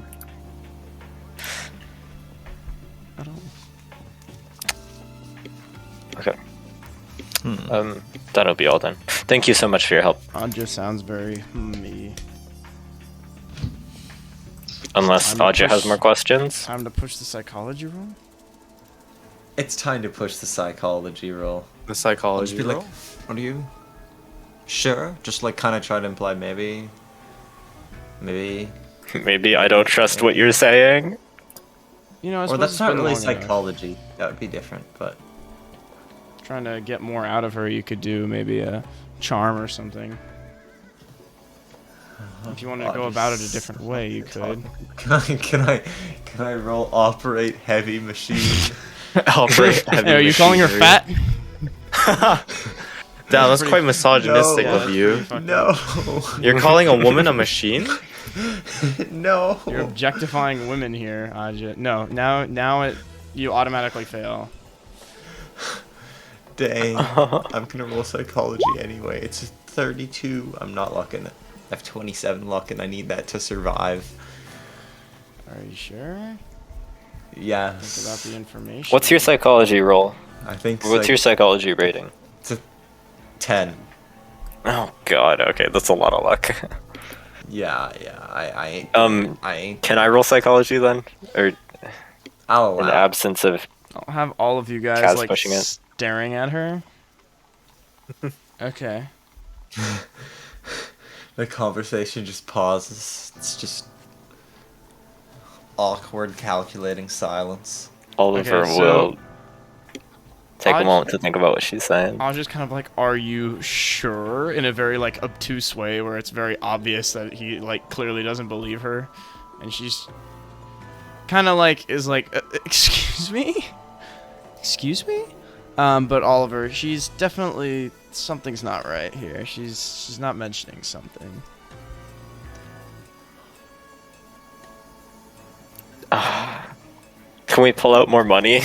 all. Okay. That'll be all then. Thank you so much for your help. Audra sounds very me. Unless Audra has more questions. Time to push the psychology roll? It's time to push the psychology roll. The psychology Be roll? like, what are you? Sure. Just like kind of try to imply maybe. Maybe I don't trust what you're saying. You know, I Or suppose that's it's not been really long enough. psychology. That would be different, but. Trying to get more out of her, you could do maybe a charm or something. If you wanted to go about it a different way, you could. Can I roll operate heavy machine? Operate heavy Hey, are you calling her machinery. fat? Damn, that's quite misogynistic No. of you. No. You're calling a woman a machine? No. You're objectifying women here, Aja. No, now you automatically fail. Dang. I'm gonna roll psychology anyway. It's a 32. I'm not lucking it. I have 27 luck and I need that to survive. Are you sure? Yes. Think about the information. What's your psychology roll? I think What's your psychology rating? It's a 10. Oh god, okay, that's a lot of luck. Yeah, I ain't. Can I roll psychology then? Or I'll in the allow. absence of... I'll have all of you guys Kaz like pushing it. staring at her. Okay. The conversation just pauses. It's just awkward, calculating silence. Oliver Okay, so- will take a I'd- moment to think about what she's saying. I was just kind of like, "Are you sure?" in a very like obtuse way, where it's very obvious that he like clearly doesn't believe her, and she's kind of like is like, "Excuse me, excuse me." But Oliver, she's definitely something's not right here. She's not mentioning something. Can we pull out more money?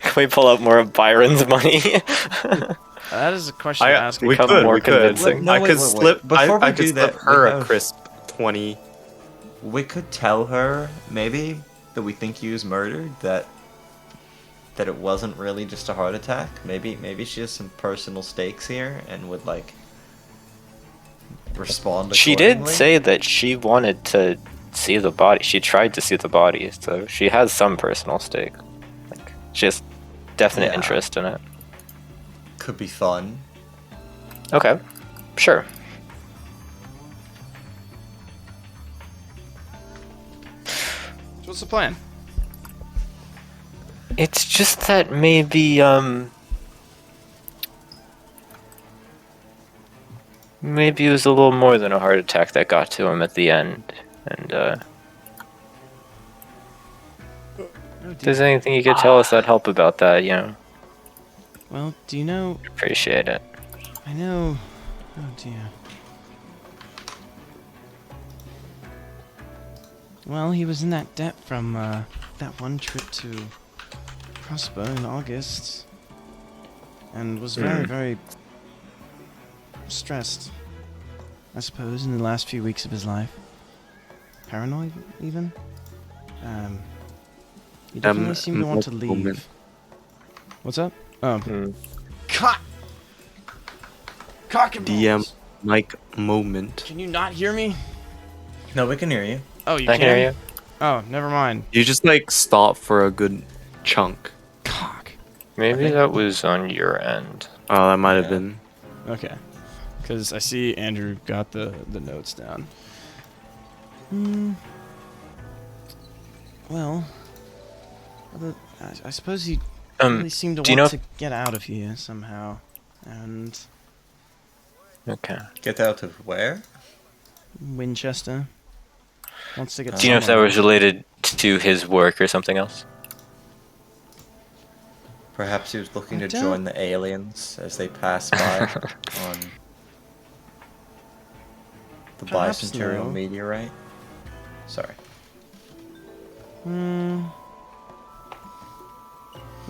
Can we pull out more of Byron's money? That is a question to ask. we Become could, more we could. convincing. No, I wait, could wait, wait. slip. Before we I could do slip that, her we a have- crisp 20. We could tell her maybe that we think you was murdered. That it wasn't really just a heart attack. Maybe she has some personal stakes here and would like respond. She did accordingly. say that she wanted to see the body. She tried to see the body, so she has some personal stake. Like, she has definite Yeah. interest in it. Could be fun. Okay, sure. So what's the plan? It's just that maybe, maybe it was a little more than a heart attack that got to him at the end. And, if there's anything you could tell us that'd help about that, you know, Well, do you know? appreciate it. I know Oh dear. Well, he was in that debt from that one trip to Prosper in August, and was very, very stressed, I suppose, in the last few weeks of his life. Paranoid, even. He definitely seemed to want to leave. Moment. What's up? Oh. Cock and DM balls. mic moment. Can you not hear me? No, we can hear you. Oh, you I can hear you. Oh, never mind. You just like stop for a good chunk. Cock. Maybe that was on your end. Oh, that might have been. Okay. Because I see Andrew got the notes down. Well, I suppose he really seemed to want to get out of here somehow. And Okay. Get out of where? Winchester wants to get Do you know if that somewhere. was related to his work or something else? Perhaps he was looking I to don't- join the aliens as they pass by on the Perhaps bicentennial no. meteorite. Sorry.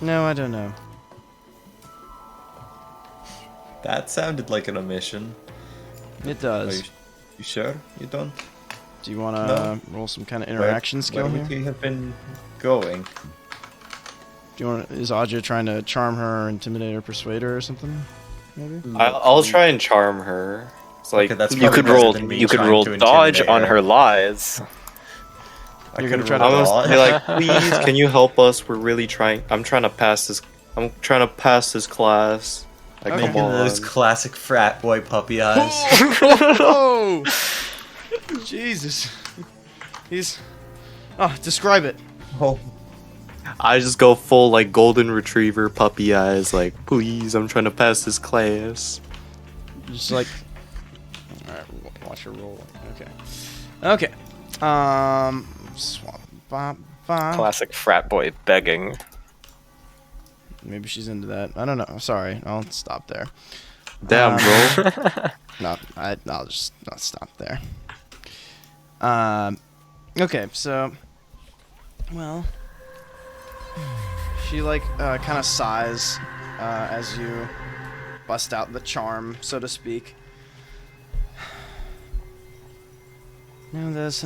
No, I don't know. That sounded like an omission. It Are does. you sure you don't? Do you want to No. roll some kind of interaction skill Where here? would he have been going? Do you want? Is Aja trying to charm her, or intimidate her, persuade her, or something? Maybe. I'll try and charm her. It's like Okay, that's You probably could better roll. than me You could trying roll to dodge intimidate on her lies. I You're could gonna try to roll I'm dodge. gonna be like, please, can you help us? We're really trying. I'm trying to pass this. I'm trying to pass this class. Like, Okay. come Making on. those classic frat boy puppy eyes. Oh! Jesus. He's. Oh, describe it. Oh, I just go full like golden retriever puppy eyes. Like, please, I'm trying to pass this class. Just like. Alright, watch her roll. Okay. Okay. Swap. Classic frat boy begging. Maybe she's into that. I don't know. Sorry. I'll stop there. Damn, bro. No, I'll just not stop there. Okay, so, well, she like kind of sighs as you bust out the charm, so to speak. No, there's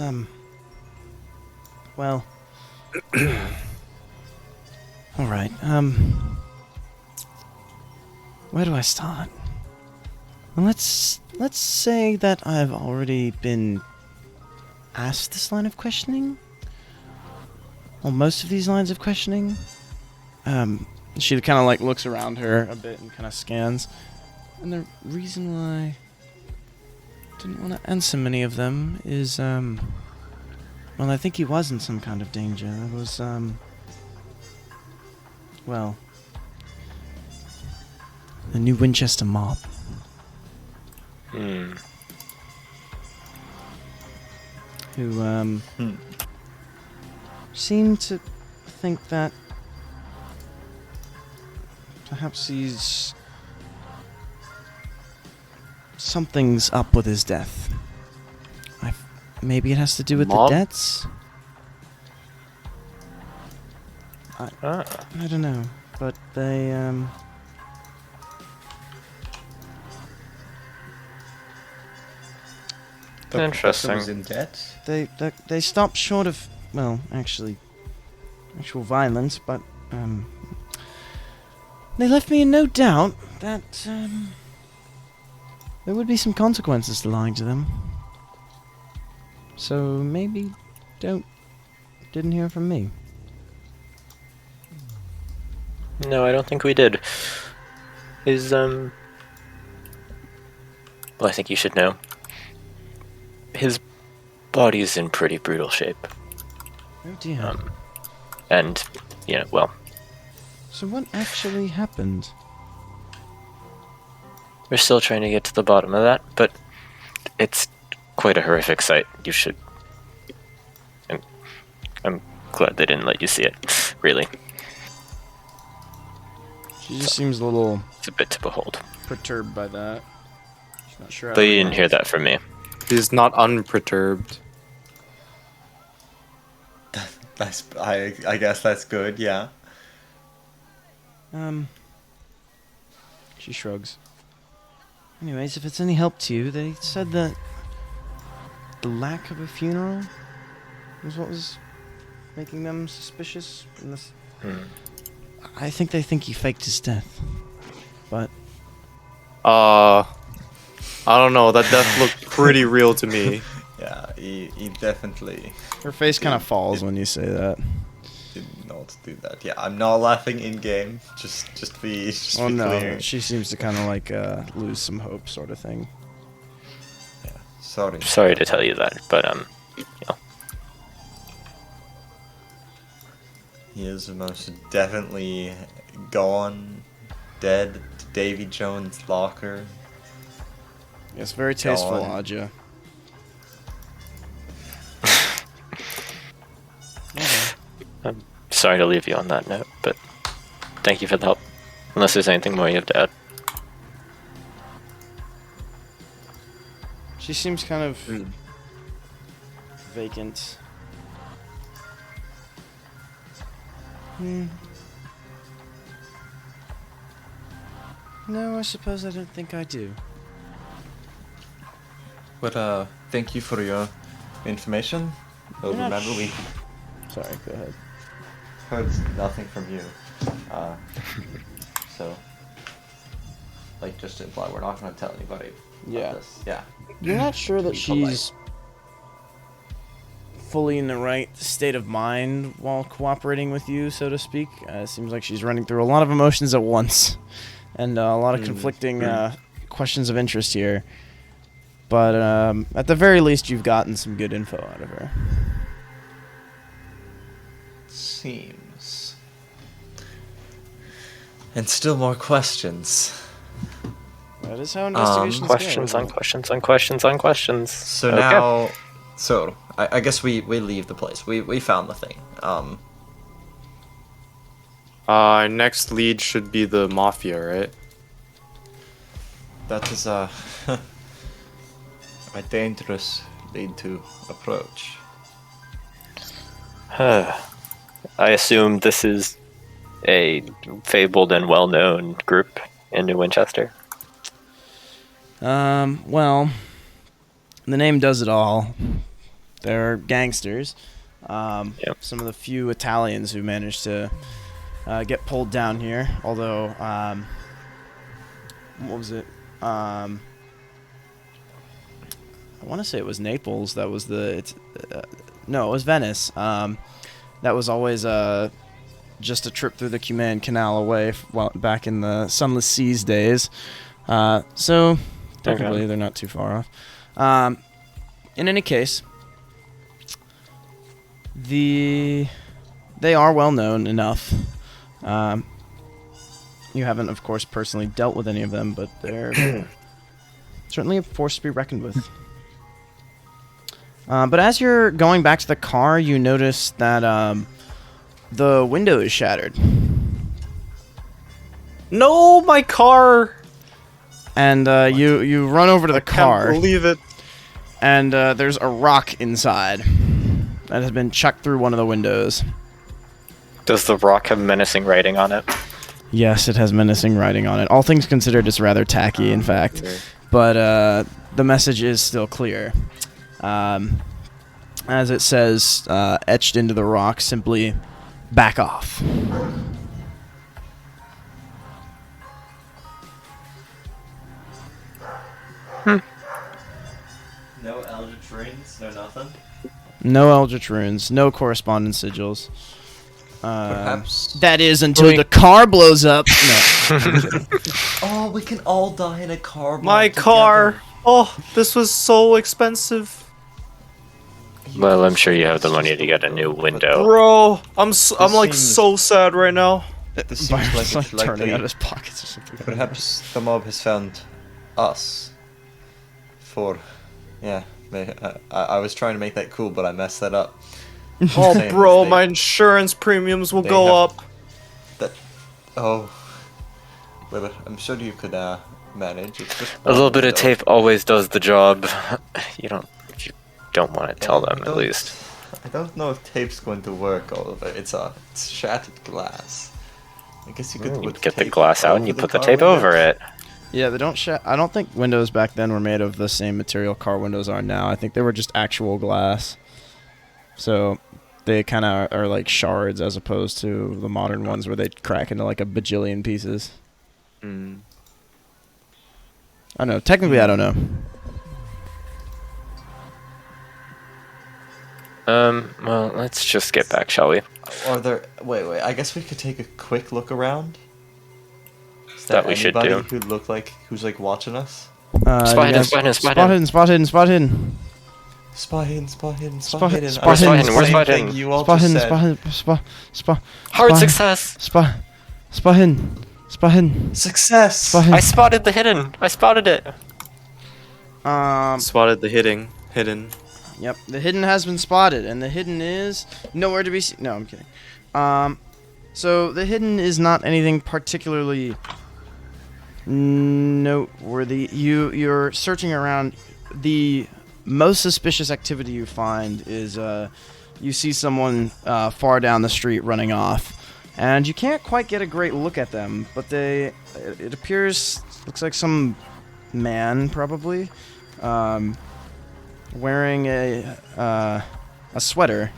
well, all right. Where do I start? Well, let's say that I've already been asked this line of questioning. Well, most of these lines of questioning. She kind of like looks around her a bit and kind of scans. And the reason why I didn't want to answer many of them is, well, I think he was in some kind of danger. There was, well, the new Winchester mob. Who seem to think that perhaps something's up with his death. Maybe it has to do with Mob? the debts? I don't know, but they the Interesting. professor was in debt. they stopped short of, well, actual violence, but they left me in no doubt that there would be some consequences to lying to them. So maybe didn't hear from me. No, I don't think we did. Well, I think you should know. His body is in pretty brutal shape. Oh dear. And, well, So what actually happened? we're still trying to get to the bottom of that, but it's quite a horrific sight. You should... I'm glad they didn't let you see it, really. She just seems a little It's a bit to behold. perturbed by that. Not sure. But you didn't hear that from me. He's not unperturbed. I guess that's good. Yeah. She shrugs. Anyways, if it's any help to you, they said that the lack of a funeral was what was making them suspicious. I think they think he faked his death. But I don't know. That death looked pretty real to me. Yeah, he definitely. Her face kind of falls when you say that. Did not do that. Yeah, I'm not laughing in game. Just be clear. She seems to kind of like lose some hope, sort of thing. Yeah, sorry. Sorry to tell you that, but He is most definitely gone, dead. To Davy Jones' locker. Yes, very tasteful, Gone. Aja. I'm sorry to leave you on that note, but thank you for the help. Unless there's anything more you have to add. She seems kind of vacant. No, I suppose I don't think I do. But thank you for your information. You're not Remember we Sorry, go ahead. heard nothing from you. So, like, just to imply, we're not going to tell anybody about this. Yeah. You're not sure that Be polite. she's fully in the right state of mind while cooperating with you, so to speak. It seems like she's running through a lot of emotions at once, and a lot of conflicting questions of interest here. But at the very least, you've gotten some good info out of her. Seems. And still more questions. That is how investigations Questions go. on questions on questions on questions. So Okay. now, I guess we leave the place. We found the thing. Next lead should be the mafia, right? That is a dangerous lead to approach. I assume this is a fabled and well-known group in New Winchester. Well, the name does it all. They're gangsters. Yep. Some of the few Italians who managed to get pulled down here. Although, what was it? I want to say it was Naples. That was no, it was Venice. That was always just a trip through the Cuman Canal away back in the Sunless Seas days. So technically they're not too far off. In any case, they are well known enough. You haven't, of course, personally dealt with any of them, but they're certainly a force to be reckoned with. But as you're going back to the car, you notice that the window is shattered. No, my car! And you run over to the car. Can't believe it. And there's a rock inside that has been chucked through one of the windows. Does the rock have menacing writing on it? Yes, it has menacing writing on it. All things considered, it's rather tacky, in fact. Okay. But the message is still clear. As it says, etched into the rock, simply, back off. No Eldritch Rings, no nothing. No Eldritch runes, no correspondence sigils. Perhaps. That is until the car blows up. No. Oh, we can all die in a car. My bomb car! together. Oh, this was so expensive. Well, I'm sure you have the money to get a new window. Bro, I'm like seems- so sad right now. This seems Byron's like it's like turning likely. out his pockets or something. Perhaps the mob has found us. I was trying to make that cool, but I messed that up. Oh, Same bro, mistake. my insurance premiums will They go have- up. That. Oh. Wait, I'm sure you could manage. It's just A little bit of tape always does the job. You don't want to tell them, at least. I don't know if tape's going to work, Oliver. It's shattered glass. I guess you could get the glass out and you put the tape over it. Yeah, they don't I don't think windows back then were made of the same material car windows are now. I think they were just actual glass. So they kind of are like shards as opposed to the modern ones where they crack into like a bajillion pieces. I don't know. Technically, I don't know. Well, let's just get back, shall we? Wait. I guess we could take a quick look around. Is That we should do. Who's like watching us? Spot hidden. Spot hidden. Spot hidden. Spot hidden. Hard success. Spot hidden. Success. I spotted the hidden. I spotted it. Spotted the hidden. Yep, the hidden has been spotted, and the hidden is nowhere to be seen. No, I'm kidding. So the hidden is not anything particularly noteworthy. You're searching around. The most suspicious activity you find is you see someone far down the street running off, and you can't quite get a great look at them, but it appears, looks like some man probably, wearing a sweater.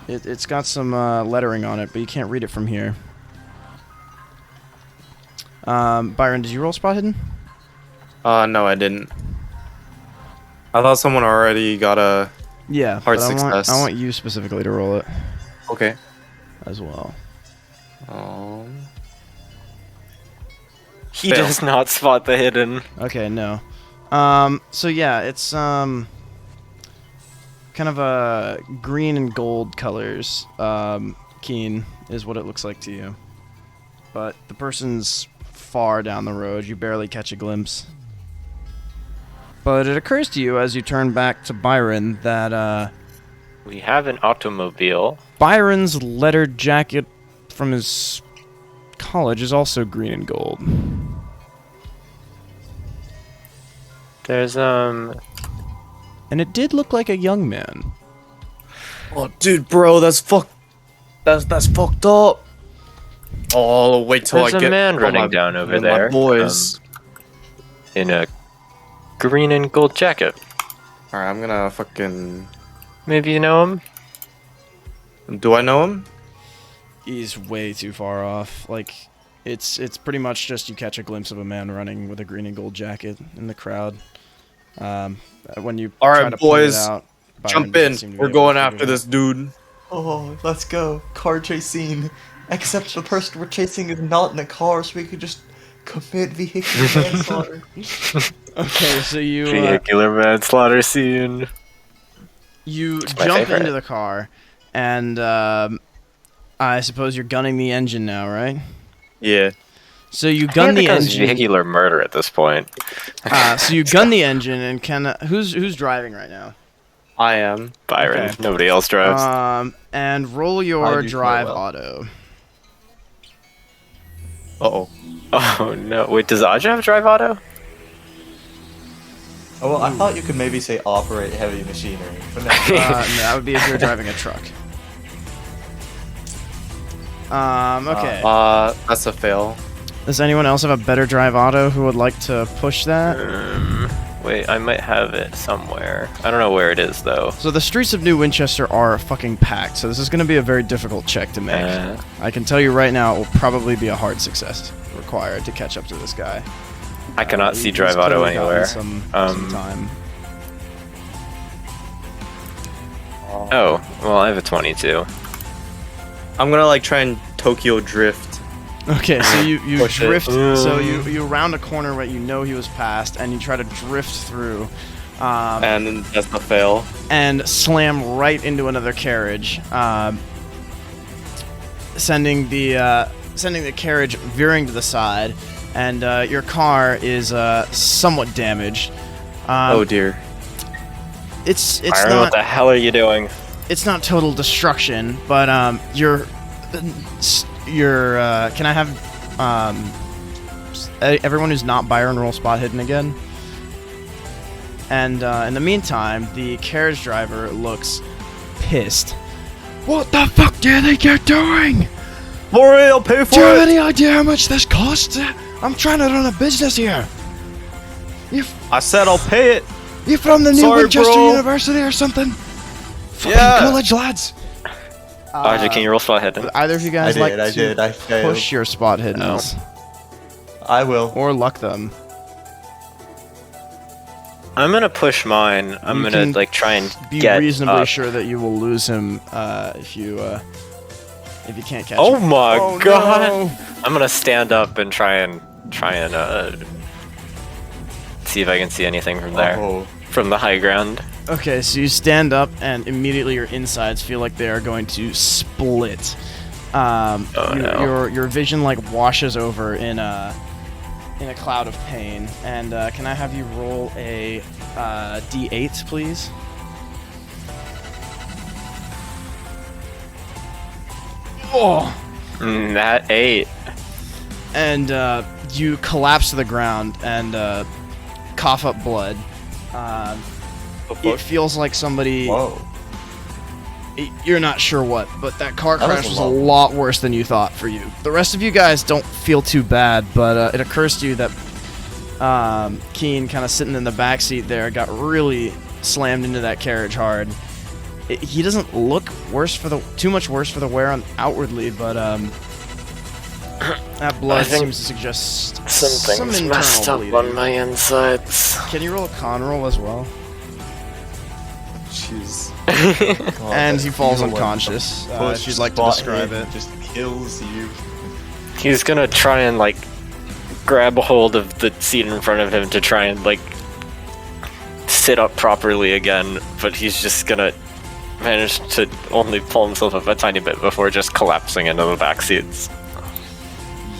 It's got some lettering on it, but you can't read it from here. Byron, did you roll spot hidden? No, I didn't. I thought someone already got a hard success. I want you specifically to roll it. Okay. As well. He does not spot the hidden. Okay, no. So yeah, it's kind of a green and gold colors. Keen is what it looks like to you. But the person's far down the road. You barely catch a glimpse. But it occurs to you as you turn back to Byron that We have an automobile. Byron's lettered jacket from his college is also green and gold. There's And it did look like a young man. Oh, dude, bro, that's fucked up. Oh, wait till there's I get a man running down over there. My boys. In a green and gold jacket. All right, I'm gonna fucking. Maybe you know him. Do I know him? He's way too far off. Like, it's pretty much just you catch a glimpse of a man running with a green and gold jacket in the crowd. When you all try right, to point it boys, out, Byron jump doesn't in. seem to be We're able going to after figure it this dude. Oh, let's go. Car chase scene. Except the person we're chasing is not in a car, so we could just commit vehicular manslaughter. out. Okay, so you Vehicular manslaughter scene. you my jump favorite. into the car, and I suppose you're gunning the engine now, right? Yeah. So you gun the engine. Vehicular murder at this point. So you gun the engine, and who's driving right now? I am. Byron. Okay. Nobody else drives. And roll I your do drive quite well. auto. Uh-oh. Oh no! Wait, does Aja have drive auto? Oh, well, I thought you could maybe say operate heavy machinery. But no. No, that would be if you're driving a truck. Okay. That's a fail. Does anyone else have a better drive auto who would like to push that? Wait, I might have it somewhere. I don't know where it is though. So the streets of New Winchester are fucking packed, so this is going to be a very difficult check to make. I can tell you right now, it will probably be a hard success required to catch up to this guy. I cannot see He's drive auto clearly gotten anywhere. Some time. Oh, well, I have a 22. I'm gonna like try and Tokyo drift. Okay, so you Push it. drift. So you round a corner where you know he was past, and you try to drift through. And then that's a fail. And slam right into another carriage, sending the carriage veering to the side, and your car is somewhat damaged. Oh dear. It's Byron, not what the hell are you doing? it's not total destruction, but your can I have everyone who's not Byron roll spot hidden again. And in the meantime, the carriage driver looks pissed. What the fuck do you think you're doing? Alright, I'll pay for Do you have it. any idea how much this costs? I'm trying to run a business here. I said I'll pay it. You from the New Sorry, Winchester bro. University or something? Fucking Yeah. college lads. Arjun, can you roll spot hidden? Either of you guys I failed. push your spot hiddens I will. or luck them? I'm gonna push mine. I'm You gonna can like try and Be get reasonably up. sure that you will lose him if you can't catch Oh him. my Oh, god! no. I'm gonna stand up and try and see if I can see anything from there, Oh. from the high ground. Okay, so you stand up and immediately your insides feel like they are going to split. Oh, no. Your vision like washes over in a cloud of pain. And can I have you roll a D8, please? Oh. That 8. And you collapse to the ground and cough up blood. It feels like somebody. Whoa. You're not sure what, but that car That was crash a was a lot. lot worse than you thought for you. The rest of you guys don't feel too bad, but it occurs to you that Keen, kind of sitting in the back seat there, got really slammed into that carriage hard. He doesn't look too much worse for the wear on outwardly, but that blood seems to suggest some Something's internal messed up bleeding. on my insides. Can you roll a con roll as well? Jeez. And he falls unconscious. If you'd like to describe it. Just kills you. He's gonna try and like grab a hold of the seat in front of him to try and like sit up properly again, but he's just gonna manage to only pull himself up a tiny bit before just collapsing into the back seats.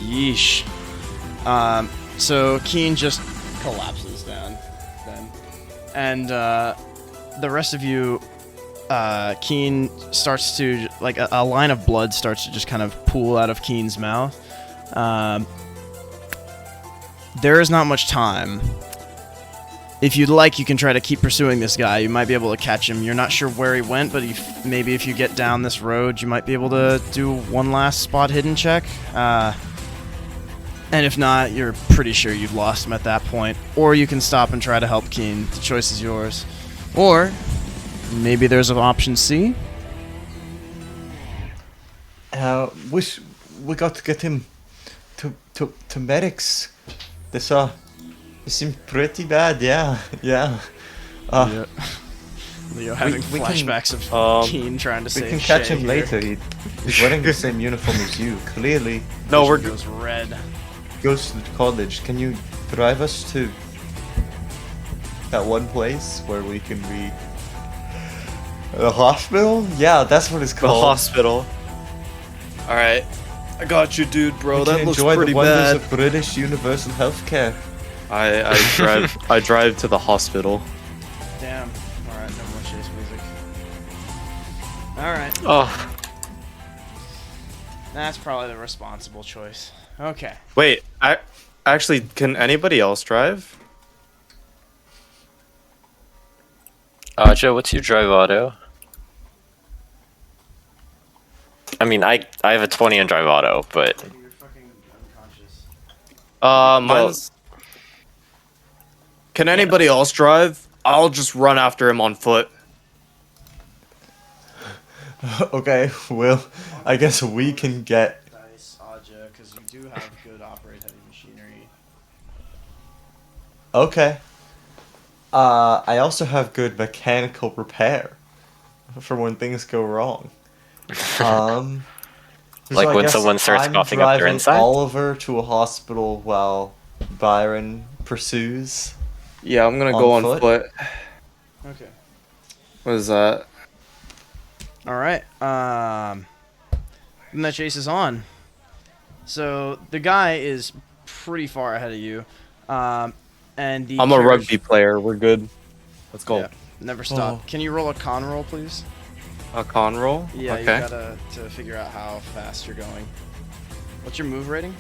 Yeesh. So Keen just collapses down then. And the rest of you, Keen starts to, like, a line of blood starts to just kind of pool out of Keen's mouth. There is not much time. If you'd like, you can try to keep pursuing this guy. You might be able to catch him. You're not sure where he went, but maybe if you get down this road, you might be able to do one last spot hidden check. And if not, you're pretty sure you've lost him at that point. Or you can stop and try to help Keen. The choice is yours. Or maybe there's an option C. Wish we got to get him to medics. This seemed pretty bad. Yeah. Leo having we can- flashbacks of Keen trying to We save can catch Shay him here. later. He's wearing the same uniform as you. Clearly, No, we're Vision goes red. goes to the college. Can you drive us to that one place where we can be? The hospital? Yeah, that's what it's the called. hospital. All right, I got you, dude, bro. We That can looks enjoy pretty the wonders bad. of British universal healthcare. I drive I drive to the hospital. Damn. Alright, no more chase music. Alright. Oh, That's probably the responsible choice. Okay. Wait, actually, can anybody else drive? Joe, what's your drive auto? I mean, I have a 20 in drive auto, but You're fucking unconscious. Mine's. Can anybody else drive? I'll just run after him on foot. Okay, well, I guess we can get. Dice, Aja, because you do have good operate heavy machinery. Okay. I also have good mechanical repair for when things go wrong. So Like I when guess someone starts I'm coughing up their driving inside? Oliver to a hospital while Byron pursues. Yeah, I'm gonna On go on foot? foot. Okay. What is that? Alright. And that chase is on. So the guy is pretty far ahead of you. And the I'm a carriage- rugby player. We're good. Let's go. Yeah, never stop. Oh. Can you roll a con roll, please? A con roll? Yeah, Okay. you gotta to figure out how fast you're going. What's your move rating?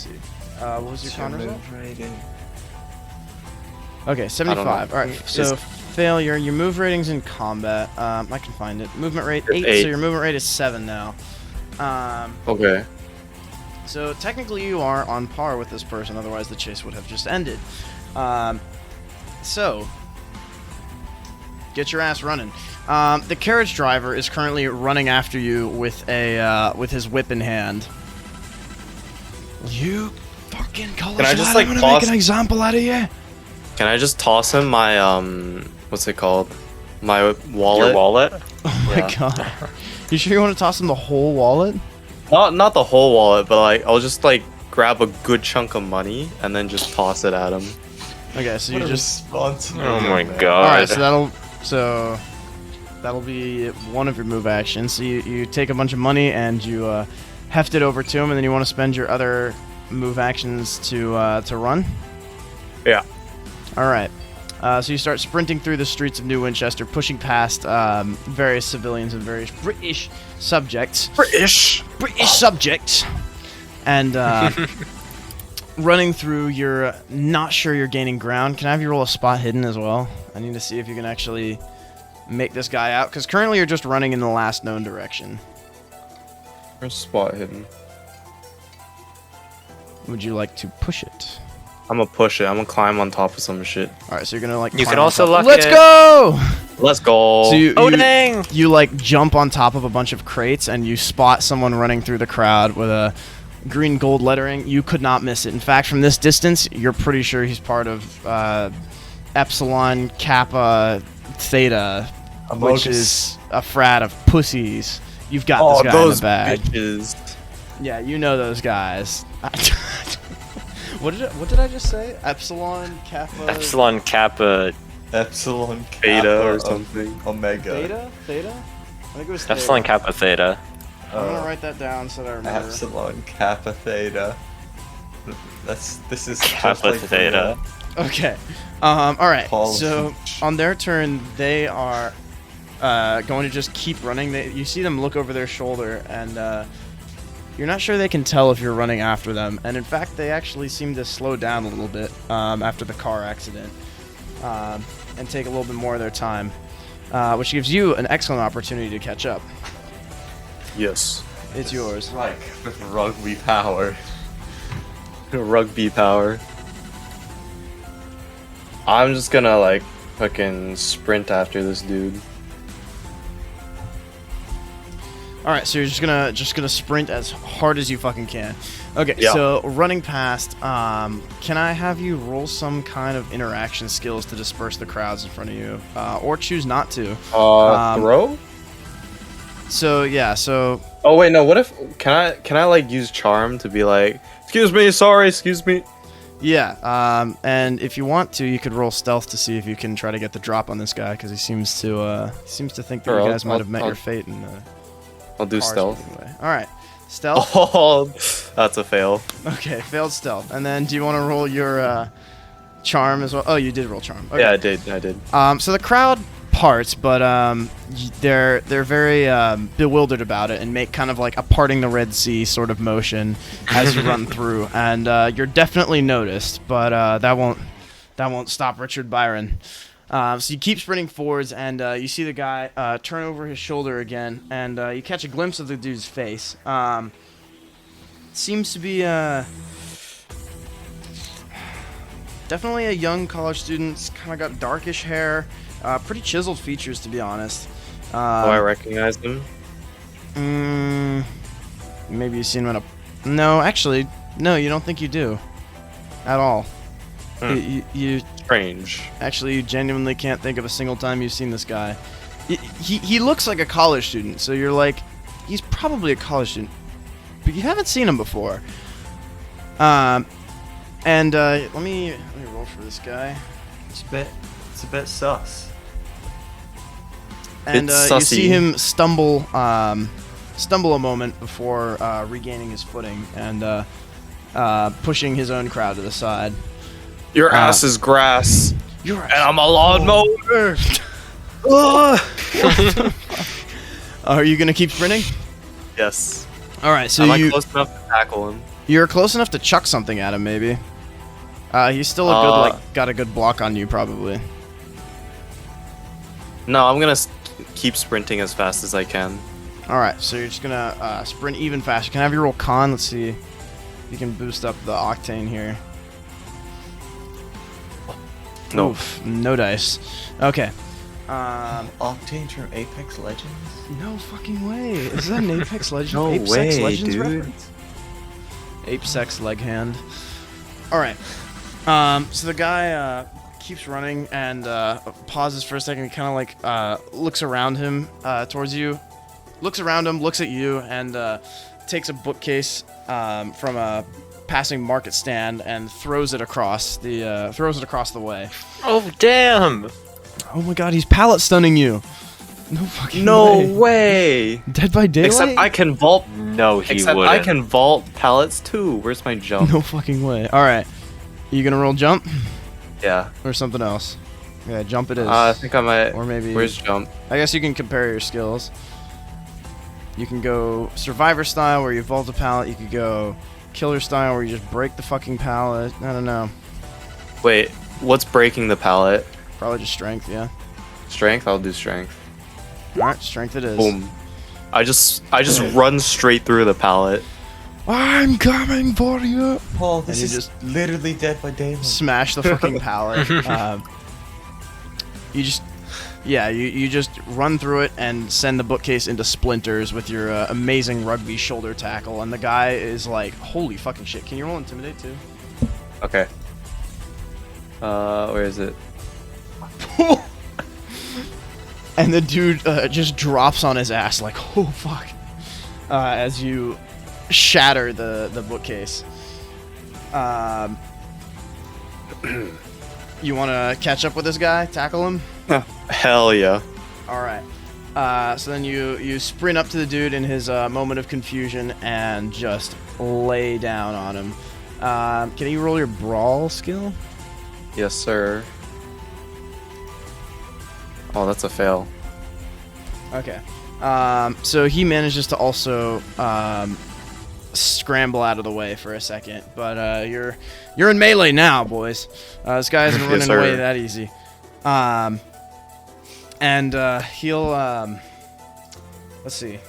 see. What was your con result? Rating. Okay, 75. All right. So failure. Your move rating's in combat. I can find it. Movement rate 8. So your movement rate is 7 now. Okay. So technically you are on par with this person. Otherwise the chase would have just ended. So get your ass running. The carriage driver is currently running after you with a with his whip in hand. You fucking color. Can I just I'm gonna make an example out of you. Can I just toss him my what's it called? My wallet. Your wallet? Oh my god. You sure you want to toss him the whole wallet? Not the whole wallet, but like I'll just like grab a good chunk of money and then just toss it at him. Okay, so you just. Oh my god. All right, so that'll be one of your move actions. So you take a bunch of money and you heft it over to him, and then you want to spend your other move actions to run. Yeah. All right. So you start sprinting through the streets of New Winchester, pushing past various civilians and various British subjects. British subjects. And running through, you're not sure you're gaining ground. Can I have you roll a spot hidden as well? I need to see if you can actually make this guy out, because currently you're just running in the last known direction. Where's spot hidden? Would you like to push it? I'm gonna push it. I'm gonna climb on top of some shit. All right, so you're gonna like. You climb can on also top. luck Let's it. go. Let's go. So dang! You like jump on top of a bunch of crates and you spot someone running through the crowd with a green gold lettering. You could not miss it. In fact, from this distance, you're pretty sure he's part of Epsilon Kappa Theta, which is a frat of pussies. You've got this guy in the bag. Bitches. Yeah, you know those guys. What did I just say? Epsilon Kappa. Epsilon Kappa. Epsilon Kappa Theta or something. Omega. Theta? I think it was Epsilon Theta. Kappa Theta. I'm gonna write that down so that I remember. Epsilon Kappa Theta. This is Kappa just like Theta. Okay. All right. Paul- So on their turn, they are going to just keep running. You see them look over their shoulder, and you're not sure they can tell if you're running after them. And in fact, they actually seem to slow down a little bit after the car accident, and take a little bit more of their time, which gives you an excellent opportunity to catch up. Yes. It's yours. Like with rugby power. Rugby power. I'm just gonna like fucking sprint after this dude. All right, so you're just gonna sprint as hard as you fucking can. Okay, Yeah. so running past, can I have you roll some kind of interaction skills to disperse the crowds in front of you, or choose not to? Throw? So yeah, so Oh wait, no. What if can I like use charm to be like, excuse me, sorry, excuse me. yeah, and if you want to, you could roll stealth to see if you can try to get the drop on this guy, because he seems to think that Sure, you I'll- guys might have met I'll- your fate in I'll do cars stealth. moving away. All right, stealth. Oh, that's a fail. Okay, failed stealth. And then do you want to roll your charm as well? Oh, you did roll charm. Okay. Yeah, I did. So the crowd parts, but they're very bewildered about it and make kind of like a parting the Red Sea sort of motion as you run through. And you're definitely noticed, but that won't stop Richard Byron. So you keep sprinting forwards, and you see the guy turn over his shoulder again, and you catch a glimpse of the dude's face. Seems to be definitely a young college student. He's kind of got darkish hair, pretty chiseled features, to be honest. Oh, I recognize him. Maybe you've seen him in a... No, actually, no, you don't think you do. At all. You Strange. actually, you genuinely can't think of a single time you've seen this guy. He looks like a college student, so you're like, he's probably a college student, but you haven't seen him before. Let me roll for this guy. It's a bit sus. And It's you sussy. see him stumble a moment before regaining his footing and pushing his own crowd to the side. Your ass is grass, You're and I'm a lawnmower. Are you gonna keep sprinting? Yes. All right, so Am I you close enough to tackle him? You're close enough to chuck something at him, maybe. He's still a good, got a good block on you, probably. No, I'm gonna keep sprinting as fast as I can. Alright, so you're just gonna sprint even faster. Can I have you roll con? Let's see if you can boost up the octane here. No. Oof, no dice. Okay. Octane from Apex Legends? No fucking way. Is that an Apex Legends? No Apex way, Legends dude. reference? Ape sex leg hand. Alright. So the guy keeps running and pauses for a second. He kind of like looks around him towards you. Looks around him, looks at you, and takes a bookcase from a passing market stand and throws it across the way. Oh damn! Oh my god, he's pallet stunning you. No fucking No way! Dead by Daylight? Except I can vault. No, he Except wouldn't. I can vault pallets too. Where's my jump? No fucking way. Alright. You gonna roll jump? Yeah. Or something else? Yeah, jump it is. I think I might. Or maybe... Where's jump? I guess you can compare your skills. You can go survivor style where you vault a pallet. You could go killer style where you just break the fucking pallet. I don't know. Wait, what's breaking the pallet? Probably just strength, yeah. Strength? I'll do strength. Alright, strength it is. Boom. I just run straight through the pallet. I'm coming for you! Paul, this And is you just literally Dead by Daylight. Smash the fucking pallet. You just... Yeah, you just run through it and send the bookcase into splinters with your amazing rugby shoulder tackle, and the guy is like, holy fucking shit. Can you roll Intimidate too? Okay. Where is it? And the dude just drops on his ass like, oh fuck, as you shatter the bookcase. You want to catch up with this guy? Tackle him? Hell yeah. Alright. So then you sprint up to the dude in his moment of confusion and just lay down on him. Can you roll your brawl skill? Yes, sir. Oh, that's a fail. Okay. So he manages to also scramble out of the way for a second, but you're in melee now, boys. This guy isn't running away that easy. And he'll let's see.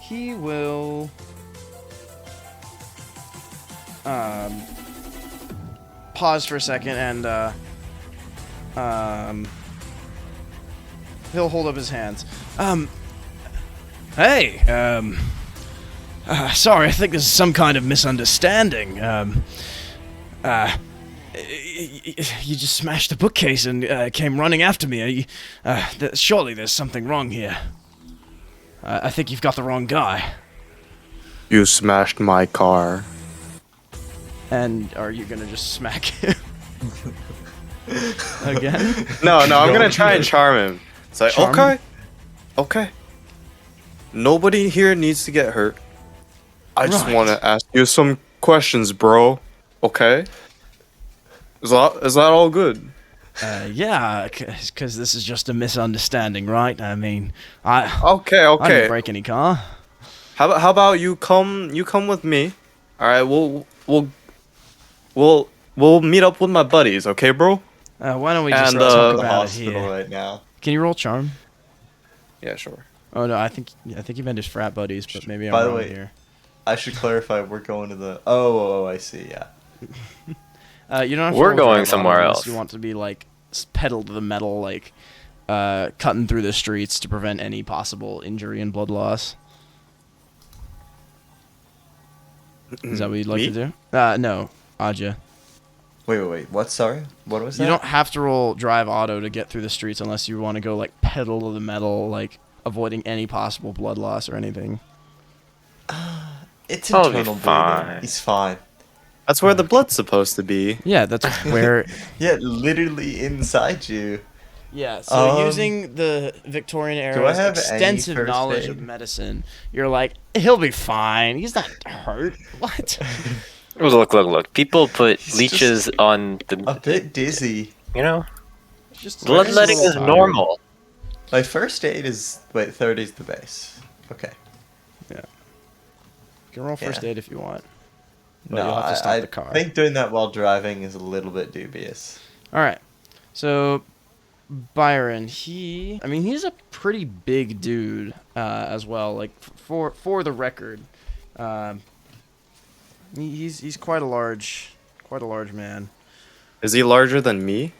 He will pause for a second and he'll hold up his hands. Hey, sorry, I think this is some kind of misunderstanding. You just smashed the bookcase and came running after me. Surely there's something wrong here. I think you've got the wrong guy. You smashed my car. And are you gonna just smack him? Again? No, I'm gonna try and charm him. It's like, Charm? okay. Nobody here needs to get hurt. I just Right. want to ask you some questions, bro. Okay? Is that all good? Yeah, because this is just a misunderstanding, right? I mean, I Okay. didn't break any car. How about you come with me? All right, we'll meet up with my buddies, okay, bro? Why don't we just And, talk the about it Hospital here? right now. Can you roll charm? Yeah, sure. Oh no, I think you meant his frat buddies, but maybe I'm By the wrong way- here. I should clarify, we're going to the... Oh, I see, yeah. You don't have to We're roll going drive somewhere auto unless else. You want to be like pedal to the metal, like cutting through the streets to prevent any possible injury and blood loss. Is that what you'd like Me? to do? No, Aja. Wait, what? Sorry? What was that? You don't have to roll drive auto to get through the streets unless you want to go like pedal to the metal, like avoiding any possible blood loss or anything. It's I'll be internal bleeding. fine. He's fine. That's where the blood's supposed to be. Yeah, that's where. Yeah, literally inside you. Yeah, so Um, using the Victorian do I era's have any extensive first knowledge aid? of medicine, you're like, he'll be fine. He's not hurt. What? Look. People put He's leeches just on A the, bit dizzy. you know, Just bloodletting is tired. normal. My first aid is... Wait, 30 is the base. Okay. You can roll first aid if you want. But No, you'll have to stop the car. I think doing that while driving is a little bit dubious. All right. So Byron, he's a pretty big dude as well. Like for the record, he's quite a large man. Is he larger than me?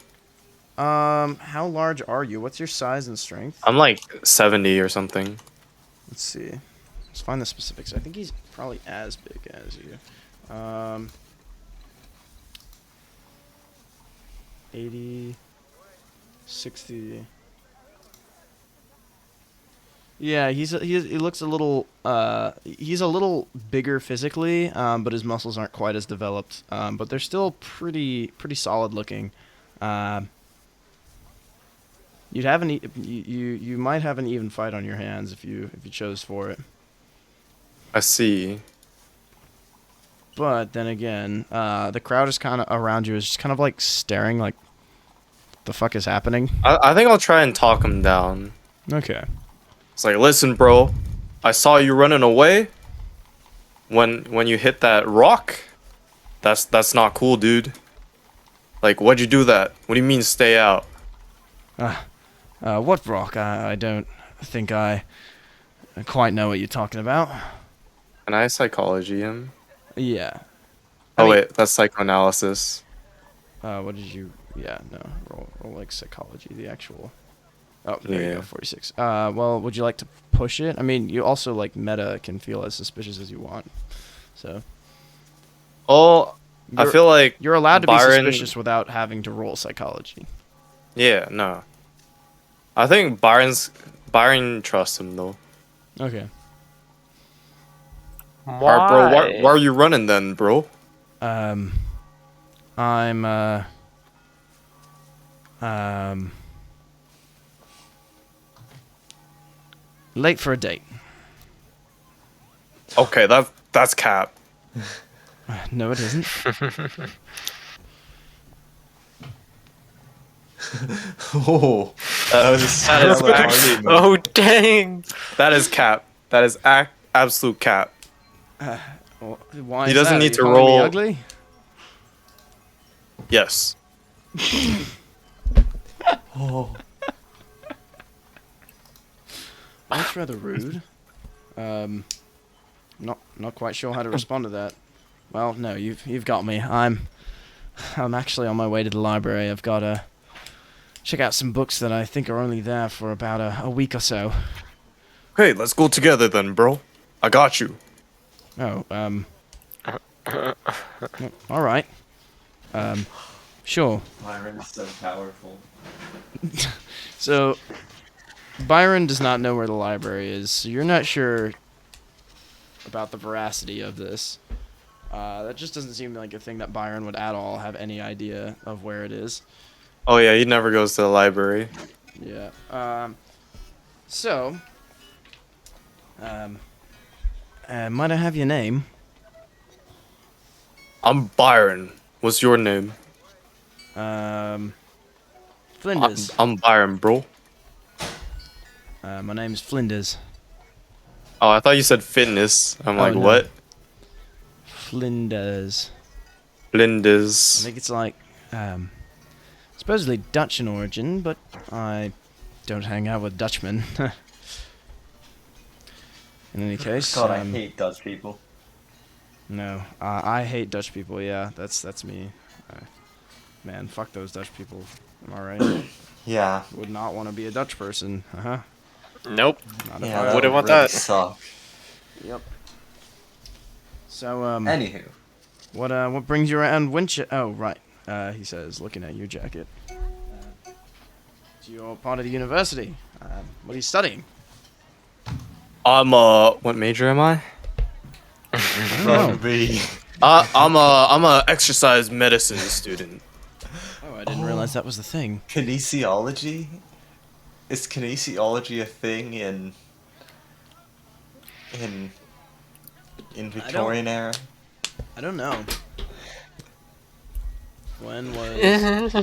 How large are you? What's your size and strength? I'm like 70 or something. Let's see. Let's find the specifics. I think he's probably as big as you. 80, 60. Yeah, he looks a little he's a little bigger physically, but his muscles aren't quite as developed. But they're still pretty solid looking. You might have an even fight on your hands if you chose for it. I see. But then again, the crowd is kind of around you is just kind of like staring, like, what the fuck is happening? I think I'll try and talk him down. Okay. It's like, listen, bro, I saw you running away. When you hit that rock, that's not cool, dude. Like, why'd you do that? What do you mean, stay out? What rock? I don't think I quite know what you're talking about. Can I psychology him? Yeah. Wait, that's psychoanalysis. What did you? Yeah, no. Roll like psychology, the actual. Oh, there you go, 46. Well, would you like to push it? I mean, you also like meta can feel as suspicious as you want. So. Oh, I feel like you're allowed to Byron... be suspicious without having to roll psychology. Yeah, no. I think Byron trusts him though. Okay. Alright, bro. Why are you running then, bro? I'm late for a date. Okay, that's cap. No, it isn't. Oh, that was actually. Oh, dang. That is cap. That is absolute cap. Why He is doesn't that? need Are to you calling me roll- ugly? Yes. Oh, That's rather rude. Not quite sure how to respond to that. Well, no, you've got me. I'm actually on my way to the library. I've got to check out some books that I think are only there for about a week or so. Hey, let's go together then, bro. I got you. Oh, all right. Sure. Byron's so powerful. So, Byron does not know where the library is, so you're not sure about the veracity of this. That just doesn't seem like a thing that Byron would at all have any idea of where it is. Oh yeah, he never goes to the library. Yeah. Might I have your name? I'm Byron. What's your name? Flinders. I'm Byron, bro. My name's Flinders. Oh, I thought you said fitness. I'm like, no. what? Flinders. I Flinders. think it's like, supposedly Dutch in origin, but I don't hang out with Dutchmen. In any case, God, I hate Dutch people. No, I hate Dutch people. Yeah, that's me. Man, fuck those Dutch people. Am I right? Yeah. Would not want to be a Dutch person. Uh-huh. Nope. Not Yeah, I wouldn't want really that. Suck. Yep. So Anywho, what brings you around Winchester? Oh, right. He says, looking at your jacket. You're part of the university. What are you studying? I'm what major am I? from B. I'm a exercise medicine student. Oh, I didn't realize that was the thing. Kinesiology? Is kinesiology a thing in Victorian era? I don't know. When was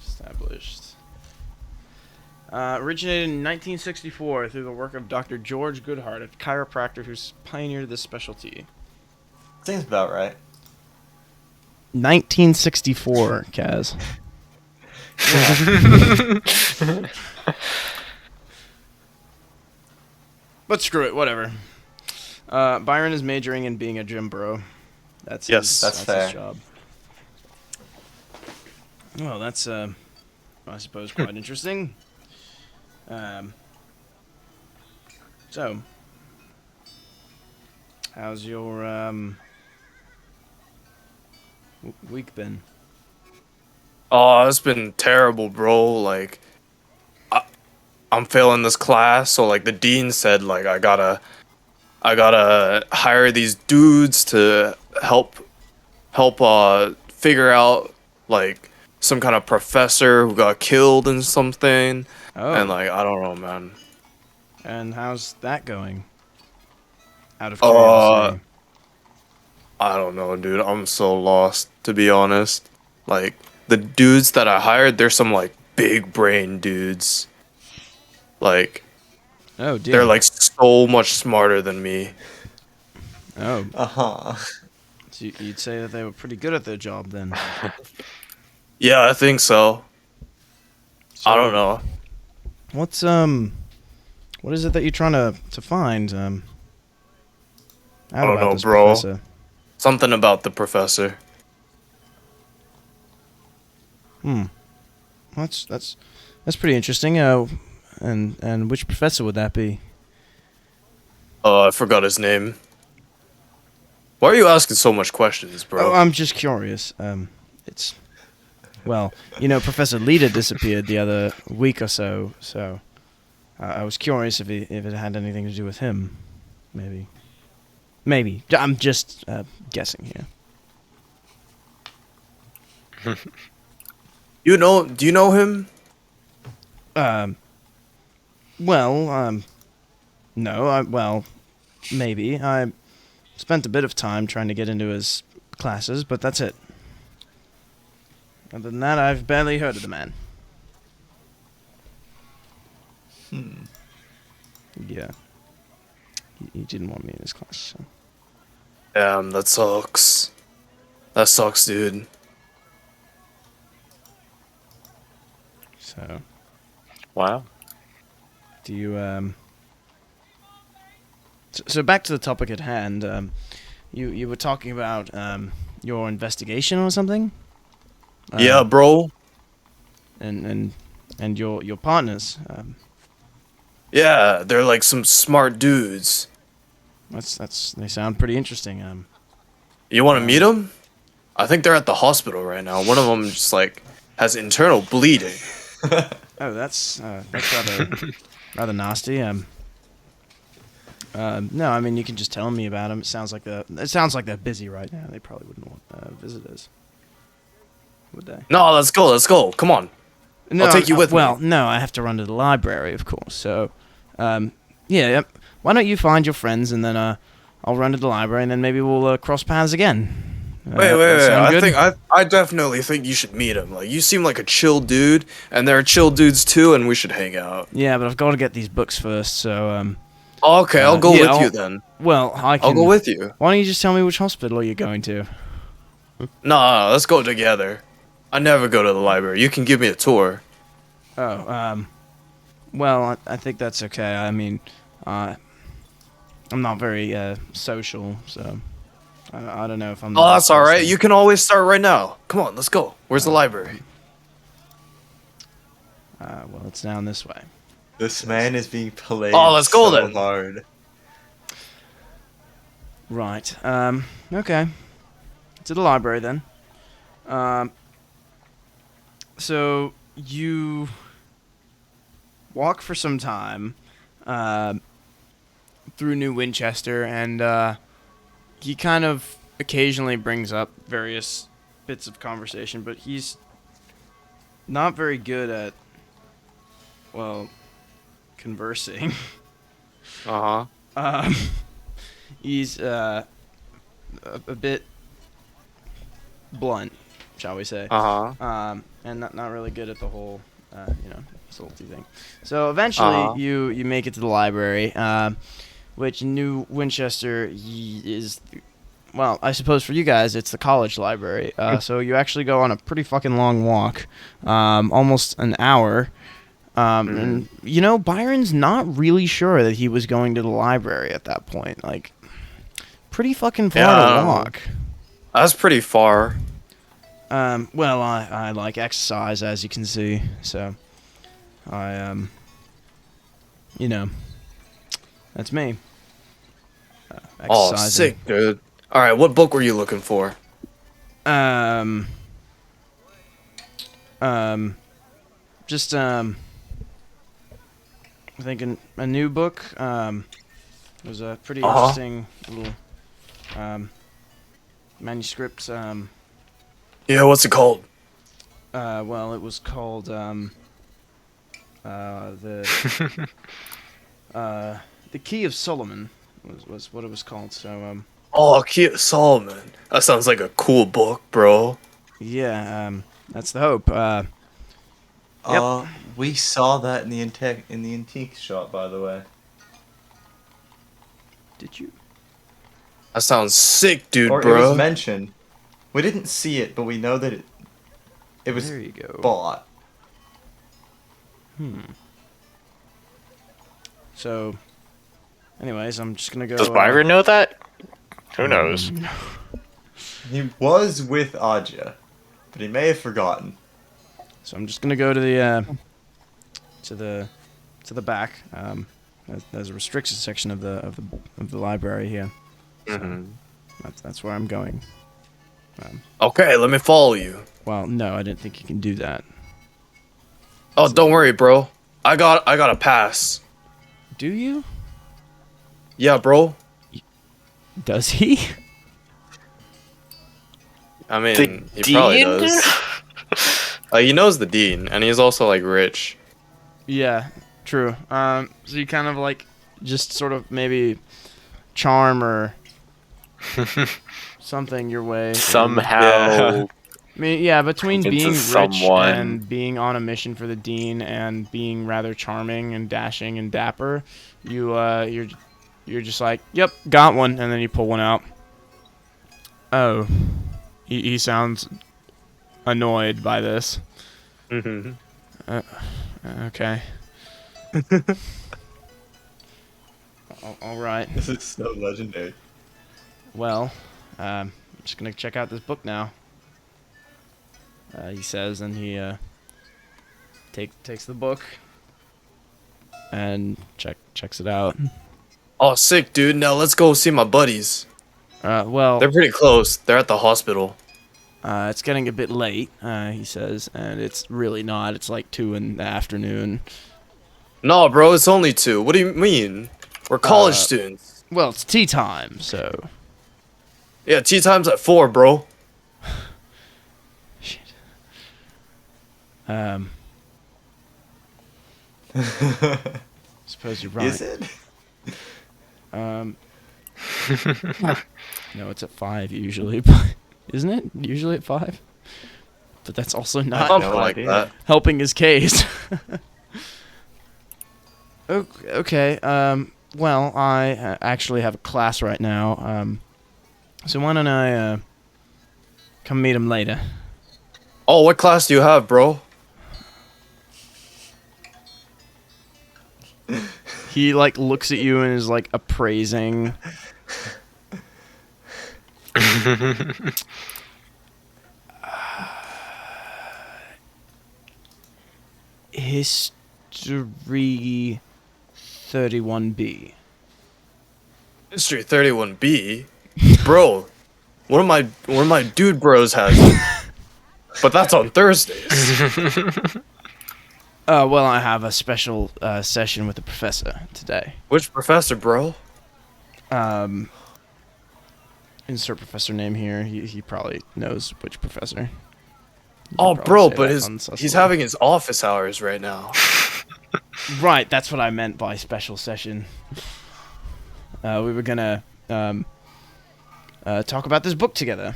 established? Originated in 1964 through the work of Dr. George Goodhart, a chiropractor who's pioneered this specialty. Seems about right. 1964, Kaz. But screw it, whatever. Byron is majoring in being a gym bro. That's fair. his job. Well, that's I suppose quite interesting. So, how's your week been? Oh, it's been terrible, bro. Like, I'm failing this class, so like the dean said, like I gotta hire these dudes to help figure out like some kind of professor who got killed in something. Oh. And like I don't know, man. And how's that going? Out of curiosity. I don't know, dude. I'm so lost, to be honest. Like the dudes that I hired, they're some like big brain dudes. Like, oh dear. they're like so much smarter than me. Oh. Uh-huh. So you'd say that they were pretty good at their job then. Yeah, I think so. I don't know. What's what is it that you're trying to find? I don't know, bro. Professor? Something about the professor. That's pretty interesting. And which professor would that be? I forgot his name. Why are you asking so much questions, bro? Oh, I'm just curious. It's well, Professor Lita disappeared the other week or so, so I was curious if it had anything to do with him. Maybe. I'm just guessing here. Do you know him? No, maybe. I spent a bit of time trying to get into his classes, but that's it. Other than that, I've barely heard of the man. Yeah. He didn't want me in his class, so. Damn, that sucks. That sucks, dude. So. Wow. Do you, So back to the topic at hand. You were talking about your investigation or something? Yeah, bro. And your partners. Yeah, they're like some smart dudes. They sound pretty interesting. You want to meet them? I think they're at the hospital right now. One of them just like has internal bleeding. Oh, that's rather nasty. No, I mean you can just tell me about them. It sounds like they're busy right now. They probably wouldn't want visitors, would they? No, let's go. Come on. No, I'll take you with me. Well, no, I have to run to the library, of course. So, yeah. Why don't you find your friends and then I'll run to the library and then maybe we'll cross paths again. Wait. I definitely think you should meet him. Like you seem like a chill dude, and there are chill dudes too, and we should hang out. Yeah, but I've got to get these books first. So, okay, I'll go with you then. Well, I'll go with you. Why don't you just tell me which hospital you're going to? Nah, let's go together. I never go to the library. You can give me a tour. Oh, well, I think that's okay. I mean, I'm not very social, so I don't know if I'm. Oh, that's all right. You can always start right now. Come on, let's go. Where's the library? Well, it's down this way. This man is being played let's go so then. hard. Right. Okay. To the library then. So you walk for some time through New Winchester, and he kind of occasionally brings up various bits of conversation, but he's not very good at, conversing. He's a bit blunt, shall we say. And And not really good at the whole, salty thing. So eventually, you make it to the library, which New Winchester is. Well, I suppose for you guys, it's the college library. So you actually go on a pretty fucking long walk, almost an hour. And, you know, Byron's not really sure that he was going to the library at that point. Like, pretty fucking far to walk. That's pretty far. Well, I like exercise, as you can see. So, you know, that's me. Oh, sick, dude. All right, what book were you looking for? Just I'm thinking a new book. It was a pretty interesting little manuscript. Yeah, what's it called? Well, it was called the the Key of Solomon was what it was called. So Key of Solomon. That sounds like a cool book, bro. yeah, that's the hope. Yep. We saw that in the antique shop, by the way. Did you? That sounds sick, dude, Or bro. it was mentioned. We didn't see it, but we know that it was There you go. bought. So, anyways, I'm just gonna go. Does Byron know that? Who knows? He was with Aja, but he may have forgotten. So I'm just gonna go to the back. There's a restricted section of the library here. So that's where I'm going. Okay, let me follow you. Well, no, I didn't think you can do that. Oh, don't worry, bro. I got a pass. Do you? Yeah, bro. Does he? I mean, The he probably dean? does. He knows the dean, and he's also like rich. Yeah, true. So you kind of like just sort of maybe charm or something your way. Somehow. Yeah. I mean, yeah, between Into being rich someone. and being on a mission for the dean and being rather charming and dashing and dapper, you're just like, yep, got one, and then you pull one out. Oh, he sounds annoyed by this. Okay. All right. This is so legendary. Well, I'm just gonna check out this book now. He says, and he takes the book and checks it out. Oh, sick, dude. Now let's go see my buddies. Well, They're pretty close. They're at the hospital. it's getting a bit late, he says, and it's really not. It's like 2 in the afternoon. No, bro, it's only 2. What do you mean? We're college students. Well, it's tea time, so. Yeah, tea time's at 4, bro. Shit. Suppose you're right. Is it? No, it's at 5 usually, but isn't it usually at 5? But that's also not Something like that. helping his case. Okay. Well, I actually have a class right now. So why don't I come meet him later? Oh, what class do you have, bro? He like looks at you and is like appraising. History 31B. History 31B? Bro, one of my dude bros has it. But that's on Thursdays. Well, I have a special session with the professor today. Which professor, bro? Insert professor name here. He probably knows which professor. Oh, probably bro, say but that he's unsussibly. having his office hours right now. Right, that's what I meant by special session. We were gonna talk about this book together.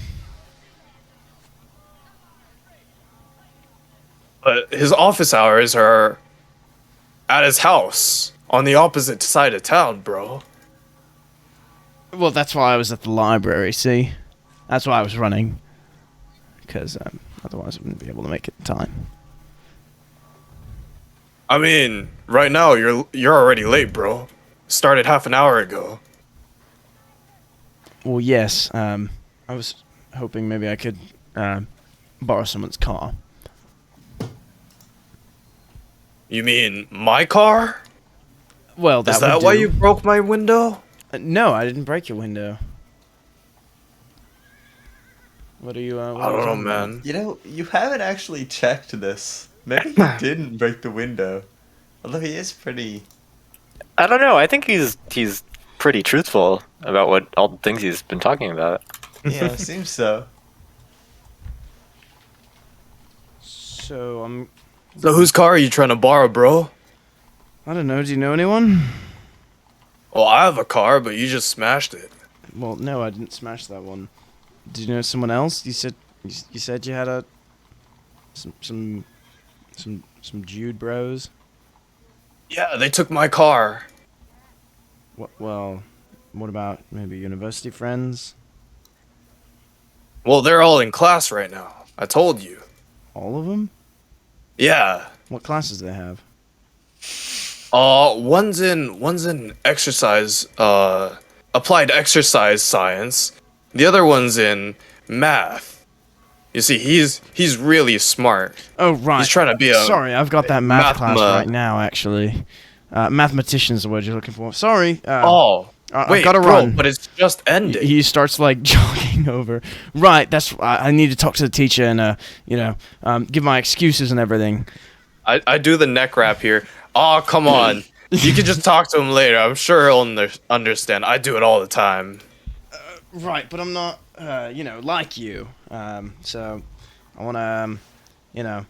But his office hours are At his house. On the opposite side of town, bro. Well, that's why I was at the library, see? That's why I was running. Because otherwise I wouldn't be able to make it in time. I mean, right now you're already late, bro. Started half an hour ago. Well, yes. I was hoping maybe I could borrow someone's car. You mean my car? Well, Is that why you broke my window? No, I didn't break your window. What are you? I don't know, man. You know, you haven't actually checked this. Maybe he didn't break the window. Although he is pretty... I don't know. I think he's pretty truthful about all the things he's been talking about. Yeah, it seems so. So So whose car are you trying to borrow, bro? I don't know. Do you know anyone? Well, I have a car, but you just smashed it. Well, no, I didn't smash that one. Do you know someone else? You said you had some Jude bros. Yeah, they took my car. Well, what about maybe university friends? Well, they're all in class right now. I told you. All of them? Yeah. What classes do they have? One's in exercise, applied exercise science. The other one's in math. You see, he's really smart. Oh, right. He's trying to be a... Sorry, I've got that math class right now, actually. Mathematician's the word you're looking for. Sorry. wait, I've got to bro, run. but it's just ended. He starts, like, jogging over. Right, I need to talk to the teacher and, give my excuses and everything. I do the neck wrap here. Oh, come on. You can just talk to him later. I'm sure he'll understand. I do it all the time. Right, but I'm not, like you. So I want to,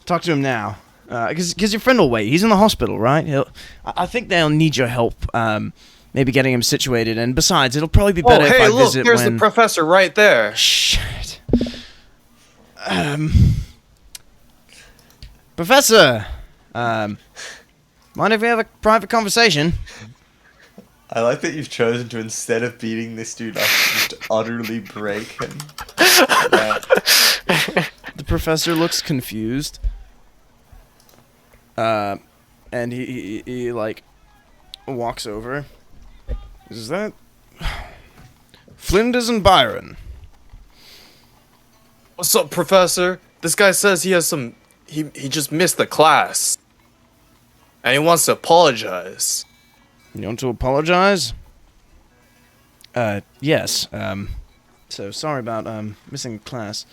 talk to him now. Because your friend will wait. He's in the hospital, right? I think they'll need your help, maybe getting him situated. And besides, it'll probably be better if I visit there's the professor right there. Shit. Professor! Mind if we have a private conversation? I like that you've chosen to, instead of beating this dude up, just utterly break him. Yeah. The professor looks confused. And he like, walks over. Is that... Flinders and Byron. What's up, Professor? This guy says he has some... He just missed the class. And he wants to apologize. You want to apologize? Yes. So sorry about, missing class.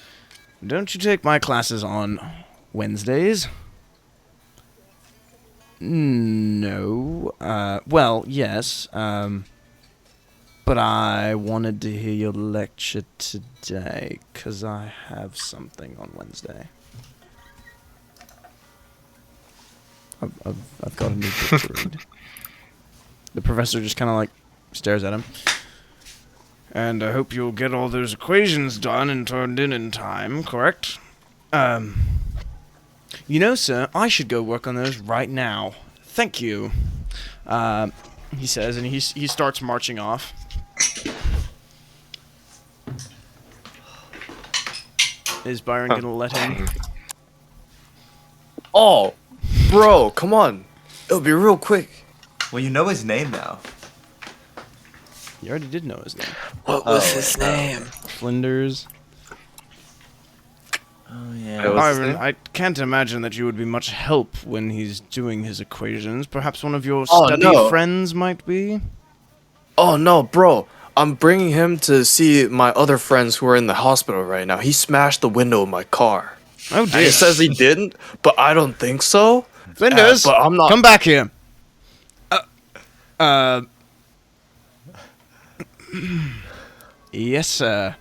Don't you take my classes on Wednesdays? No. Well, yes. But I wanted to hear your lecture today, 'cause I have something on Wednesday. I've got a new book to read. The professor just kind of like stares at him. And I hope you'll get all those equations done and turned in time, correct? You know, sir, I should go work on those right now. Thank you. He says, and he starts marching off. Is Byron gonna let him? Oh, bro, come on. It'll be real quick. Well, you know his name now. You already did know his name. What was his name? Flinders. Oh, yeah. Byron, I can't imagine that you would be much help when he's doing his equations. Perhaps one of your study friends might be? Oh, no, bro. I'm bringing him to see my other friends who are in the hospital right now. He smashed the window of my car. Oh, dear. And he says he didn't, but I don't think so. Flinders, but I'm not... come back here. Yes, sir.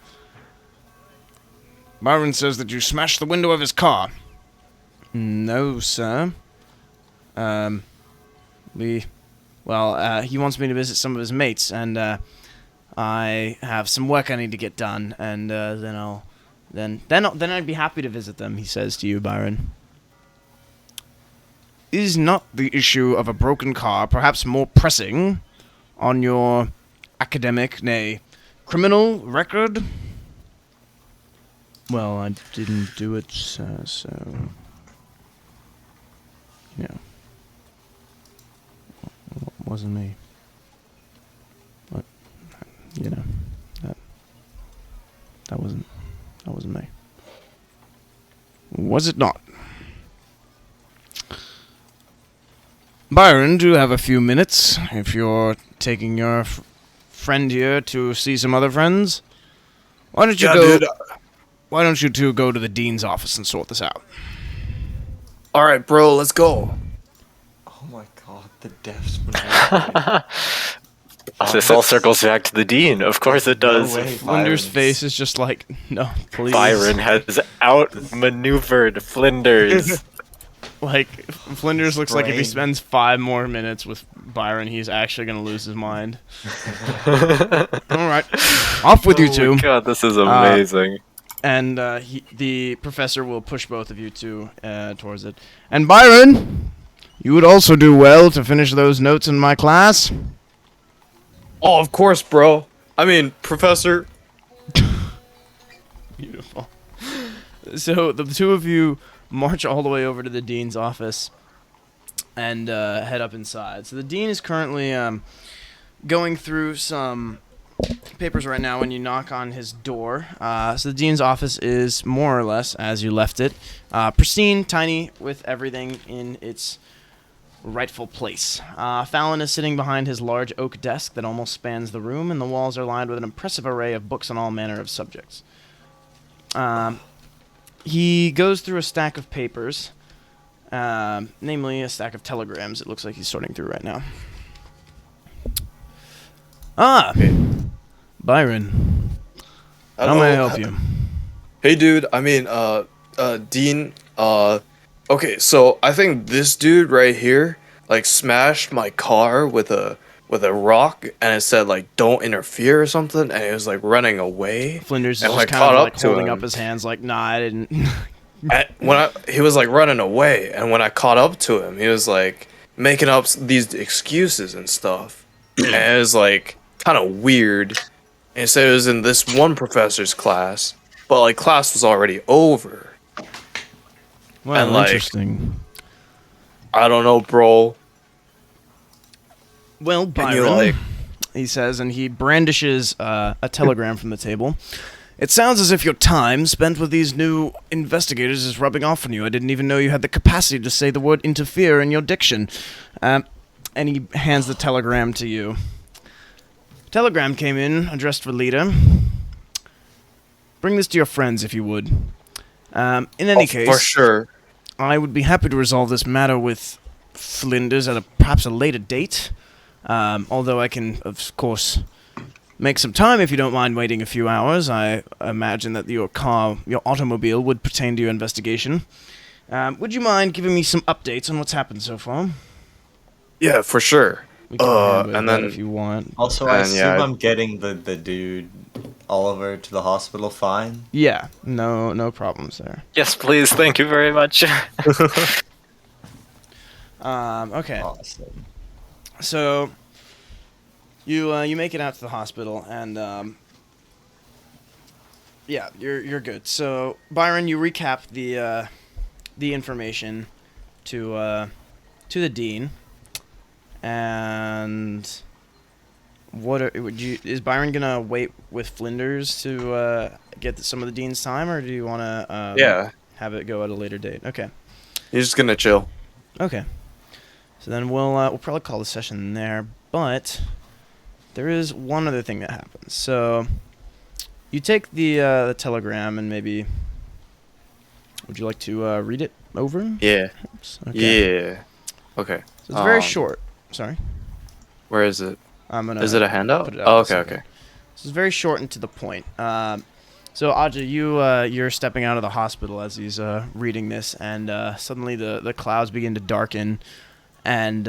Byron says that you smashed the window of his car. No, sir. He wants me to visit some of his mates, and, I have some work I need to get done, and, then I'd be happy to visit them, he says to you, Byron. is not the issue of a broken car perhaps more pressing on your academic, nay, criminal record? Well, I didn't do it, so... Yeah. It wasn't me. But, you know, that wasn't me. Was it not? Byron, do you have a few minutes if you're taking your friend here to see some other friends? Why don't you Dude. Why don't you two go to the dean's office and sort this out? All right, bro, let's go. Oh my god, the deaths. This all circles back to the dean. Of course it does. No way, Flinders' Byron's- face is just like, no, please. Byron has outmaneuvered Flinders. Like, Flinders looks like if he Brain. spends 5 more minutes with Byron, he's actually going to lose his mind. Alright, off with you two. Oh my god, this is amazing. And the professor will push both of you two towards it. And Byron, you would also do well to finish those notes in my class. Oh, of course, bro. I mean, Professor. Beautiful. So the two of you march all the way over to the dean's office and head up inside. So the dean is currently going through some papers right now when you knock on his door. So the dean's office is more or less as you left it. Pristine, tiny, with everything in its rightful place. Fallon is sitting behind his large oak desk that almost spans the room, and the walls are lined with an impressive array of books on all manner of subjects. He goes through a stack of papers, namely a stack of telegrams it looks like he's sorting through right now. Byron. How may I help you? Hey, dude. I mean, Dean. Okay, so I think this dude right here, like, smashed my car with a rock, and it said like "Don't interfere" or something, and it was like running away. Flinders is and just when I kind caught of up like to holding him- up his hands like, nah, I didn't. He was like running away, and when I caught up to him, he was like making up these excuses and stuff, and it was like kind of weird. And he said it was in this one professor's class, but like class was already over. Well, And, like, interesting. I don't know, bro. Well, you, Byron, like- he says, and he brandishes a telegram from the table. It sounds as if your time spent with these new investigators is rubbing off on you. I didn't even know you had the capacity to say the word interfere in your diction. And he hands the telegram to you. Telegram came in, addressed for Lita. Bring this to your friends, if you would. In any case, For sure. I would be happy to resolve this matter with Flinders at perhaps a later date. Although I can, of course, make some time if you don't mind waiting a few hours. I imagine that your automobile would pertain to your investigation. Would you mind giving me some updates on what's happened so far? Yeah, for sure. We can handle and that then- if you want. Also, I And, assume yeah, I'm getting the dude Oliver to the hospital fine. Yeah, no problems there. Yes, please. Thank you very much. Okay. Awesome. So you make it out to the hospital, and yeah, you're good. So Byron, you recap the information to the dean, and is Byron gonna wait with Flinders to get some of the dean's time, or do you want to Yeah. have it go at a later date? Okay. He's just gonna chill. Okay. So then we'll probably call the session there, but there is one other thing that happens. So you take the telegram and maybe would you like to read it over? Yeah. Okay. Yeah. Okay. So it's very Um, short. Sorry. Where is it? I'm gonna. Is it a handout? put it out Oh, in a okay, second. okay. This is very short and to the point. So Aja, you're stepping out of the hospital as he's reading this, and suddenly the clouds begin to darken, and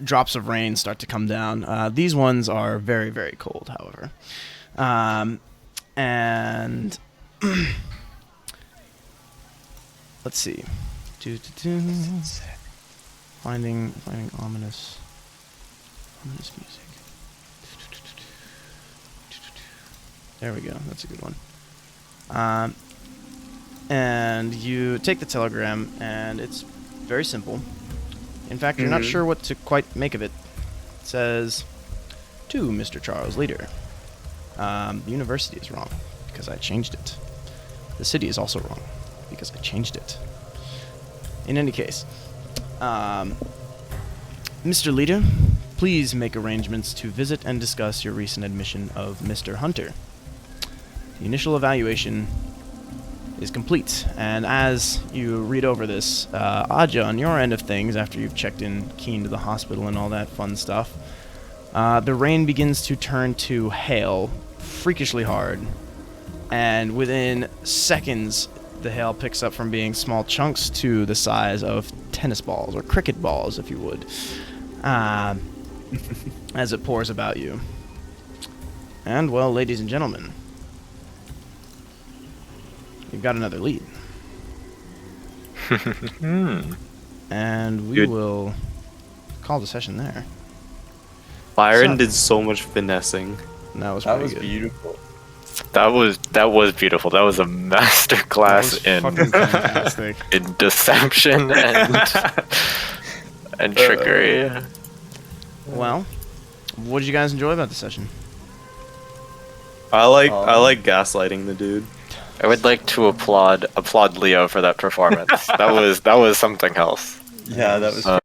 drops of rain start to come down. These ones are very, very cold, however. And let's see. Finding ominous music. There we go. That's a good one. And you take the telegram, and it's very simple. In fact, you're not sure what to quite make of it. It says, "To Mr. Charles Leader, the university is wrong because I changed it. The city is also wrong because I changed it. In any case, Mr. Leader, please make arrangements to visit and discuss your recent admission of Mr. Hunter. The initial evaluation is complete, and as you read over this, Aja, on your end of things, after you've checked in Keen to the hospital and all that fun stuff, the rain begins to turn to hail freakishly hard, and within seconds, the hail picks up from being small chunks to the size of tennis balls, or cricket balls, if you would, as it pours about you. And, well, ladies and gentlemen, you've got another lead. And we will call the session there. Byron did so much finessing. That was pretty good. Beautiful. That was beautiful. That was a master class Fantastic. in deception and trickery. Well, what did you guys enjoy about the session? I like gaslighting the dude. I would like to applaud Leo for that performance. that was something else. Yeah, that was pretty